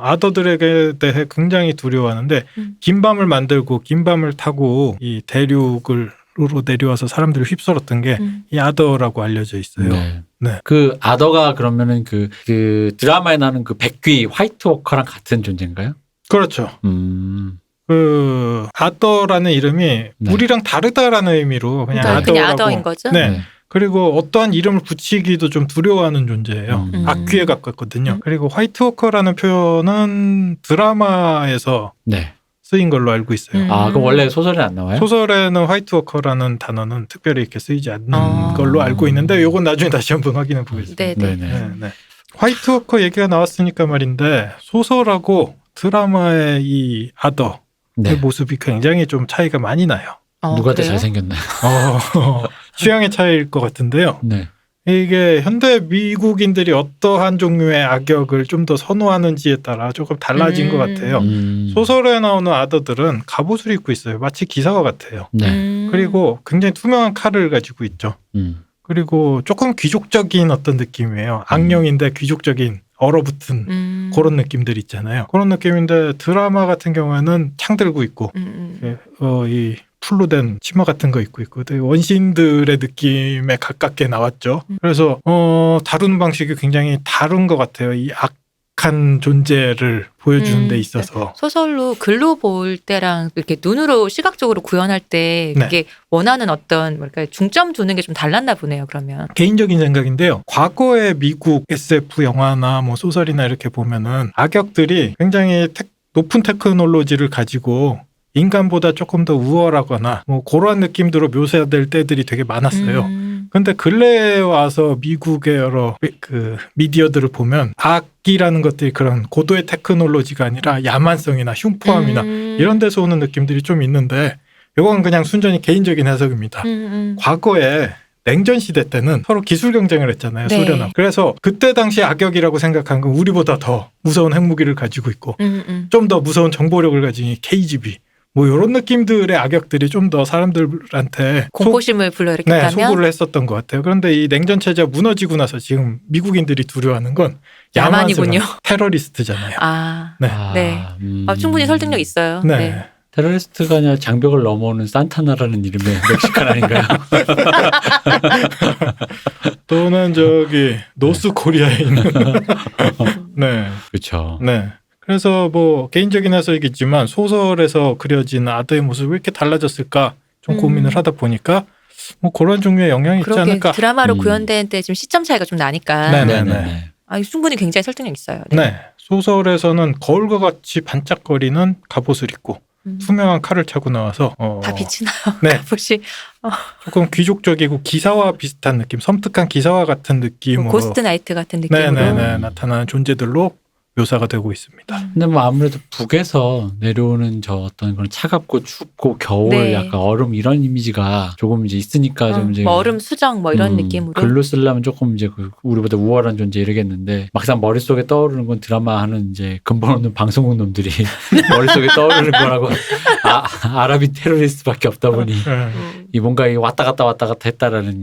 Speaker 2: 아더들에게 대해 굉장히 두려워하는데 긴 밤을 만들고 긴 밤을 타고 이 대륙으로 내려와서 사람들을 휩쓸었던 게 이 아더라고 알려져 있어요.
Speaker 3: 네.
Speaker 2: 네.
Speaker 3: 그 아더가 그러면은 그 드라마에 나오는 그 백귀 화이트워커랑 같은 존재인가요?
Speaker 2: 그렇죠. 그 아더라는 이름이
Speaker 3: 네.
Speaker 2: 우리랑 다르다라는 의미로 그냥
Speaker 1: 그러니까
Speaker 2: 아더라고.
Speaker 1: 그냥 아더인 거죠.
Speaker 2: 네. 그리고 어떠한 이름을 붙이기도 좀 두려워하는 존재예요. 악귀에 가깝거든요. 그리고 화이트워커라는 표현은 드라마에서
Speaker 3: 네.
Speaker 2: 쓰인 걸로 알고 있어요.
Speaker 3: 아, 그럼 원래 소설에 안 나와요?
Speaker 2: 소설에는 화이트워커라는 단어는 특별히 이렇게 쓰이지 않는 걸로 알고 있는데 요건 나중에 다시 한번 확인해 보겠습니다.
Speaker 1: 네네.
Speaker 2: 네. 화이트워커 얘기가 나왔으니까 말인데 소설하고 드라마의 이 아더의
Speaker 3: 네.
Speaker 2: 모습이 굉장히 좀 차이가 많이 나요.
Speaker 3: 누가 더
Speaker 1: 그래요?
Speaker 3: 잘생겼나요?
Speaker 2: 취향의 차이일 것 같은데요.
Speaker 3: 네.
Speaker 2: 이게 현대 미국인들이 어떠한 종류의 악역을 좀 더 선호하는지에 따라 조금 달라진 것 같아요. 소설에 나오는 아더들은 갑옷을 입고 있어요. 마치 기사와 같아요.
Speaker 3: 네.
Speaker 2: 그리고 굉장히 투명한 칼을 가지고 있죠. 그리고 조금 귀족적인 어떤 느낌이에요. 악령인데 귀족적인 얼어붙은 그런 느낌들 있잖아요. 그런 느낌인데 드라마 같은 경우에는 창 들고 있고 이 풀로 된 치마 같은 거 입고 있고 되게 원시인들의 느낌에 가깝게 나왔죠. 그래서 다루는 방식이 굉장히 다른 것 같아요. 이 악한 존재를 보여주는 데 있어서.
Speaker 1: 소설로 글로 볼 때랑 이렇게 눈으로 시각적으로 구현할 때
Speaker 2: 네.
Speaker 1: 그게 원하는 어떤 뭐랄까 중점 두는 게 좀 달랐나 보네요. 그러면.
Speaker 2: 개인적인 생각인데요. 과거의 미국 SF 영화나 뭐 소설이나 이렇게 보면은 악역들이 굉장히 높은 테크놀로지를 가지고 인간보다 조금 더 우월하거나 뭐 그러한 느낌으로 묘사될 때들이 되게 많았어요. 근데 근래에 와서 미국의 여러 그 미디어들을 보면 악이라는 것들이 그런 고도의 테크놀로지가 아니라 야만성이나 흉포함이나 이런 데서 오는 느낌들이 좀 있는데 이건 그냥 순전히 개인적인 해석입니다. 과거에 냉전 시대 때는 서로 기술 경쟁을 했잖아요.
Speaker 1: 네.
Speaker 2: 소련하고. 그래서 그때 당시 악역이라고 생각한 건 우리보다 더 무서운 핵무기를 가지고 있고 좀 더 무서운 정보력을 가진 KGB 뭐 이런 느낌들의 악역들이 좀 더 사람들한테
Speaker 1: 공포심을 불러일으켰다면
Speaker 2: 소구를 했었던 것 같아요. 그런데 이 냉전 체제가 무너지고 나서 지금 미국인들이 두려워하는 건
Speaker 1: 야만이군요.
Speaker 2: 야만스러운 테러리스트잖아요. 네.
Speaker 1: 네. 충분히 설득력 있어요.
Speaker 2: 네.
Speaker 1: 네.
Speaker 3: 테러리스트가 아니라 장벽을 넘어오는 산타나라는 이름의 멕시칸 아닌가요?
Speaker 2: 또는 저기 노스 코리아에 있는 네.
Speaker 3: 그렇죠.
Speaker 2: 네. 그래서 뭐 개인적인 해석이겠지만 소설에서 그려진 아더의 모습이 왜 이렇게 달라졌을까 좀 고민을 하다 보니까 뭐 그런 종류의 영향이 있지
Speaker 1: 그렇게
Speaker 2: 않을까.
Speaker 1: 드라마로 구현된 때 지금 시점 차이가 좀 나니까
Speaker 2: 네네네.
Speaker 1: 충분히 굉장히 설득력 있어요. 네.
Speaker 2: 네. 소설에서는 거울과 같이 반짝거리는 갑옷을 입고 투명한 칼을 차고 나와서
Speaker 1: 다 빛이 나요.
Speaker 2: 네.
Speaker 1: 갑옷이
Speaker 2: 조금 귀족적이고 기사와 비슷한 느낌, 섬뜩한 기사와 같은 느낌으로
Speaker 1: 고스트 나이트 같은 느낌으로.
Speaker 2: 네네네 나타나는 존재들로 묘사가 되고 있습니다.
Speaker 3: 근데 뭐 아무래도 북에서 내려오는 저 어떤 그런 차갑고 춥고 겨울
Speaker 1: 네.
Speaker 3: 약간 얼음 이런 이미지가 조금 이제 있으니까 좀 이제
Speaker 1: 뭐 얼음 수정 뭐 이런 느낌으로.
Speaker 3: 글로 쓰려면 조금 이제 그 우리보다 우월한 존재 이러겠는데 막상 머릿속에 떠오르는 건 드라마 하는 이제 근본 없는 방송국 놈들이 머릿속에 떠오르는 거라고 아랍인 테러리스트밖에 없다 보니 이 뭔가 왔다 갔다 했다라는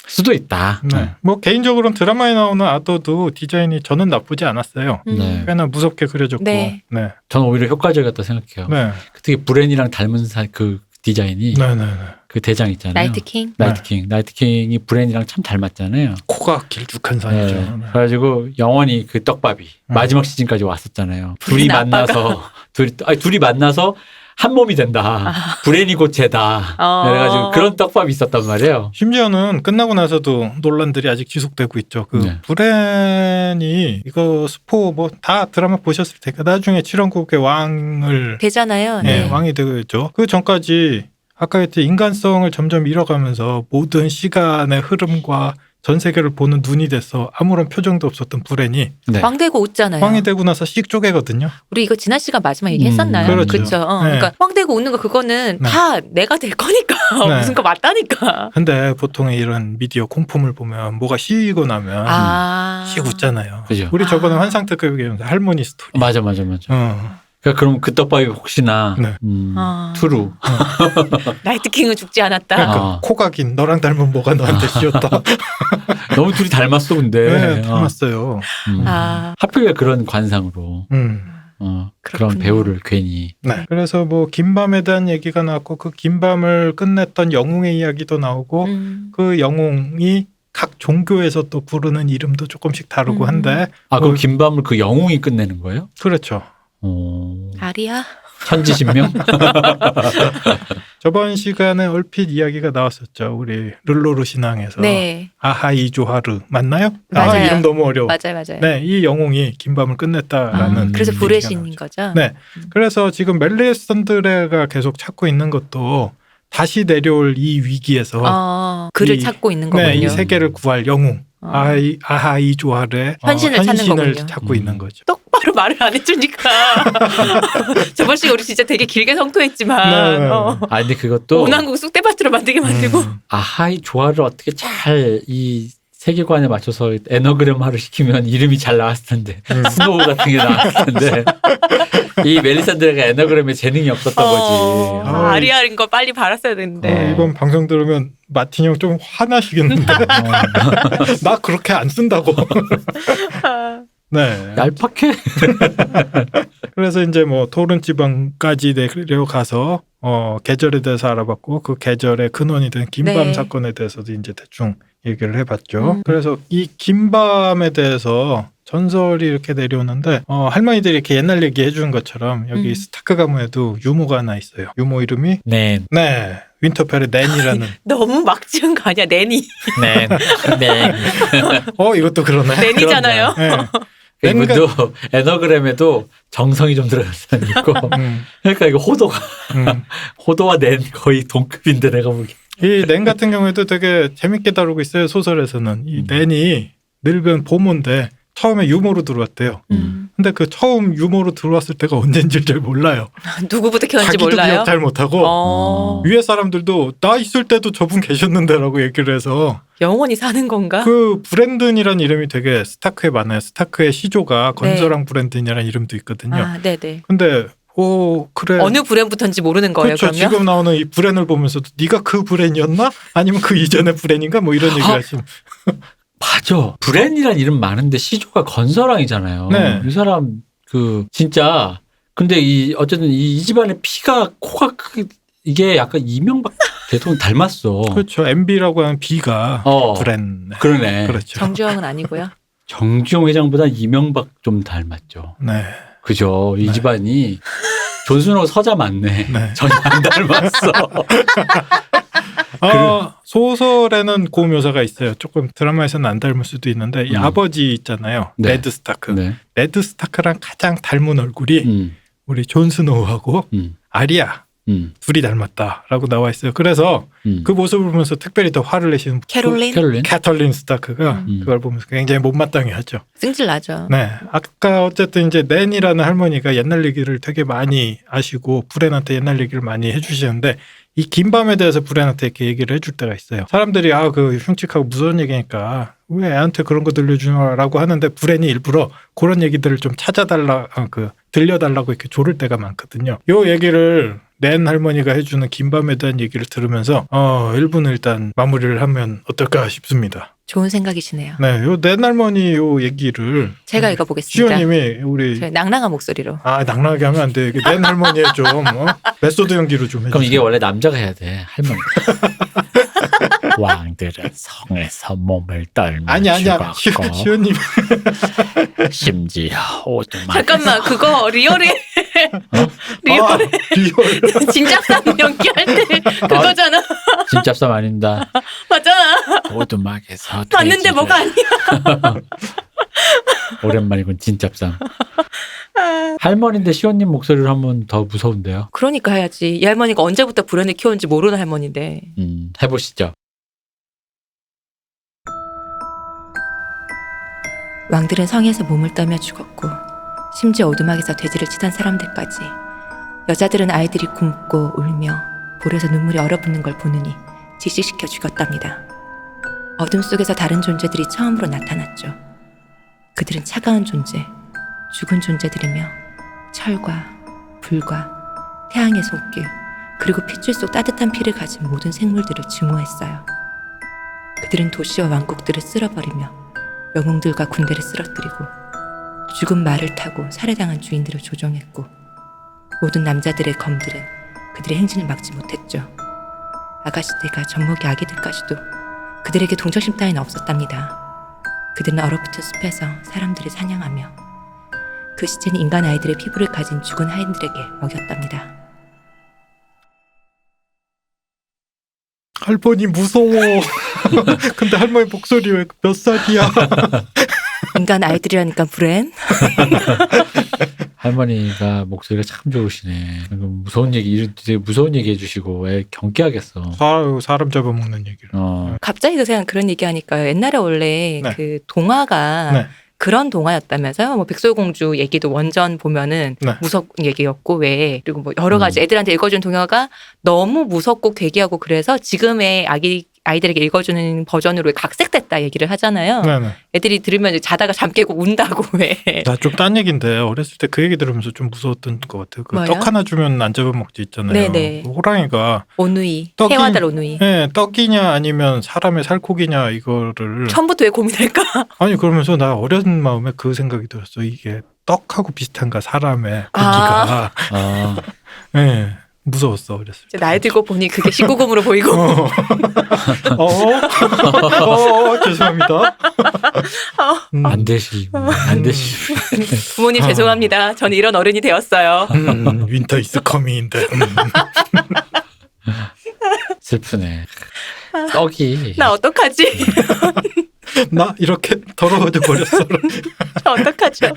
Speaker 3: 수도 있다.
Speaker 2: 네. 뭐 개인적으로는 드라마에 나오는 아더도 디자인이 저는 나쁘지 않았어요.
Speaker 3: 네.
Speaker 2: 꽤나 무섭게 그려졌고.
Speaker 1: 네.
Speaker 2: 네.
Speaker 3: 저는 오히려 효과적이었다 생각해요.
Speaker 2: 네.
Speaker 3: 특히 브렌이랑 닮은 그 디자인이
Speaker 2: 네네네.
Speaker 3: 그 대장 있잖아요.
Speaker 1: 나이트킹.
Speaker 3: 나이트킹이 브렌이랑 참 닮았잖아요.
Speaker 2: 코가 길쭉한 상이죠.
Speaker 3: 네.
Speaker 2: 네.
Speaker 3: 그래가지고 영원히 그 떡밥이 마지막 시즌까지 왔었잖아요. 둘이 만나서 둘이 만나서 한 몸이 된다. 브렌이 고체다. 그래가지고 그런 떡밥이 있었단 말이에요.
Speaker 2: 심지어는 끝나고 나서도 논란들이 아직 지속되고 있죠. 그
Speaker 3: 네.
Speaker 2: 브렌이 이거 스포 뭐 다 드라마 보셨을 테니까 나중에 7왕국의 왕을
Speaker 1: 되잖아요.
Speaker 2: 네,
Speaker 1: 네.
Speaker 2: 왕이 되죠. 그 전까지 아까 했듯이 인간성을 점점 잃어가면서 모든 시간의 흐름과 전 세계를 보는 눈이 돼서 아무런 표정도 없었던 브렌이
Speaker 3: 네.
Speaker 1: 왕 되고 웃잖아요.
Speaker 2: 왕이 되고 나서 씩 쪼개거든요.
Speaker 1: 우리 이거 지난 시간 마지막 얘기했었나요?
Speaker 2: 그렇죠.
Speaker 1: 그렇죠.
Speaker 2: 네.
Speaker 1: 그러니까 왕 되고 웃는 거 그거는
Speaker 2: 네.
Speaker 1: 다 내가 될 거니까
Speaker 2: 네.
Speaker 1: 무슨 거 맞다니까.
Speaker 2: 근데 보통 이런 미디어 공품을 보면 뭐가 씌이고 나면 씩 웃잖아요.
Speaker 3: 그죠.
Speaker 2: 우리 저번에 환상특급에 할머니 스토리.
Speaker 3: 맞아. 그러니까 그럼 그 떡밥이 혹시나
Speaker 2: 네.
Speaker 3: 투루.
Speaker 1: 나이트킹은 죽지 않았다.
Speaker 2: 그러니까 코가 긴 너랑 닮은 뭐가 너한테 씌었다.
Speaker 3: 너무 둘이 닮았어 근데.
Speaker 2: 네, 닮았어요.
Speaker 3: 하필 왜 그런 관상으로 그런
Speaker 1: 그렇군요.
Speaker 3: 배우를 괜히.
Speaker 2: 네. 그래서 뭐 긴밤에 대한 얘기가 나왔고 그 긴밤을 끝냈던 영웅의 이야기도 나오고 그 영웅이 각 종교에서 또 부르는 이름도 조금씩 다르고 한데
Speaker 3: 아,
Speaker 2: 뭐-
Speaker 3: 그 긴밤을 그 영웅이 끝내는 거예요?
Speaker 2: 그렇죠.
Speaker 1: 아리야?
Speaker 3: 천지신명?
Speaker 2: 저번 시간에 얼핏 이야기가 나왔었죠. 우리 르로르 신앙에서
Speaker 1: 네.
Speaker 2: 아하이조하르 맞나요?
Speaker 1: 맞아요.
Speaker 2: 이름 너무 어려워.
Speaker 1: 맞아요.
Speaker 2: 네, 이 영웅이 긴밤을 끝냈다라는.
Speaker 1: 그래서
Speaker 2: 얘기가
Speaker 1: 불의
Speaker 2: 나왔죠.
Speaker 1: 신인 거죠?
Speaker 2: 네. 그래서 지금 멜리선드레가 계속 찾고 있는 것도 다시 내려올 이 위기에서
Speaker 1: 그를
Speaker 2: 이-
Speaker 1: 찾고 있는
Speaker 2: 네,
Speaker 1: 거군요.
Speaker 2: 이 세계를 구할 영웅 아하이조하르의
Speaker 1: 현신을 찾는
Speaker 2: 현신을
Speaker 1: 거군요.
Speaker 2: 찾고 있는 거죠.
Speaker 1: 똑바로 말을 안 해주니까. 저번 시간 우리 진짜 되게 길게 성토했지만
Speaker 2: 네.
Speaker 3: 아, 근데 그것도
Speaker 1: 오남국 쑥대밭으로 만들게 만들고
Speaker 3: 아하이 조화를 어떻게 잘 이 세계관에 맞춰서 에너그램화를 시키면 이름이 잘 나왔을 텐데 스노우 같은 게 나왔을 텐데 이 멜리산드레가 에너그램에 재능이 없었던 거지.
Speaker 1: 아리아인 거 빨리 발았어야 되는데.
Speaker 2: 이번 방송 들으면 마틴 형 좀 화나시겠는데. 나 그렇게 안 쓴다고. 네.
Speaker 3: 얄팍해.
Speaker 2: 그래서 이제 뭐 토른 지방까지 내려가서 계절에 대해서 알아봤고 그 계절의 근원이 된 긴밤
Speaker 1: 네.
Speaker 2: 사건에 대해서도 이제 대충 얘기를 해봤죠. 그래서 이 긴밤에 대해서 전설이 이렇게 내려오는데 할머니들이 이렇게 옛날 얘기 해주는 것처럼 여기 스타크 가문에도 유모가 하나 있어요. 유모 이름이
Speaker 3: 네.
Speaker 2: 윈터펠의 낸이라는.
Speaker 1: 너무 막 지은 거 아니야? 내니.
Speaker 3: 네. 네.
Speaker 2: 이것도 그러네.
Speaker 1: 내니잖아요.
Speaker 2: 네.
Speaker 3: 이분도 에너그램에도 정성이 좀 들어간 사람이 있고. 그러니까 이거 호도와 낸 거의 동급인데 내가 보기에.
Speaker 2: 이 낸 같은 경우에도 되게 재밌게 다루고 있어요. 소설에서는. 이 낸이 늙은 보모인데 처음에 유모로 들어왔대요. 근데 그 처음 유모로 들어왔을 때가 언젠지 잘 몰라요.
Speaker 1: 누구부터 키웠는지
Speaker 2: 자기도
Speaker 1: 몰라요.
Speaker 2: 기억 잘 못하고 위에 사람들도 나 있을 때도 저분 계셨는데라고 얘기를 해서
Speaker 1: 영원히 사는 건가?
Speaker 2: 그 브랜든이라는 이름이 되게 스타크에 많아요. 스타크의 시조가 건설왕 브랜든이라는 이름도 있거든요.
Speaker 1: 아, 네네.
Speaker 2: 근데 그래.
Speaker 1: 어느 브랜부터인지 모르는 거예요,
Speaker 2: 그렇죠.
Speaker 1: 그러면?
Speaker 2: 지금 나오는 이 브랜을 보면서도 네가 그 브랜이었나? 아니면 그 이전의 브랜인가? 뭐 이런 얘기를 하시면
Speaker 3: 맞아. 브랜이란 이름 많은데 시조가 건설왕이잖아요.
Speaker 2: 네.
Speaker 3: 이 사람 진짜 근데 어쨌든 이 집안의 피가 코가 이게 약간 이명박 대통령 닮았어.
Speaker 2: 그렇죠. MB라고 하는 B가 브랜.
Speaker 3: 그러네.
Speaker 2: 그렇죠.
Speaker 1: 정주영은 아니고요.
Speaker 3: 정주영 회장보다 이명박 좀 닮았죠.
Speaker 2: 네.
Speaker 3: 그죠. 이 집안이 존스노우 서자 맞네.
Speaker 2: 네.
Speaker 3: 전혀 안 닮았어.
Speaker 2: 소설에는 그 묘사가 있어요. 조금 드라마에서는 안 닮을 수도 있는데 이 아버지 있잖아요.
Speaker 3: 네.
Speaker 2: 레드 스타크.
Speaker 3: 네.
Speaker 2: 레드 스타크랑 가장 닮은 얼굴이 우리 존 스노우하고 아리아 둘이 닮았다라고 나와 있어요. 그래서 그 모습을 보면서 특별히 더 화를 내시는 캐털린 스타크가 그걸 보면서 굉장히 못마땅해 하죠.
Speaker 1: 승질나죠.
Speaker 2: 네. 아까 어쨌든 이제 낸이라는 할머니가 옛날 얘기를 되게 많이 아시고 브랜한테 옛날 얘기를 많이 해주시는데 이 긴밤에 대해서 브랜한테 이렇게 얘기를 해줄 때가 있어요. 사람들이 그 흉측하고 무서운 얘기니까 왜 애한테 그런 거 들려주냐라고 하는데 브랜이 일부러 그런 얘기들을 좀 들려달라고 이렇게 조를 때가 많거든요. 요 얘기를 낸 할머니가 해주는 긴밤에 대한 얘기를 들으면서 1부는 일단 마무리를 하면 어떨까 싶습니다.
Speaker 1: 좋은 생각이시네요.
Speaker 2: 네, 요 낸 할머니 요 얘기를
Speaker 1: 제가 읽어보겠습니다.
Speaker 2: 시호님이 우리
Speaker 1: 저희 낭낭한 목소리로.
Speaker 2: 낭랑하게 하면 안 돼. 낸 할머니의 좀 메소드 연기로 좀 해주세요.
Speaker 3: 그럼 이게 원래 남자가 해야 돼. 할머니. 왕들은 성에서 몸을 떨며
Speaker 2: 아니야.
Speaker 3: 죽었고
Speaker 2: 시호님.
Speaker 3: 심지어 오두막
Speaker 1: 잠깐만 그거 리얼에
Speaker 2: 리얼.
Speaker 1: 진작산 연기할 때 그거잖아.
Speaker 3: 진짭쌈 아닙니다.
Speaker 1: 맞잖아.
Speaker 3: 오두막에서
Speaker 1: 봤는데
Speaker 3: 돼지를
Speaker 1: 뭐가 아니야.
Speaker 3: 오랜만이군 진짭쌈. 할머니인데 시원님 목소리를 하면 더 무서운데요.
Speaker 1: 그러니까 해야지. 이 할머니가 언제부터 불현을 키웠는지 모르는 할머니인데.
Speaker 3: 해보시죠.
Speaker 1: 왕들은 성에서 몸을 떨며 죽었고 심지어 오두막에서 돼지를 치던 사람들까지. 여자들은 아이들이 굶고 울며 볼에서 눈물이 얼어붙는 걸 보느니 질식시켜 죽였답니다. 어둠 속에서 다른 존재들이 처음으로 나타났죠. 그들은 차가운 존재, 죽은 존재들이며 철과 불과 태양의 손길 그리고 핏줄 속 따뜻한 피를 가진 모든 생물들을 증오했어요. 그들은 도시와 왕국들을 쓸어버리며 영웅들과 군대를 쓰러뜨리고 죽은 말을 타고 살해당한 주인들을 조종했고 모든 남자들의 검들은 그들의 행진을 막지 못했죠. 아가씨들과 젖먹이 아기들까지도 그들에게 동정심 따위는 없었답니다. 그들은 얼어붙은 숲에서 사람들을 사냥하며 그 시체는 인간 아이들의 피부를 가진 죽은 하인들에게 먹였답니다.
Speaker 2: 할머니 무서워. 근데 할머니 목소리 왜 몇 살이야?
Speaker 1: 인간 아이들이라니까 브랜.
Speaker 3: 할머니가 목소리가 참 좋으시네. 무서운 얘기, 되게 무서운 얘기 해주시고 왜 경계하겠어.
Speaker 2: 아유, 사람 잡아먹는 얘기를.
Speaker 1: 갑자기 그 생각 그런 얘기하니까 옛날에 원래
Speaker 2: 네.
Speaker 1: 그 동화가
Speaker 2: 네.
Speaker 1: 그런 동화였다면서요. 뭐 백설공주 얘기도 원전 보면은
Speaker 2: 네.
Speaker 1: 무섭은 얘기였고 왜 그리고 뭐 여러 가지 애들한테 읽어준 동화가 너무 무섭고 괴기하고 그래서 지금의 아이들에게 읽어주는 버전으로 각색됐다 얘기를 하잖아요.
Speaker 2: 네네.
Speaker 1: 애들이 들으면 이제 자다가 잠 깨고 운다고 왜.
Speaker 2: 나 좀 딴 얘기인데 어렸을 때 그 얘기 들으면서 좀 무서웠던 것 같아요. 그
Speaker 1: 뭐요?
Speaker 2: 떡 하나 주면 안 잡아먹지 있잖아요.
Speaker 1: 네네.
Speaker 2: 그 호랑이가
Speaker 1: 오누이,
Speaker 2: 떡이-
Speaker 1: 해와달 오누이.
Speaker 2: 네, 떡이냐 아니면 사람의 살코기냐 이거를
Speaker 1: 처음부터 왜 고민할까?
Speaker 2: 아니 그러면서 나 어린 마음에 그 생각이 들었어. 이게 떡하고 비슷한가 사람의
Speaker 1: 아.
Speaker 2: 고기가. 네, 무서웠어 어렸을 때.
Speaker 1: 이제 나이 들고 보니 그게 19금으로 보이고.
Speaker 2: 죄송합니다.
Speaker 3: 안 되실.
Speaker 1: 부모님 죄송합니다. 저는 이런 어른이 되었어요.
Speaker 2: 윈터 이즈 커밍인데.
Speaker 3: 슬프네. 떡이.
Speaker 1: 나 어떡하지?
Speaker 2: 나 이렇게 더러워져 버렸어.
Speaker 1: 저 어떡하죠?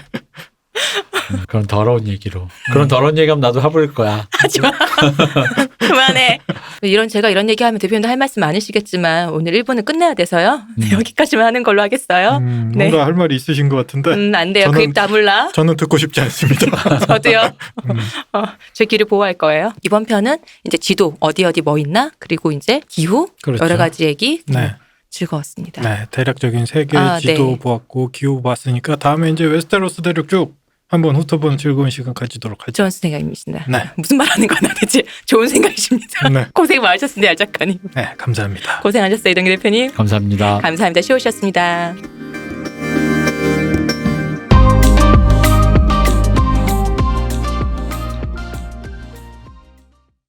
Speaker 3: 그런 더러운 얘기로. 그런 더러운 얘기하면 나도 해볼 거야.
Speaker 1: 하지 마. 그만해. 제가 이런 얘기하면 대표님도 할 말씀 많으시겠지만 오늘 1부는 끝내야 돼서요. 네, 여기까지만 하는 걸로 하겠어요. 네.
Speaker 2: 뭔가 할 말이 있으신 것 같은데.
Speaker 1: 안 돼요. 그 입 다물라.
Speaker 2: 저는 듣고 싶지 않습니다.
Speaker 1: 저도요. 제 귀를 보호할 거예요. 이번 편은 이제 지도 어디 뭐 있나 그리고 이제 기후
Speaker 2: 그렇죠.
Speaker 1: 여러 가지 얘기
Speaker 2: 네.
Speaker 1: 즐거웠습니다.
Speaker 2: 네, 대략적인 세계 지도
Speaker 1: 네.
Speaker 2: 보았고 기후 봤으니까 다음에 이제 웨스테로스 대륙 쭉 한번 훑어보는 즐거운 시간 가지도록 하죠.
Speaker 1: 좋은 생각입니다.
Speaker 2: 네.
Speaker 1: 무슨 말하는 거나 대체 좋은 생각이십니다.
Speaker 2: 네.
Speaker 1: 고생 많으셨습니다, 알 작가님.
Speaker 2: 네, 감사합니다.
Speaker 1: 고생하셨어요, 이동기 대표님.
Speaker 3: 감사합니다.
Speaker 1: 감사합니다. 쉬우셨습니다.